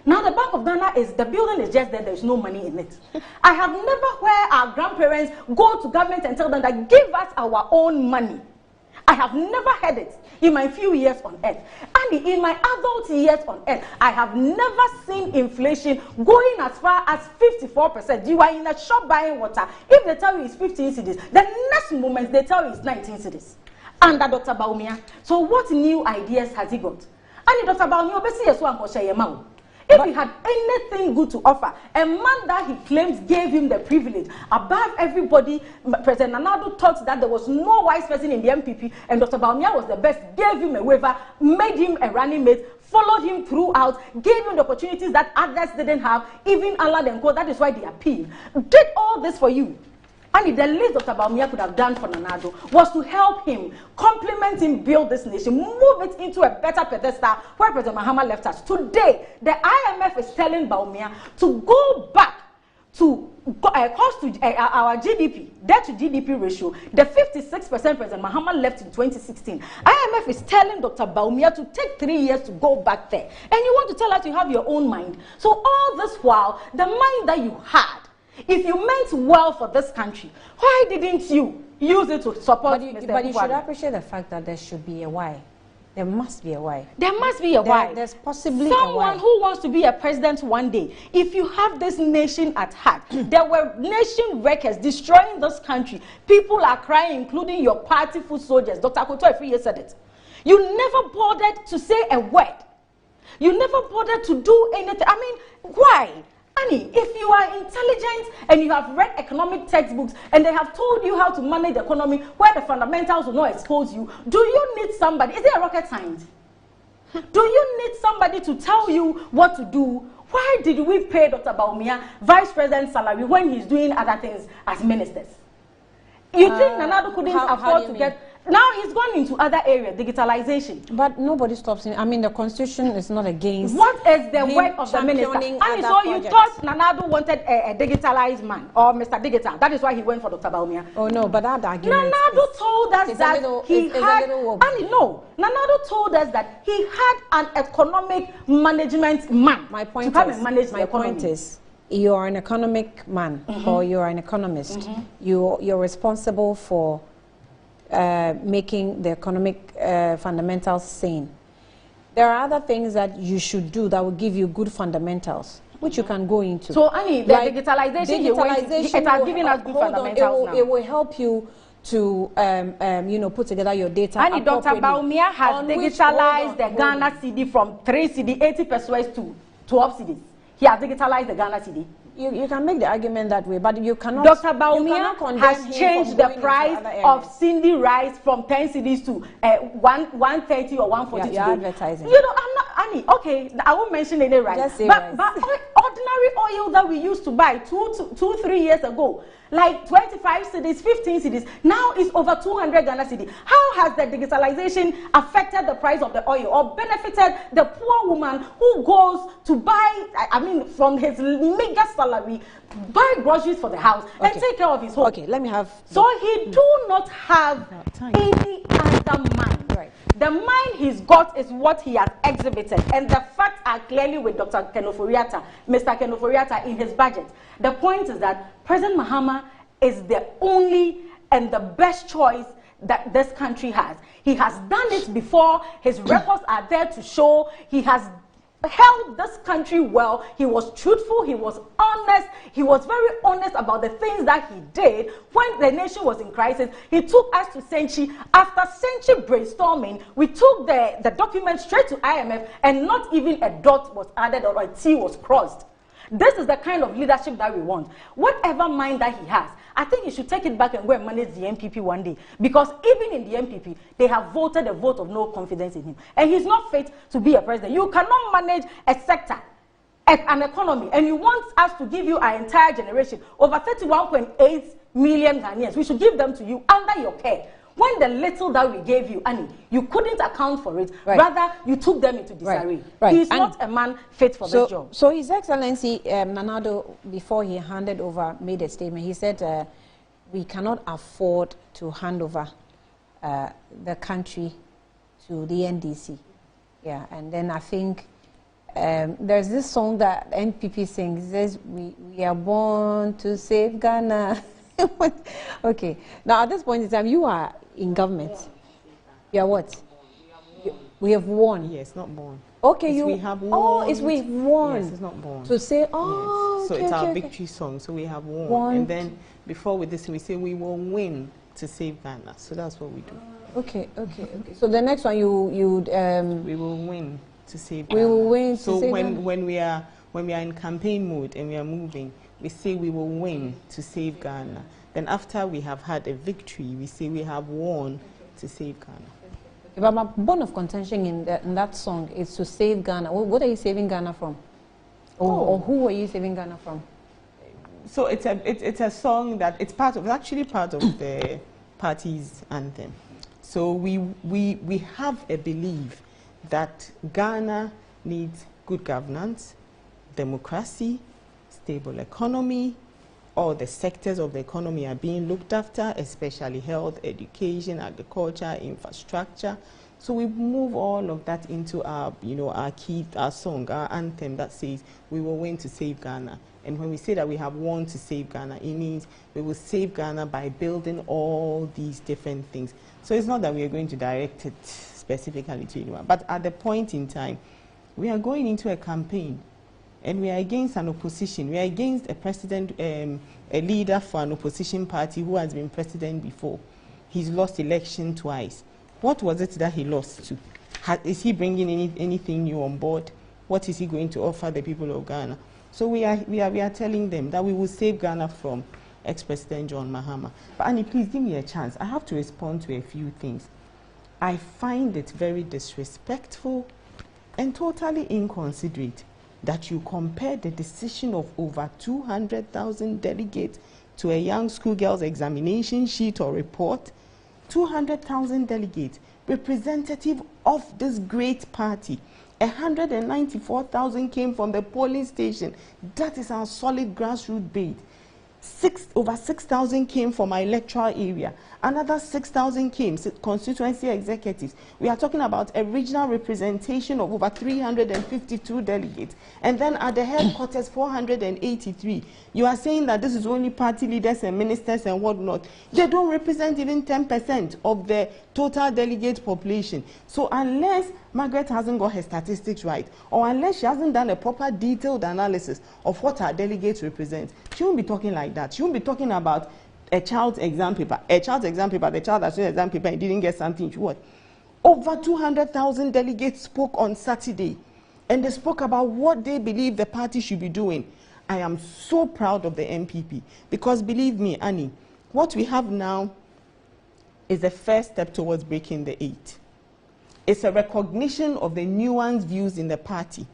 Now the Bank of Ghana the building is just there, there's no money in it. I have never heard our grandparents go to government and tell them that give us our own money. I have never heard it in my few years on earth. And in my adult years on earth, I have never seen inflation going as far as 54%. You are in a shop buying water. If they tell you it's 15 cedis, the next moment they tell you it's 19 cedis. Under Dr. Baumia. So what new ideas has he got? And Dr. Baumia, if he had anything good to offer, a man that he claims gave him the privilege above everybody, President Nana thought that there was no wise person in the MPP, and Dr. Baumia was the best, gave him a waiver, made him a running mate, followed him throughout, gave him the opportunities that others didn't have, even Allah and Co. That is why they appealed. Did all this for you. And the least Dr. Baumia could have done for Nanado was to help him, complement him, build this nation, move it into a better pedestal where President Mahama left us. Today, the IMF is telling Baumia to go back to cost to our GDP, debt to GDP ratio, the 56% President Mahama left in 2016. IMF is telling Dr. Baumia to take 3 years to go back there. And you want to tell us you have your own mind. So all this while, the mind that you had, if you meant well for this country, why didn't you use it to support Mr. But you should appreciate the fact that there should be a why. There must be a why. There must be a why. There's possibly someone a why. who wants to be a president one day. If you have this nation at heart, there were nation wreckers destroying this country. People are crying, including your party foot soldiers. Dr. Koto Efriye said it. You never bothered to say a word. You never bothered to do anything. I mean, why? Annie, if you are intelligent and you have read economic textbooks and they have told you how to manage the economy where the fundamentals will not expose you, do you need somebody? Is it a rocket science? Do you need somebody to tell you what to do? Why did we pay Dr. Baumia vice president's salary when he's doing other things as ministers? You think Nanado couldn't afford to get... Now he's gone into other areas, digitalization. But nobody stops him. I mean, the constitution is not against. What is the work of the minister? And so you thought Nanado wanted a digitalized man or Mr. Digital. That is why he went for Dr. Baumia. Oh no, but that argument. Nanado told us that he had. Nanado told us that he had an economic management man. My point to come and manage the economy. Point is, you're an economic man or you're an economist. You're responsible for making the economic fundamentals sane. There are other things that you should do that will give you good fundamentals, which you can go into. So, Annie, the digitalization it has given us good fundamentals now. It will help you to, put together your data. Annie, Dr. Baumia has digitalized the Ghana CD from 3 CD, 80 pesos to 12 CDs. He has digitalized the Ghana CD. You can make the argument that way, but you cannot. Dr. Baumia has changed the price of Cindy rice from 10 CDs to 130 or 140 you're advertising. You know, I'm not, Annie, okay, I won't mention any rice. But ordinary oil that we used to buy 2-3 years ago, like 25 CDs, 15 CDs, now it's over 200 Ghana CD. How has the digitalization affected the price of the oil or benefited the poor woman who goes to buy, from his mega salary, buy groceries for the house and take care of his home? Okay, let me have... So he do not have any other mind. Right. The mind he's got is what he has exhibited. And the facts are clearly with Dr. Kenoforiata, Mr. Kenoforiata in his budget. The point is that President Mahama is the only and the best choice that this country has. He has done it before. His records are there to show. He has held this country well. He was truthful. He was honest. He was very honest about the things that he did when the nation was in crisis. He took us to Senchi. After Senchi brainstorming, we took the document straight to IMF and not even a dot was added or a T was crossed. This is the kind of leadership that we want. Whatever mind that he has, I think he should take it back and go and manage the MPP one day. Because even in the MPP, they have voted a vote of no confidence in him. And he's not fit to be a president. You cannot manage a sector, an economy, and you want us to give you our entire generation, over 31.8 million Ghanaians. We should give them to you under your care. When the little that we gave you, Annie, you couldn't account for it. Right. Rather, you took them into disarray. Right. He's not a man fit for this job. So His Excellency Nanado, before he handed over, made a statement. He said, we cannot afford to hand over the country to the NDC. Yeah, and then I think there's this song that NPP sings. It says, we are born to save Ghana. Okay. Now, at this point in time, you are in government. You are what? We have won. Yes, not born. Okay, we have won. Oh, it's we've won. Yes, it's not born. To say, oh, yes. So okay, it's our okay. victory song. So we have won. And then before with this, we say we will win to save Ghana. So that's what we do. Okay. So the next one, we will win to save Ghana. We will win to so save when we are in campaign mode and we are moving, we say we will win to save Ghana. Then after we have had a victory, we say we have won to save Ghana. But my bone of contention in that song is to save Ghana. What are you saving Ghana from? Or who are you saving Ghana from? So it's a song that it's actually part of the party's anthem. So we have a belief that Ghana needs good governance, democracy, stable economy. All the sectors of the economy are being looked after, especially health, education, agriculture, infrastructure. So we move all of that into our song, our anthem that says we will win to save Ghana. And when we say that we have won to save Ghana, it means we will save Ghana by building all these different things. So it's not that we are going to direct it specifically to anyone. But at the point in time, we are going into a campaign, and we are against an opposition. We are against a president, a leader for an opposition party who has been president before. He's lost election twice. What was it that he lost to? Is he bringing anything new on board? What is he going to offer the people of Ghana? So we are telling them that we will save Ghana from ex-President John Mahama. But Annie, please give me a chance. I have to respond to a few things. I find it very disrespectful and totally inconsiderate that you compare the decision of over 200,000 delegates to a young schoolgirl's examination sheet or report. 200,000 delegates, representative of this great party. 194,000 came from the polling station. That is our solid grassroots base. Over 6,000 came from our electoral area. Another 6,000 came constituency executives. We are talking about a regional representation of over 352 delegates. And then at the headquarters, 483. You are saying that this is only party leaders and ministers and whatnot. They don't represent even 10% of the total delegate population. So unless Margaret hasn't got her statistics right, or unless she hasn't done a proper detailed analysis of what our delegates represent, she won't be talking like that. She won't be talking about a child's exam paper. A child's exam paper, the child that's doing exam paper and didn't get something, what? Over 200,000 delegates spoke on Saturday, and they spoke about what they believe the party should be doing. I am so proud of the MPP, because believe me, Annie, what we have now is the first step towards breaking the 8. It's a recognition of the nuanced views in the party.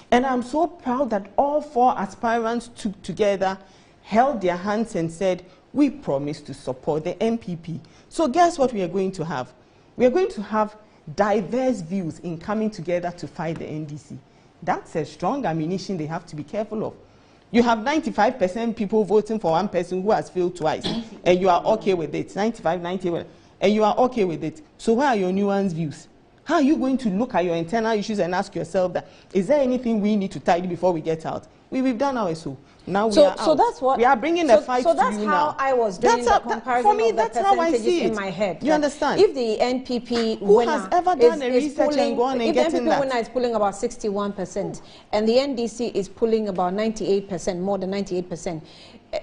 And I'm so proud that all 4 aspirants took together, held their hands and said, we promise to support the MPP. So guess what we are going to have? We are going to have diverse views in coming together to fight the NDC. That's a strong ammunition they have to be careful of. You have 95% people voting for one person who has failed twice, and you are okay with it. 95, 90, and you are okay with it. So where are your nuanced views? How are you going to look at your internal issues and ask yourself that, is there anything we need to tidy before we get out? We've done our so. Now we are out. So that's what we are bringing the fight to you now. So that's how I was doing the comparison for me, of the that's how I percentages see it. in my head. You understand? If the NPP who winner has ever done a research pulling, and gone and if getting the NPP that? winner is pulling about 61%, and the NDC is pulling about 98%, more than 98%,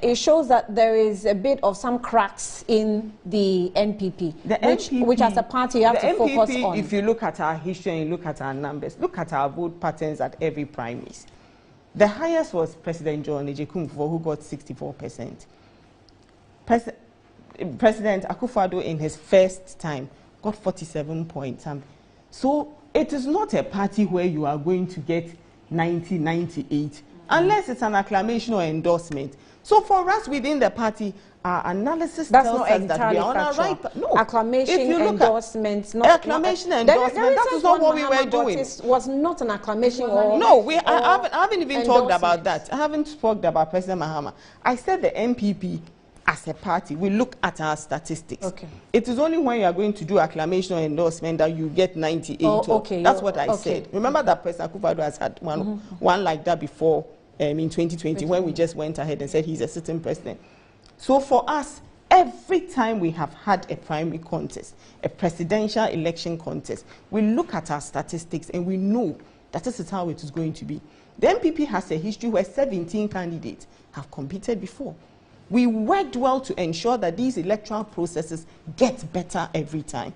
it shows that there is a bit of some cracks in the NPP, which as a party you have to focus on. If you look at our history and look at our numbers, look at our vote patterns at every primaries. The highest was President John Ejekumbufo, who got 64%. President Akufo-Addo in his first time got 47 points. So it is not a party where you are going to get 90, 98, unless it's an acclamation or endorsement. So for us within the party, our analysis tells us that we are on our right path. No. Acclamation, endorsements, not acclamation, endorsement. That is not what we were doing. Was not an acclamation or no. I haven't even talked about that. I haven't spoken about President Mahama. I said the MPP as a party, we look at our statistics. Okay. It is only when you are going to do acclamation or endorsement that you get 98. Okay. That's what I said. Remember that President Akufo-Addo has had one like that before in 2020 when we just went ahead and said he's a sitting president. So for us, every time we have had a primary contest, a presidential election contest, we look at our statistics and we know that this is how it is going to be. The MPP has a history where 17 candidates have competed before. We worked well to ensure that these electoral processes get better every time.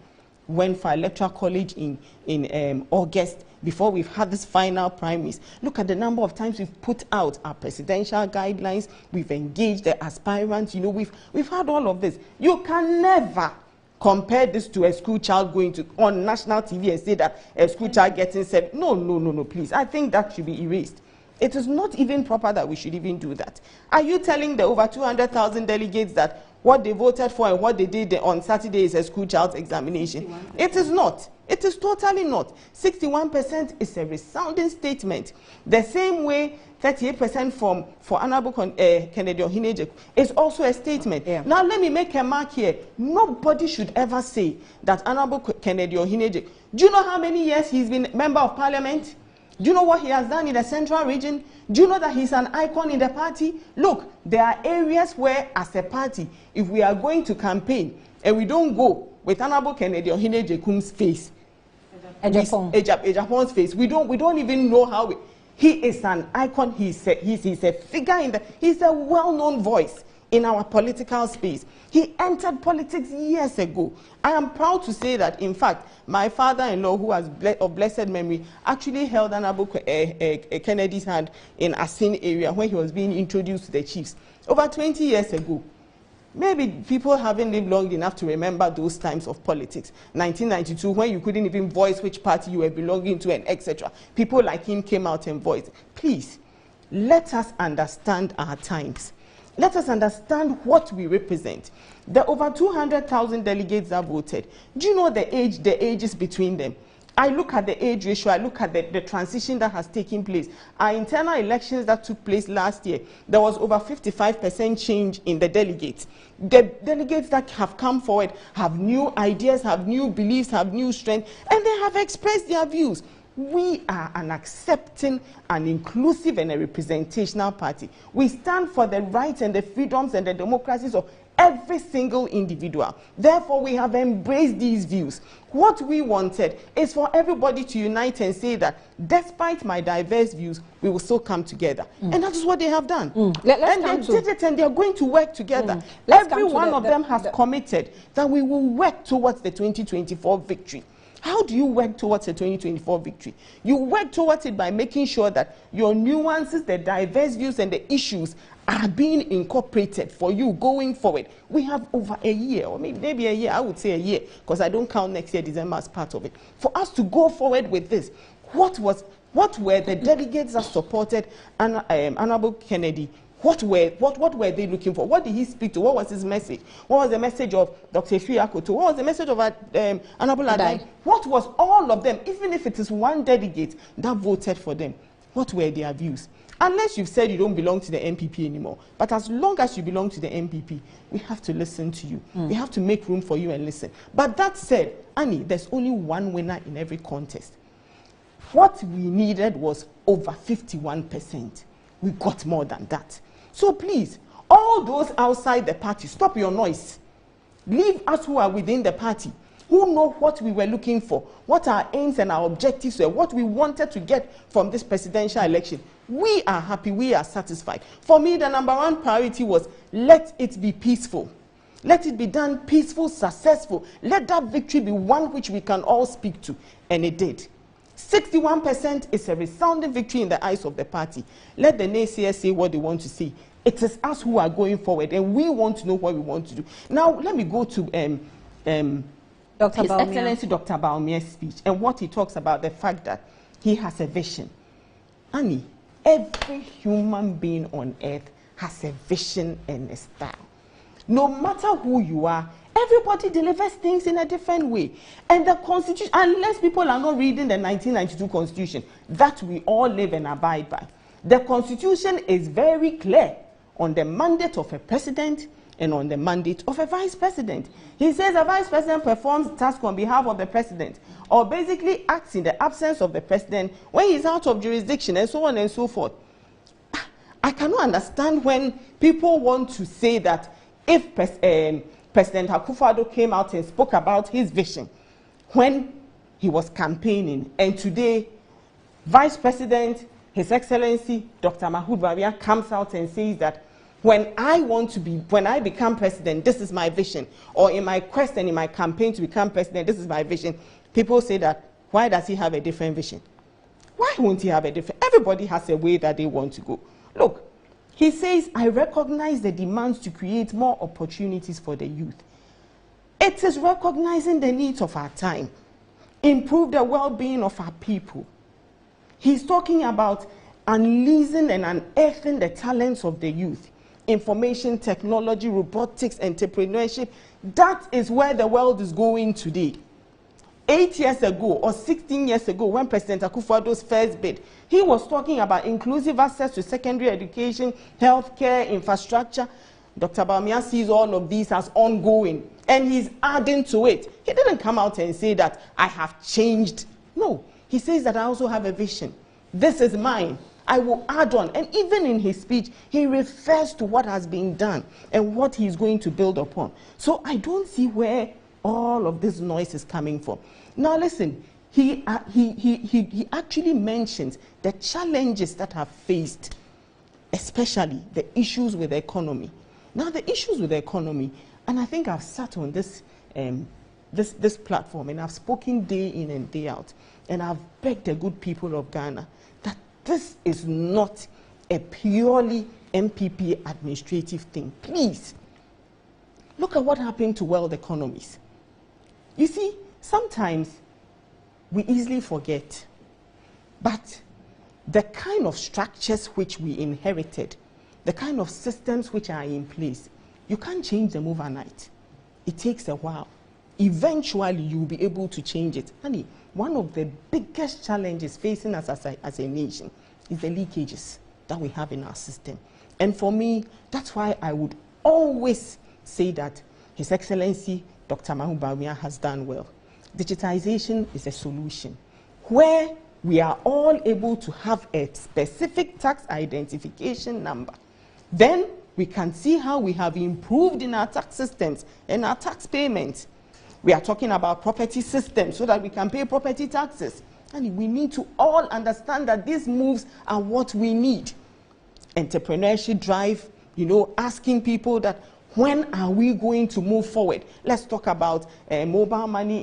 Went for electoral college in August, before we've had this final primaries. Look at the number of times we've put out our presidential guidelines, we've engaged the aspirants, we've had all of this. You can never compare this to a school child going on national TV and say that a school child getting said, no, please. I think that should be erased. It is not even proper that we should even do that. Are you telling the over 200,000 delegates that what they voted for and what they did on Saturday is a school child's examination? 61%. It is not. It is totally not. 61% is a resounding statement. The same way 38% for Honorable Kennedy Ohineje is also a statement. Yeah. Now let me make a mark here. Nobody should ever say that Honorable Kennedy Ohineje, do you know how many years he's been member of parliament? Do you know what he has done in the central region? Do you know that he's an icon in the party? Look, there are areas where, as a party, if we are going to campaign and we don't go with Honorable Kennedy Ohinejekum's face, Ejapon's face. We don't even know how he is an icon. He's a figure in the. He's a well-known voice in our political space. He entered politics years ago. I am proud to say that, in fact, my father-in-law, who has of blessed memory, actually held Honorable Kennedy's hand in Asin area when he was being introduced to the chiefs over 20 years ago. Maybe people haven't lived long enough to remember those times of politics. 1992, when you couldn't even voice which party you were belonging to and etc. People like him came out and voiced. Please, let us understand our times. Let us understand what we represent. The over 200,000 delegates that voted. Do you know the ages between them? I look at the age ratio, I look at the transition that has taken place. Our internal elections that took place last year, there was over 55% change in the delegates. The delegates that have come forward have new ideas, have new beliefs, have new strength, and they have expressed their views. We are an accepting, an inclusive, and a representational party. We stand for the rights and the freedoms and the democracies of every single individual. Therefore, we have embraced these views. What we wanted is for everybody to unite and say that despite my diverse views, we will still come together. And that is what they have done. And they did it, and they are going to work together. Every one of them has committed that we will work towards the 2024 victory. How do you work towards a 2024 victory? You work towards it by making sure that your nuances, the diverse views, and the issues are being incorporated for you going forward. We have over a year, or maybe a year, I would say a year, because I don't count next year, December, as part of it. For us to go forward with this, what were the delegates that supported Honorable Kennedy? What were they looking for? What did he speak to? What was his message? What was the message of Dr. Sriakoto? What was the message of Honorable Adai? What was all of them, even if it is one delegate that voted for them? What were their views? Unless you've said you don't belong to the MPP anymore. But as long as you belong to the MPP, we have to listen to you. We have to make room for you and listen. But that said, Annie, there's only one winner in every contest. What we needed was over 51%. We got more than that. So please, all those outside the party, stop your noise. Leave us who are within the party, who know what we were looking for, what our aims and our objectives were, what we wanted to get from this presidential election. We are happy, we are satisfied. For me, the number one priority was let it be peaceful. Let it be done peaceful, successful. Let that victory be one which we can all speak to. And it did. 61% is a resounding victory in the eyes of the party. Let the naysayers say what they want to say. It is us who are going forward, and we want to know what we want to do. Now, let me go to His Excellency Dr. Bawumia's speech and what he talks about, the fact that he has a vision. Annie, every human being on earth has a vision and a style. No matter who you are, everybody delivers things in a different way. And the Constitution, unless people are not reading the 1992 Constitution, that we all live and abide by, the Constitution is very clear on the mandate of a president and on the mandate of a vice president. He says a vice president performs tasks on behalf of the president, or basically acts in the absence of the president when he's out of jurisdiction, and so on and so forth. I cannot understand when people want to say that if President Akufo-Addo came out and spoke about his vision when he was campaigning, and today Vice President, His Excellency Dr. Mahmoud Bawumia comes out and says that when I become president, this is my vision, or in my quest and in my campaign to become president, this is my vision. People say that, why does he have a different vision? Why won't he have a different? Everybody has a way that they want to go. Look, he says, I recognize the demands to create more opportunities for the youth. It is recognizing the needs of our time, improve the well-being of our people. He's talking about unleashing and unearthing the talents of the youth. Information technology, robotics, entrepreneurship. That is where the world is going today. 8 years ago or 16 years ago, when President Akufo-Addo's first bid, he was talking about inclusive access to secondary education, healthcare, infrastructure. Dr. Bawumia sees all of these as ongoing, and he's adding to it. He didn't come out and say that I have changed. No, he says that I also have a vision. This is mine. I will add on. And even in his speech, he refers to what has been done and what he's going to build upon. So I don't see where all of this noise is coming from. Now listen, he actually mentions the challenges that have faced, especially the issues with the economy. Now, the issues with the economy, and I think I've sat on this this platform and I've spoken day in and day out, and I've begged the good people of Ghana that this is not a purely MPP administrative thing. Please, look at what happened to world economies. You see, sometimes we easily forget, but the kind of structures which we inherited, the kind of systems which are in place, you can't change them overnight. It takes a while. Eventually, you'll be able to change it. Honey, one of the biggest challenges facing us as a nation is the leakages that we have in our system. And for me, that's why I would always say that His Excellency Dr. Mahmoud Bawumia has done well. Digitization is a solution where we are all able to have a specific tax identification number. Then we can see how we have improved in our tax systems and our tax payments. We are talking about property systems so that we can pay property taxes. And we need to all understand that these moves are what we need. Entrepreneurship drive, you know, asking people that when are we going to move forward? Let's talk about mobile money,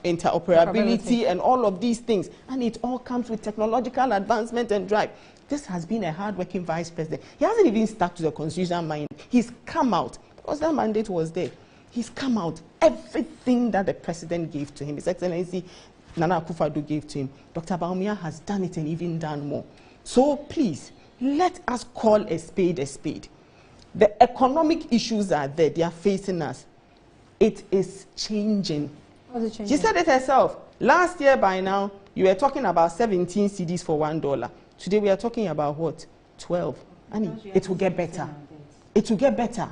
interoperability, and all of these things. And it all comes with technological advancement and drive. This has been a hard-working vice president. He hasn't even stuck to the constitutional mind. He's come out, because that mandate was there. He's come out. Everything that the president gave to him, His Excellency Nana Akufo-Addo gave to him, Dr. Bawumia has done it and even done more. So please, let us call a spade a spade. The economic issues are there. They are facing us. It is changing. What's it changing? She said it herself. Last year by now, you were talking about 17 cedis for $1. Today we are talking about what? 12. And it will get better. It will get better.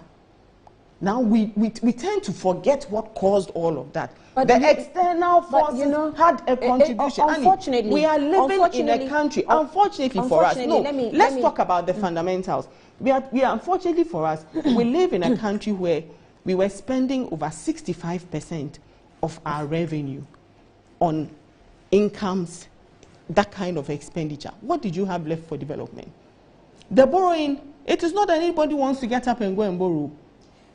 Now we tend to forget what caused all of that. But the external forces had a contribution. Unfortunately, we are living in a country, unfortunately for us, no, let's talk about the fundamentals. We are unfortunately for us, we live in a country where we were spending over 65% of our revenue on incomes, that kind of expenditure. What did you have left for development? The borrowing, it is not that anybody wants to get up and go and borrow.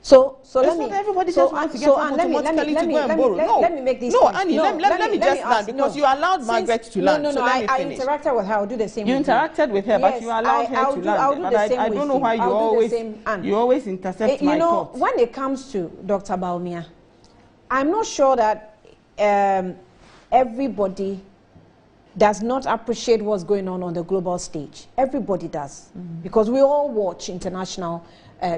So let me. Everybody just wants to get up automatically to go and borrow. No, let me make this. No, Annie, let me just land because you allowed Margaret to land. No, I interacted with her. I'll do the same. You interacted with her, but you allowed her to land. But I don't know why you always intercept my thoughts. When it comes to Dr. Bawumia, I'm not sure that everybody does not appreciate what's going on the global stage. Everybody does, because we all watch international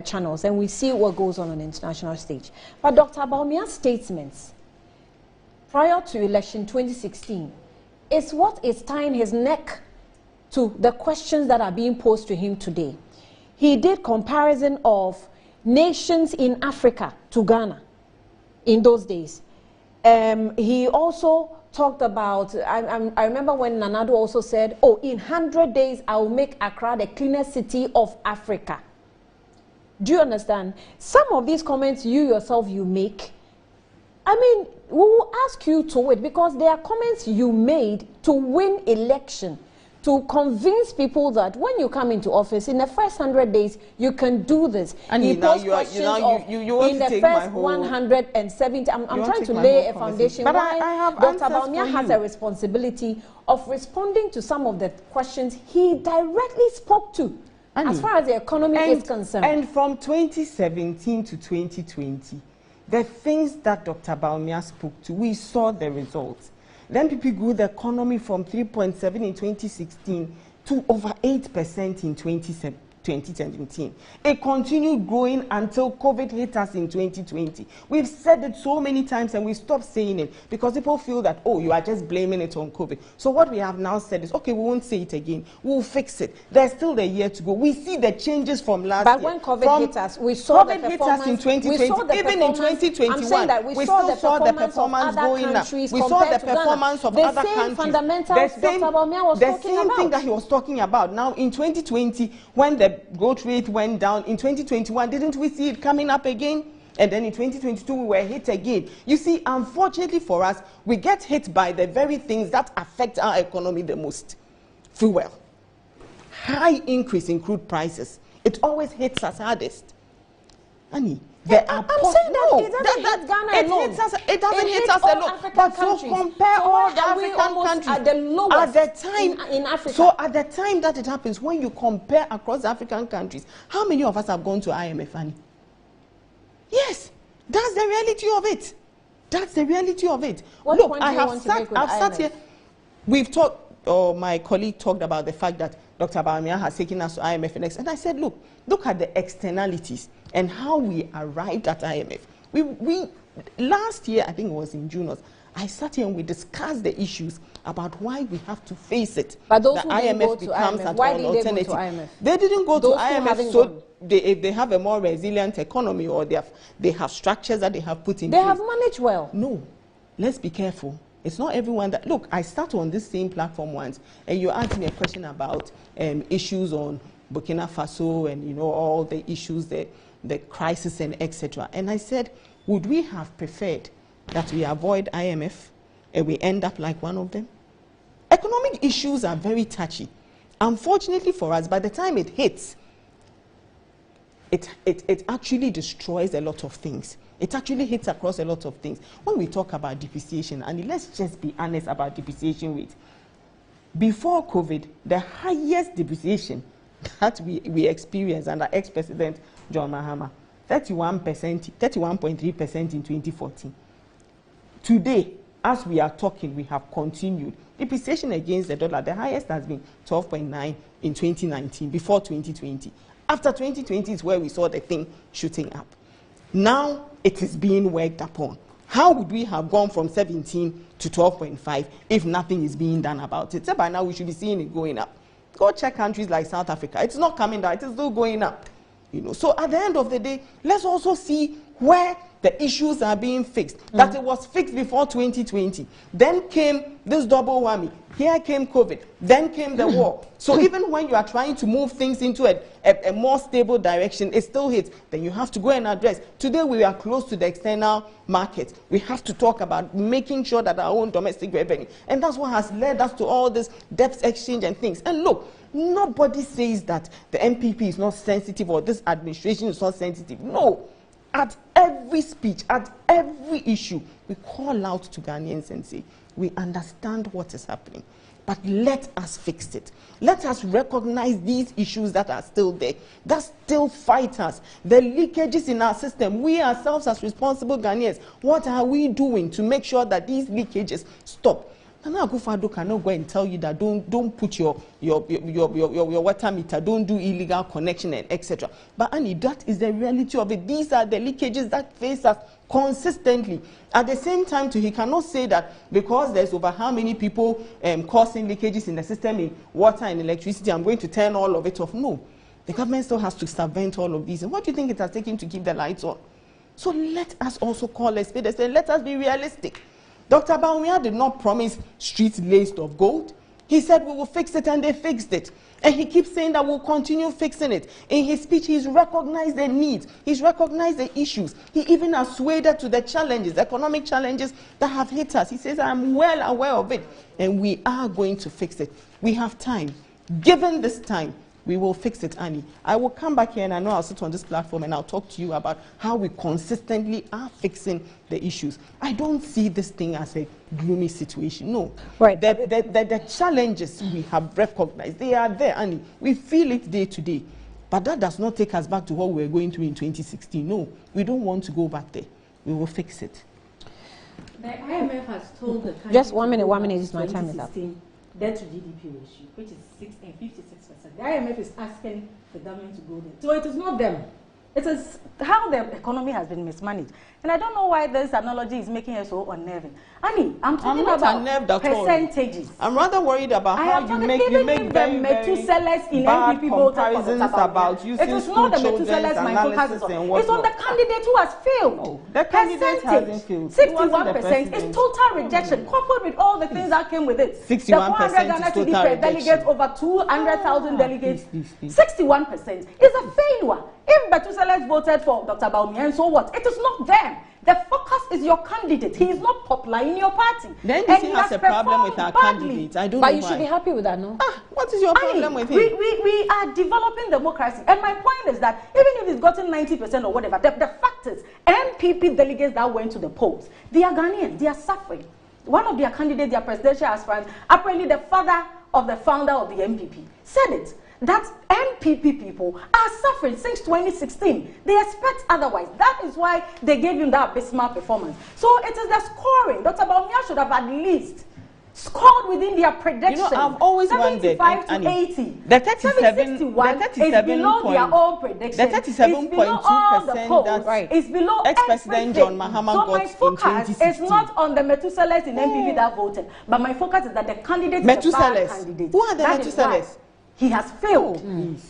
channels and we see what goes on the international stage. But Dr. Bawumia's statements prior to election 2016 is what is tying his neck to the questions that are being posed to him today. He did comparison of nations in Africa to Ghana in those days. He also talked about, I remember when Nanado also said, oh, in 100 days, I will make Accra the cleanest city of Africa. Do you understand? Some of these comments you yourself you make, I mean, we will ask you to wait because they are comments you made to win election, to convince people that when you come into office, in the first 100 days, you can do this. And he posed questions of in the first 170, I'm trying to lay a foundation. But why Dr. Bawumia has a responsibility of responding to some of the questions he directly spoke to. Annie, as far as the economy is concerned. And from 2017 to 2020, the things that Dr. Bawumia spoke to, we saw the results. Then people grew the economy from 3.7 in 2016 to over 8% in 2017. It continued growing until COVID hit us in 2020. We've said it so many times and we stopped saying it because people feel that, oh, you are just blaming it on COVID. So what we have now said is, okay, we won't say it again. We'll fix it. There's still a year to go. We see the changes from last year. But when COVID hit us, we saw the performance. COVID hit us in 2020. Even in 2021, I'm saying that we still saw the performance going up. We saw the performance of other countries. The same fundamentals Dr. Bawumia was talking about. The same thing that he was talking about. Now, in 2020, when the growth rate went down, in 2021, didn't we see it coming up again? And then in 2022, we were hit again. You see, unfortunately for us, we get hit by the very things that affect our economy the most. Fuel. High increase in crude prices. It always hits us hardest. Annie, there are I'm saying that it doesn't hit Ghana alone. It doesn't hit us alone. But so compare all the African countries at the lowest at the time in Africa. So at the time that it happens, when you compare across African countries, how many of us have gone to IMF, Annie? Yes, that's the reality of it. That's the reality of it. Look, I have sat here. We've talked, my colleague talked about the fact that Dr. Bawumia has taken us to IMF and I said, look at the externalities and how we arrived at IMF. We last year, I think it was in June, I sat here and we discussed the issues about why we have to face it. But those the who IMF didn't go to becomes IMF, an why did alternative. they go to IMF? They didn't go Those to IMF, so if they have a more resilient economy or they have structures that they have put in place. They have managed well. No, let's be careful. It's not everyone that... Look, I started on this same platform once, and you asked me a question about issues on Burkina Faso and, all the issues, the crisis and etc. And I said, would we have preferred that we avoid IMF and we end up like one of them? Economic issues are very touchy. Unfortunately for us, by the time it hits, it actually destroys a lot of things. It actually hits across a lot of things. When we talk about depreciation, and let's just be honest about depreciation rate. Before COVID, the highest depreciation that we experienced under ex-president John Mahama, 31.3% in 2014. Today, as we are talking, we have continued. Depreciation against the dollar, the highest has been 12.9 in 2019, before 2020. After 2020 is where we saw the thing shooting up. Now it is being worked upon. How would we have gone from 17 to 12.5 if nothing is being done about it? So by now we should be seeing it going up. Go check countries like South Africa. It's not coming down, it is still going up. So at the end of the day, let's also see where the issues are being fixed. That it was fixed before 2020. Then came this double whammy. Here came COVID. Then came the war. So even when you are trying to move things into a more stable direction, it still hits. Then you have to go and address. Today we are close to the external market. We have to talk about making sure that our own domestic revenue. And that's what has led us to all this debt exchange and things. And look, nobody says that the MPP is not sensitive or this administration is not sensitive. No. At every speech, at every issue, we call out to Ghanaians and say, we understand what is happening, but let us fix it. Let us recognize these issues that are still there, that still fight us. The leakages in our system, we ourselves as responsible Ghanaians, what are we doing to make sure that these leakages stop? Nana Akufo-Addo cannot go and tell you that don't put your water meter, don't do illegal connection and etc. But Annie, that is the reality of it. These are the leakages that face us consistently. At the same time, too, he cannot say that because there's over how many people causing leakages in the system in water and electricity, I'm going to turn all of it off. No, the government still has to circumvent all of these. And what do you think it has taken to keep the lights on? So let us also call a spade and say, let us be realistic. Dr. Bawumia did not promise streets laced of gold. He said we will fix it, and they fixed it. And he keeps saying that we'll continue fixing it. In his speech, he's recognized the needs. He's recognized the issues. He even assuaded to the challenges, economic challenges that have hit us. He says, I'm well aware of it, and we are going to fix it. We have time. Given this time, we will fix it, Annie. I will come back here and I know I'll sit on this platform and I'll talk to you about how we consistently are fixing the issues. I don't see this thing as a gloomy situation. No. Right. The challenges we have recognized, they are there, Annie. We feel it day to day. But that does not take us back to what we were going through in 2016. No, we don't want to go back there. We will fix it. The IMF has told the country... Just 1 minute, is my time is up. Debt to GDP ratio, which is 56%. The IMF is asking the government to go there. So it is not them. It is how the economy has been mismanaged. And I don't know why this analogy is making us so unnerving. I mean, I'm talking about percentages. I'm rather worried about how you make the Methuselahs in MPP comparisons about using it is not the Methuselahs my focus is on. It's on the candidate who has failed. No, the candidate hasn't failed. 61% is total rejection, coupled with all the things that came with it. 61% is total rejection. Delegates, over 200,000 delegates. 61% is a failure. If Betuseles voted for Dr. Bawumia, so what? It is not them. The focus is your candidate. He is not popular in your party. The NDC has a problem with our candidate. I don't know why. But you why. should be happy with that, no? What is your problem with him? We are developing democracy. And my point is that even if he's gotten 90% or whatever, the fact is, MPP delegates that went to the polls, they are Ghanaians. They are suffering. One of their candidates, their presidential aspirants, apparently the father of the founder of the MPP, said it. That MPP people are suffering since 2016. They expect otherwise. That is why they gave him that abysmal performance. So it is the scoring. Dr. Bawumia should have at least scored within their predictions. You know, I've always wondered, 75 to 80. The 37 is below their own prediction. The 37.2% that is below ex-president John Mahama got in 2016. So my focus is not on the Methuselahs in MPP that voted, but my focus is that the candidate is a bad candidate. Who are the Methuselahs? He has failed.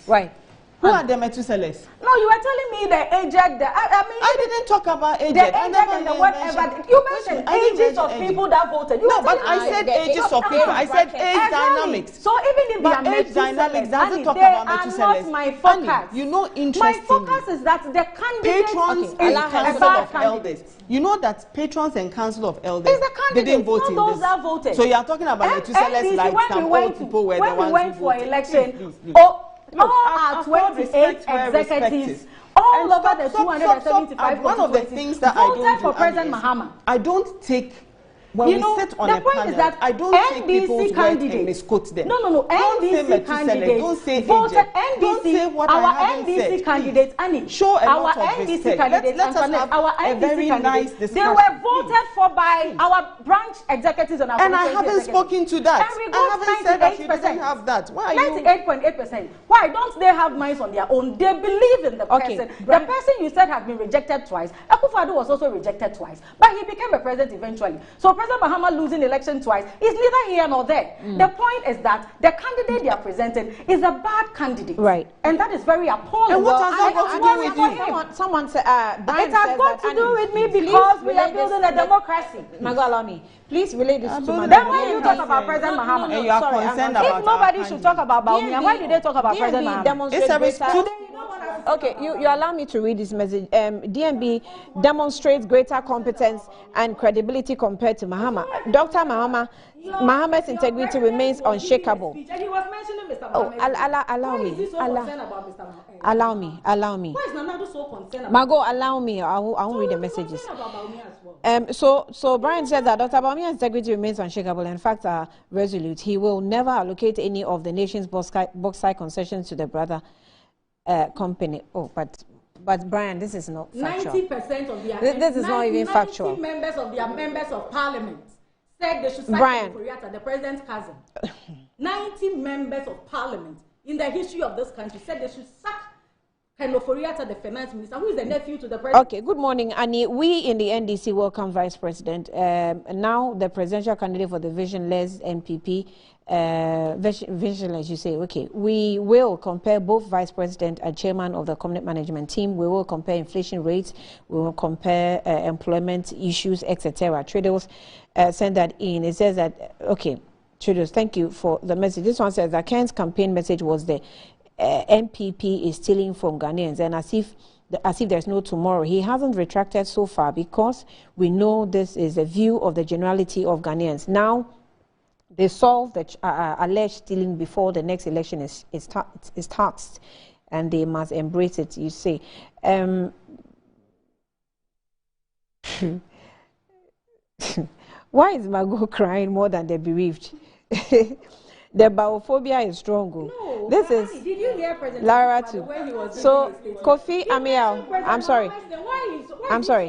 Right. Who are the Methuselahs? No, you were telling me the aged. I didn't talk about aged. The aged and the whatever. You mentioned ages of people that voted. No, but I said ages of people. I said age dynamics. So even if they are age dynamics doesn't talk they about are Methuselahs. not my focus. You know, my focus is that the candidate patrons and council of elders. You know that patrons and council of elders didn't vote in those this. that voted. So you are talking about Methuselahs like some old people were the ones who voted. When we went for election, all our 28 executives, all over the 275 one of the things that I don't do for President Mahama. I don't take when we sit on a panel, I don't take people's words and misquote them. No. NDC candidates. Don't say voted NDC. Don't say what I haven't NDC said. Candidates, Annie. Show a lot of NDC respect. Candidates. Let us have our a very nice discussion. They were voted for by our branch executives and our and I haven't spoken to that. And we I haven't said that you 98%. didn't have that. Why are you? 98.8%. Why don't they have minds on their own? They believe in the person. The person you said has been rejected twice. Akufo-Addo was also rejected twice, but he became a president eventually. So President Mahama losing election twice is neither here nor there. The point is that the candidate they are presenting is a bad candidate. Right. And that is very appalling. And what has that got to do with you? Someone said, it has got to do with me because we are building a democracy. Mago, allow me. Please relate this to Madam. Then why you talk about President Mahama? And you are concerned about if nobody should talk about Bawumia, why did they talk about President Mahama? It's a response. Okay, you allow me to read this message. DMB demonstrates greater competence and credibility compared to Mahama. Dr. Mahama's integrity remains unshakable. Oh, allow me. Why is Nana so concerned? Margot, allow me. I won't read the messages. So Brian said that Dr. Bawumia's integrity remains unshakable. In fact, resolute. He will never allocate any of the nation's bauxite concessions to the brother company. Oh, but Brian, this is not factual. 90% of their this is not even factual. 90 members of their members of parliament said they should sack Brian, the president's cousin. 90 members of parliament in the history of this country said they should sack Kenoforiata, the finance minister, who is the nephew to the president. Okay, good morning, Annie. We in the NDC welcome Vice President. Now the presidential candidate for the Visionless NPP, Visionless, you say, okay. We will compare both Vice President and Chairman of the Cabinet Management Team. We will compare inflation rates. We will compare employment issues, etc. Trados sent that in. It says that, okay, Trados, thank you for the message. This one says that Ken's campaign message was the MPP is stealing from Ghanaians, and as if there's no tomorrow. He hasn't retracted so far because we know this is a view of the generality of Ghanaians. Now, they solve the alleged stealing before the next election is taxed, and they must embrace it, you say. Why is Margot crying more than the bereaved? The biophobia is strong. No, this is did you hear President Lara too. So Kofi Amiel, I'm sorry. I'm sorry.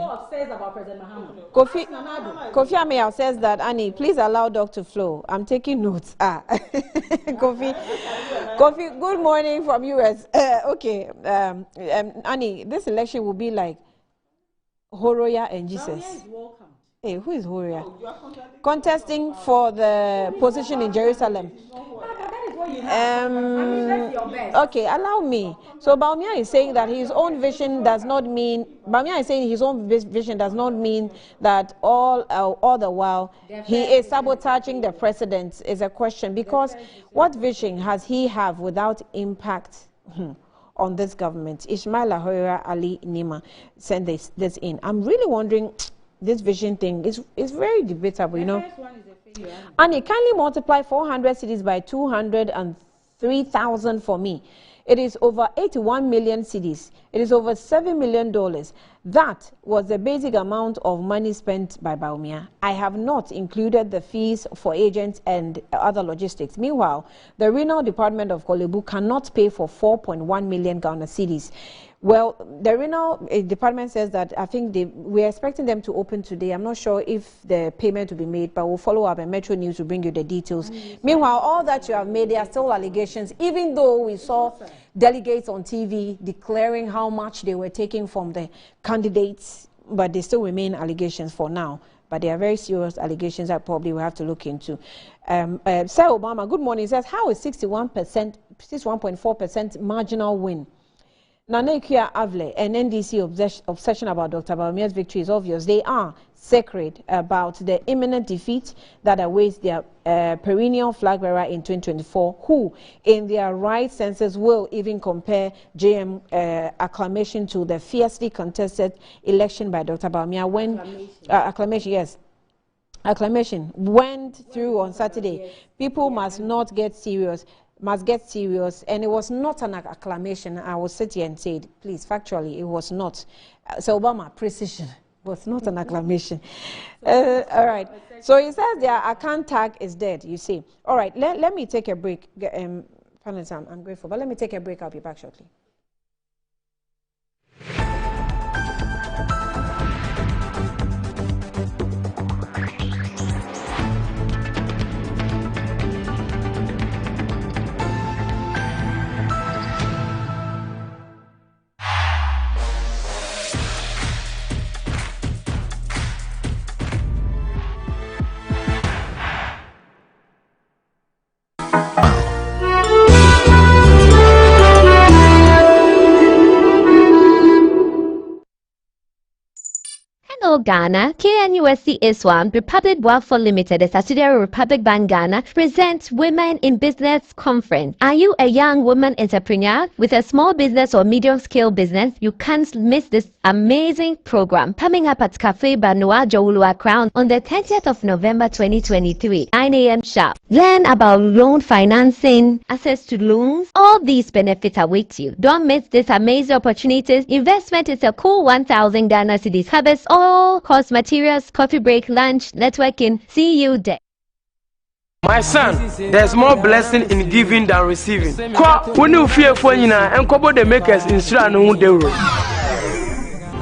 Kofi Amiel says that, Annie, please allow Dr. Flo. I'm taking notes. Kofi, good morning from US. Okay, Annie, this election will be like Horoya and Jesus. Hey, who is Horia? Contesting for the position in Jerusalem. Okay, allow me. So Bawumia is saying that his own vision does not mean. Bawumia is saying his own vision does not mean that all the while he is sabotaging the president. Is a question, because what vision has he have without impact on this government. Ismail Ahoira Ali Nima sent this in. I'm really wondering, this vision thing is very debatable, you know. And it kindly multiply 400 cities by 203,000 for me. It is over 81 million cedis. It is over $7 million. That was the basic amount of money spent by Bawumia. I have not included the fees for agents and other logistics. Meanwhile, the Renal Department of Kolebu cannot pay for 4.1 million Ghana cedis. Well, the Renal Department says that I think we're expecting them to open today. I'm not sure if the payment will be made, but we'll follow up, and Metro News will bring you the details. Meanwhile, all that you have made, there are still allegations, even though we saw delegates on TV declaring how much they were taking from the candidates, but they still remain allegations for now. But they are very serious allegations that probably we'll have to look into. Sir Obama, good morning. He says, how is 61.4% marginal win? Nana Ikuya Avle and NDC obsession about Dr. Bawumia's victory is obvious. They are sacred about the imminent defeat that awaits their perennial flag bearer in 2024, who in their right senses will even compare JM acclamation to the fiercely contested election by Dr. Bawumia when acclamation went through on Saturday. People must get serious, and it was not an acclamation. I will sit here and say it, please, factually, it was not. So Obama, precision, was not an acclamation. All right, so he says their account tag is dead, you see. All right, let me take a break. Panelists, I'm grateful, but let me take a break. I'll be back shortly. Hello Ghana, KNUSC ISWAM, Republic Welfare Limited, a subsidiary of Republic Bank Ghana, presents Women in Business Conference. Are you a young woman entrepreneur with a small business or medium-scale business? You can't miss this amazing program coming up at Cafe Banua Jowulua Crown on the 30th of November 2023, 9 a.m. sharp. Learn about loan financing, access to loans. All these benefits await you. Don't miss this amazing opportunity. Investment is a cool 1,000 Ghana cedis. Harvest all course materials, coffee break, lunch, networking. See you there. My son, there's more blessing in giving than receiving. When you fear for you and couple the makers in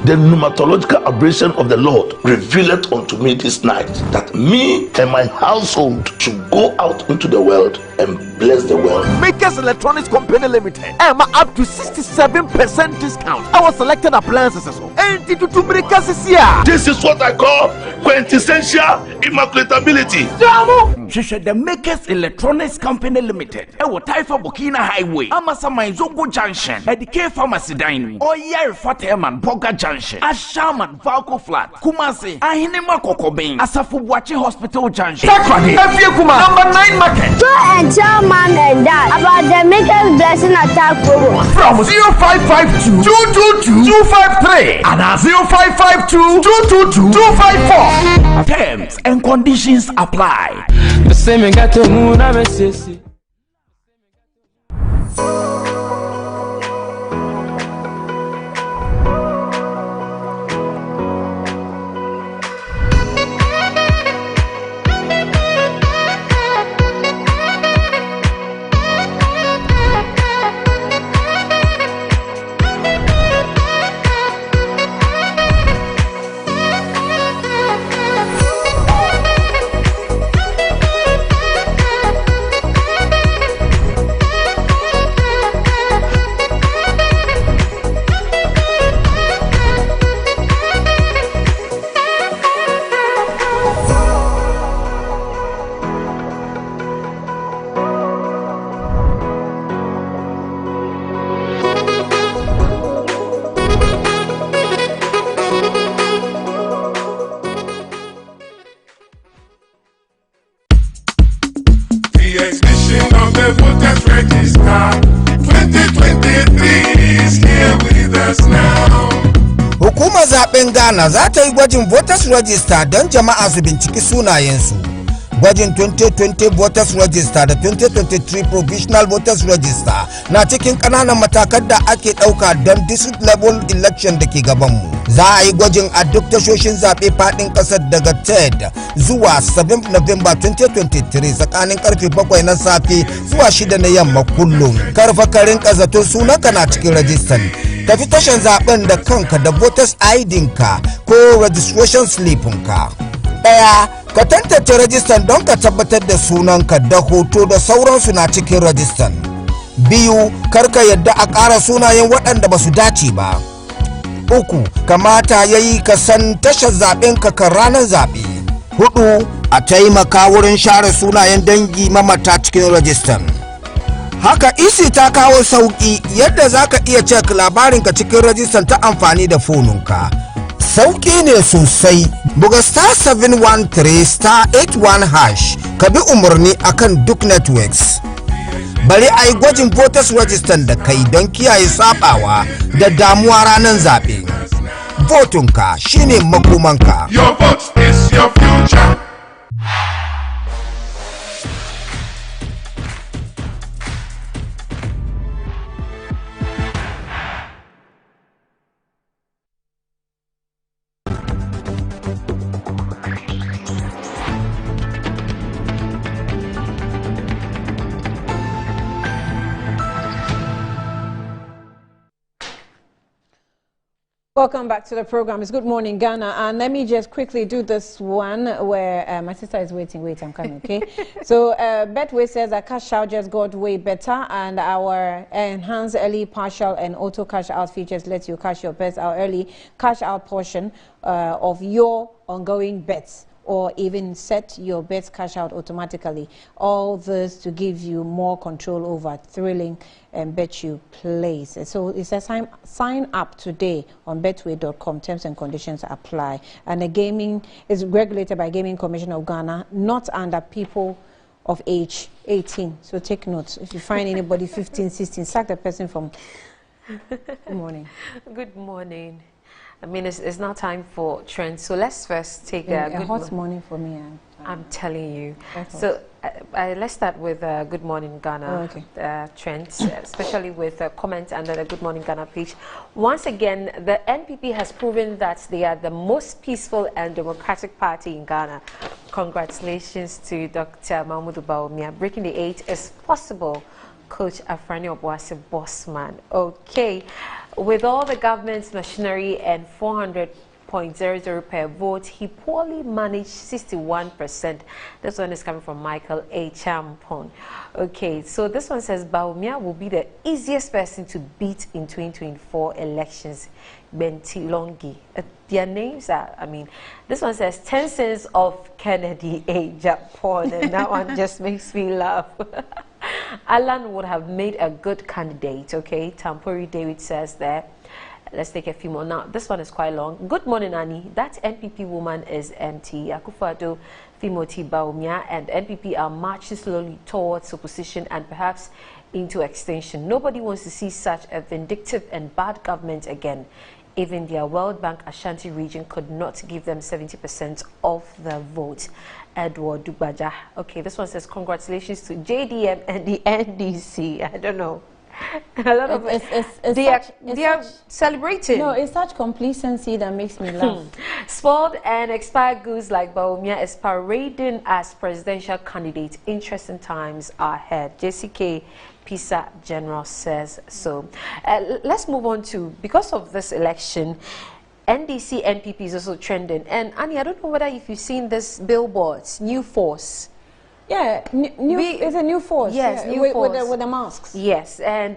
The pneumatological aberration of the Lord revealed unto me this night that me and my household should go out into the world and bless the world. Makers Electronics Company Limited. Up to 67% discount. Our selected appliances. This is what I call quintessential immaculatability. The Makers Electronics Company Limited. Taifa Burkina Highway. Amasama Zongo Junction. At the K Pharmacy Dining. Yer Fateman Boga Junction. Ashaman Valco Flat. Kumasi. Ahinema Kokobin. Asafu Bwachi Hospital Junction. Sakradi. Number 9 Market. Tell mom and dad about the Makers Blessing Attack program. From 0552 222 253 and 0552 222 254. Terms and conditions apply. The same got to moon, I'm a sissy. The exhibition of the voters register 2023 is here with us now. Hukumar zaben Ghana za ta yi gwajin voters register don jama'a su binciki sunayensu. Gwajin 2020 voters register da 2023 provisional voters register na cikin ƙananan matakan da ake ɗauka don district level election da ke gabanmu. Za a yi gwajin a duk tashoshin zaɓe faɗin ƙasar daga 3 zuwa 7 November 2023 tsakanin karfe 7 na safe zuwa 6 na yamma kullum. Karfa karin ƙazaton sunanka na cikin rajistan. Tafi tashan zaben da kanka da voters ID ka ko registration slip ka. Daya, ka tantance rajistan don ka tabbatar da sunanka da hoto da sauransu na cikin rajistan. Biyu, karka yadda a ƙara sunayen waɗanda ba su dace ba. Uku, kamata yayi ka san tashar zaben ka kan ranar zaɓe. Hudu, a taimaka wurin share sunayen dangi mamata cikin rajistan. Haka isi ta kawo sauki yadda za ka iya cek labarinka cikin rajistan ta amfani da fonunka. Sauki ne sosai. Buga star 713 star 81 hash ka bi umarni akan duk networks. Bari a yi gwajin voters register da kai don kiyaye sabawa da damuwa ranar zaɓe. Votunka shine makomanka. Your vote is your future. Welcome back to the program. It's Good Morning Ghana, and let me just quickly do this one where my sister is waiting. Wait, I'm coming, okay? So Betway says that cash out just got way better, and our enhanced early partial and auto cash out features lets you cash your bets out early, cash out portion of your ongoing bets, or even set your bets cash out automatically. All this to give you more control over thrilling and bet you plays. So it says sign up today on betway.com. Terms and conditions apply. And the gaming is regulated by Gaming Commission of Ghana, not under people of age 18. So take note. If you find anybody 15, 16, sack the person from. Good morning. Good morning. I mean, it's now time for trends. So let's first take a good hot morning for me. I'm telling you. So let's start with Good Morning Ghana trends, especially with comments under the Good Morning Ghana page. Once again, the NPP has proven that they are the most peaceful and democratic party in Ghana. Congratulations to Dr. Mahmoud Bawumia. Breaking the 8 is possible. Coach Afrani Obuasi, boss man. Okay. With all the government's machinery and 400.00 per vote, he poorly managed 61%. This one is coming from Michael A. Champon. Okay, so this one says Bawumia will be the easiest person to beat in 2024 elections. Benti Longi. Their names are, I mean, this one says 10 cents of Kennedy A. Japan, and that one just makes me laugh. Alan would have made a good candidate, okay? Tampuri David says there. Let's take a few more. Now, this one is quite long. Good morning, Annie. That NPP woman is MT Akufo-Addo Timothy Bawumia, and NPP are marching slowly towards opposition and perhaps into extinction. Nobody wants to see such a vindictive and bad government again. Even their World Bank Ashanti region could not give them 70% of the vote. Edward Dubaja. Okay, this one says congratulations to JDM and the NDC. I don't know. A lot of they are celebrating. No, it's such complacency that makes me laugh. Spoiled and expired goods like Bawumia is parading as presidential candidate. Interesting times are ahead. JCK PISA General says so. Let's move on to, because of this election, NDC NPP is also trending. And Annie, I don't know whether if you've seen this billboards, New Force. Yeah, it's a new force. Yes, yeah, new force. With the masks. Yes, and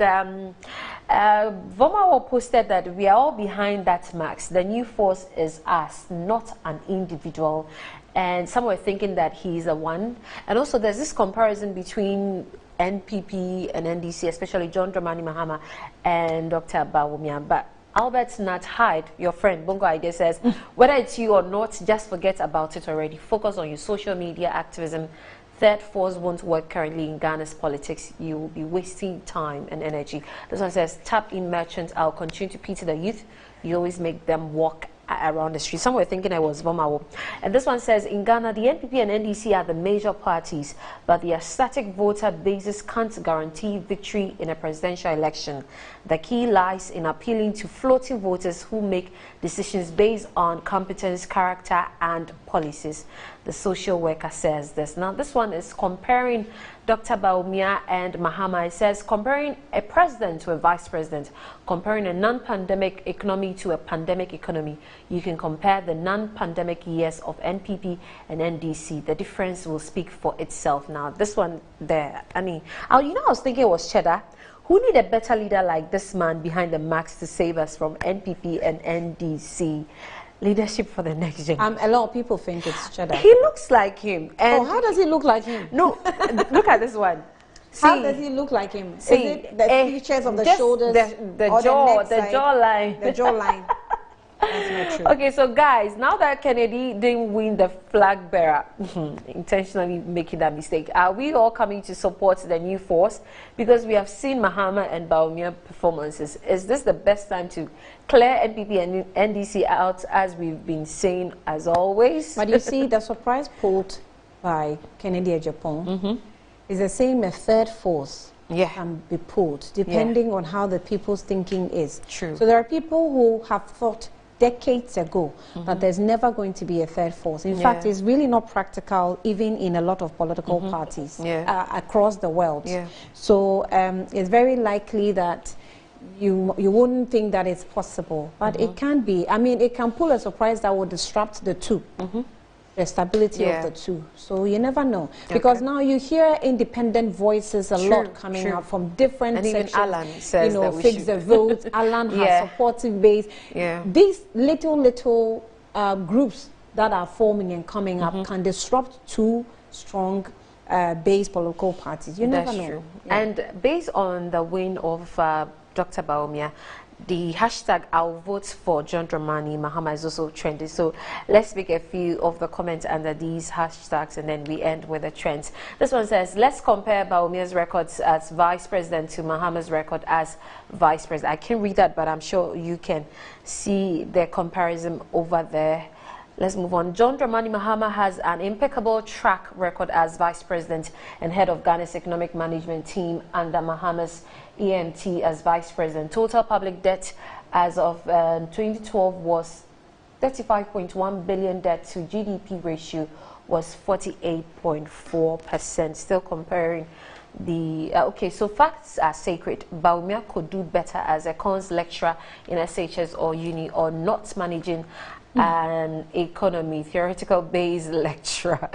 Vomawo posted that we are all behind that mask. The new force is us, not an individual. And some were thinking that he's the one. And also there's this comparison between NPP and NDC, especially John Dramani Mahama and Dr. Bawumia. But Albert Nat Hyde, your friend, Bongo Idea, says, whether it's you or not, just forget about it already. Focus on your social media activism. third force won't work currently in Ghana's politics. You will be wasting time and energy. This one says, tap in merchants. I'll continue to pity the youth. You always make them walk around the street. Some were thinking I was Vomawo. And this one says, in Ghana, the NPP and NDC are the major parties, but their static voter bases can't guarantee victory in a presidential election. The key lies in appealing to floating voters who make decisions based on competence, character, and policies. The social worker says this. Now, this one is comparing Dr. Bawumia and Mahama. It says, comparing a president to a vice president, comparing a non-pandemic economy to a pandemic economy. You can compare the non-pandemic years of NPP and NDC. The difference will speak for itself. Now, this one there, I mean, I was thinking it was Cheddar. Who need a better leader like this man behind the marks to save us from NPP and NDC? Leadership for the next generation. A lot of people think it's Cheddar. He looks like him. And how does he look like him? No, look at this one. How does he look like him? See, is it the features of the shoulders, the jawline? The jawline. That's not true. Okay, so guys, now that Kennedy didn't win the flag bearer, intentionally making that mistake, are we all coming to support the new force? Because we have seen Mahama and Bawumia performances. Is this the best time to clear NPP and NDC out, as we've been saying as always? But you see, the surprise pulled by Kennedy Japan is the same. A third force can be pulled depending on how the people's thinking is. True. So there are people who have thought decades ago that there's never going to be a third force. In fact, it's really not practical even in a lot of political parties across the world. So it's very likely that you wouldn't think that it's possible, but it can be. I mean, it can pull a surprise that would disrupt the two. The stability of the two. So you never know. Because now you hear independent voices a lot coming out from different sections. Even Alan says that we fix should. the vote. Alan has supportive base. These little groups that are forming and coming up can disrupt two strong base political parties. You never know. True. And based on the win of Dr. Bawumia, the hashtag I'll vote for John Dramani Mahama is also trending. So let's make a few of the comments under these hashtags and then we end with the trends. This one says, let's compare Bawumia's records as vice president to Mahama's record as vice president. I can read that, but I'm sure you can see the comparison over there. Let's move on. John Dramani Mahama has an impeccable track record as vice president and head of Ghana's economic management team under Mahama's EMT as vice president. Total public debt as of 2012 was 35.1 billion. Debt to GDP ratio was 48.4%. Still comparing the okay, so facts are sacred. Bawumia could do better as a cons lecturer in SHS or uni, or not managing an economy theoretical based lecturer.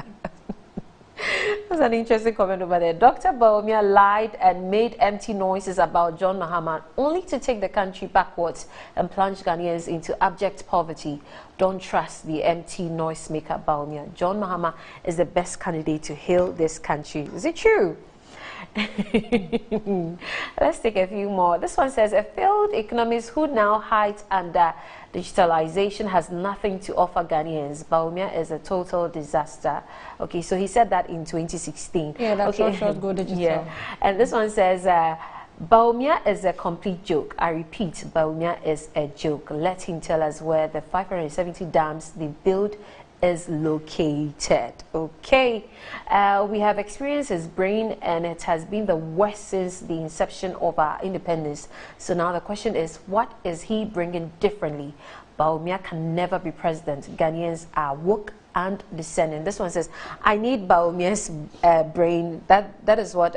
That's an interesting comment over there. Dr. Bawumia lied and made empty noises about John Mahama only to take the country backwards and plunge Ghanaians into abject poverty. Don't trust the empty noisemaker Bawumia. John Mahama is the best candidate to heal this country. Is it true? Let's take a few more. This one says, a failed economist who now hides under digitalization has nothing to offer Ghanaians. Bawumia is a total disaster. Okay, so he said that in 2016. Yeah, that's okay. Go digital. Yeah. And this one says, Bawumia is a complete joke. I repeat, Bawumia is a joke. Let him tell us where the 570 dams they build is located. Okay, we have experienced his brain and it has been the worst since the inception of our independence. So now the question is, what is he bringing differently? Bawumia can never be president. Ghanaians are woke and discerning. This one says, I need Bawumia's brain. That is what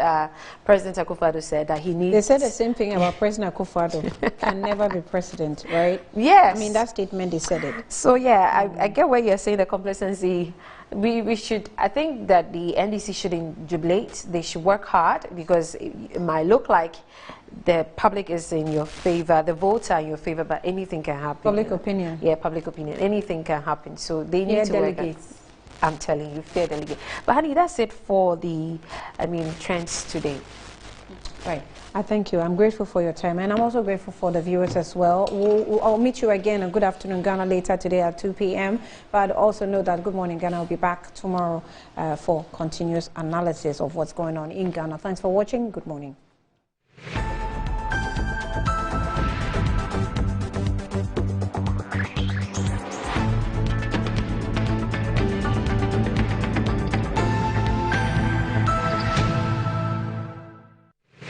President Akufo-Addo said, that he needs. They said the same thing about President Akufo-Addo. Can never be president, right? Yes. I mean, that statement, they said it. So yeah, I get where you're saying the complacency. We should, I think that the NDC shouldn't jubilate. They should work hard, because it might look like the public is in your favor, the votes are in your favor, but anything can happen. Public opinion. Yeah, public opinion. Anything can happen. So they need to work. I'm telling you, fair delegate. But honey, that's it for the, trends today. Right. I thank you. I'm grateful for your time, and I'm also grateful for the viewers as well. I'll meet you again on Good Afternoon Ghana later today at 2 p.m. But also know that Good Morning Ghana will be back tomorrow for continuous analysis of what's going on in Ghana. Thanks for watching. Good morning.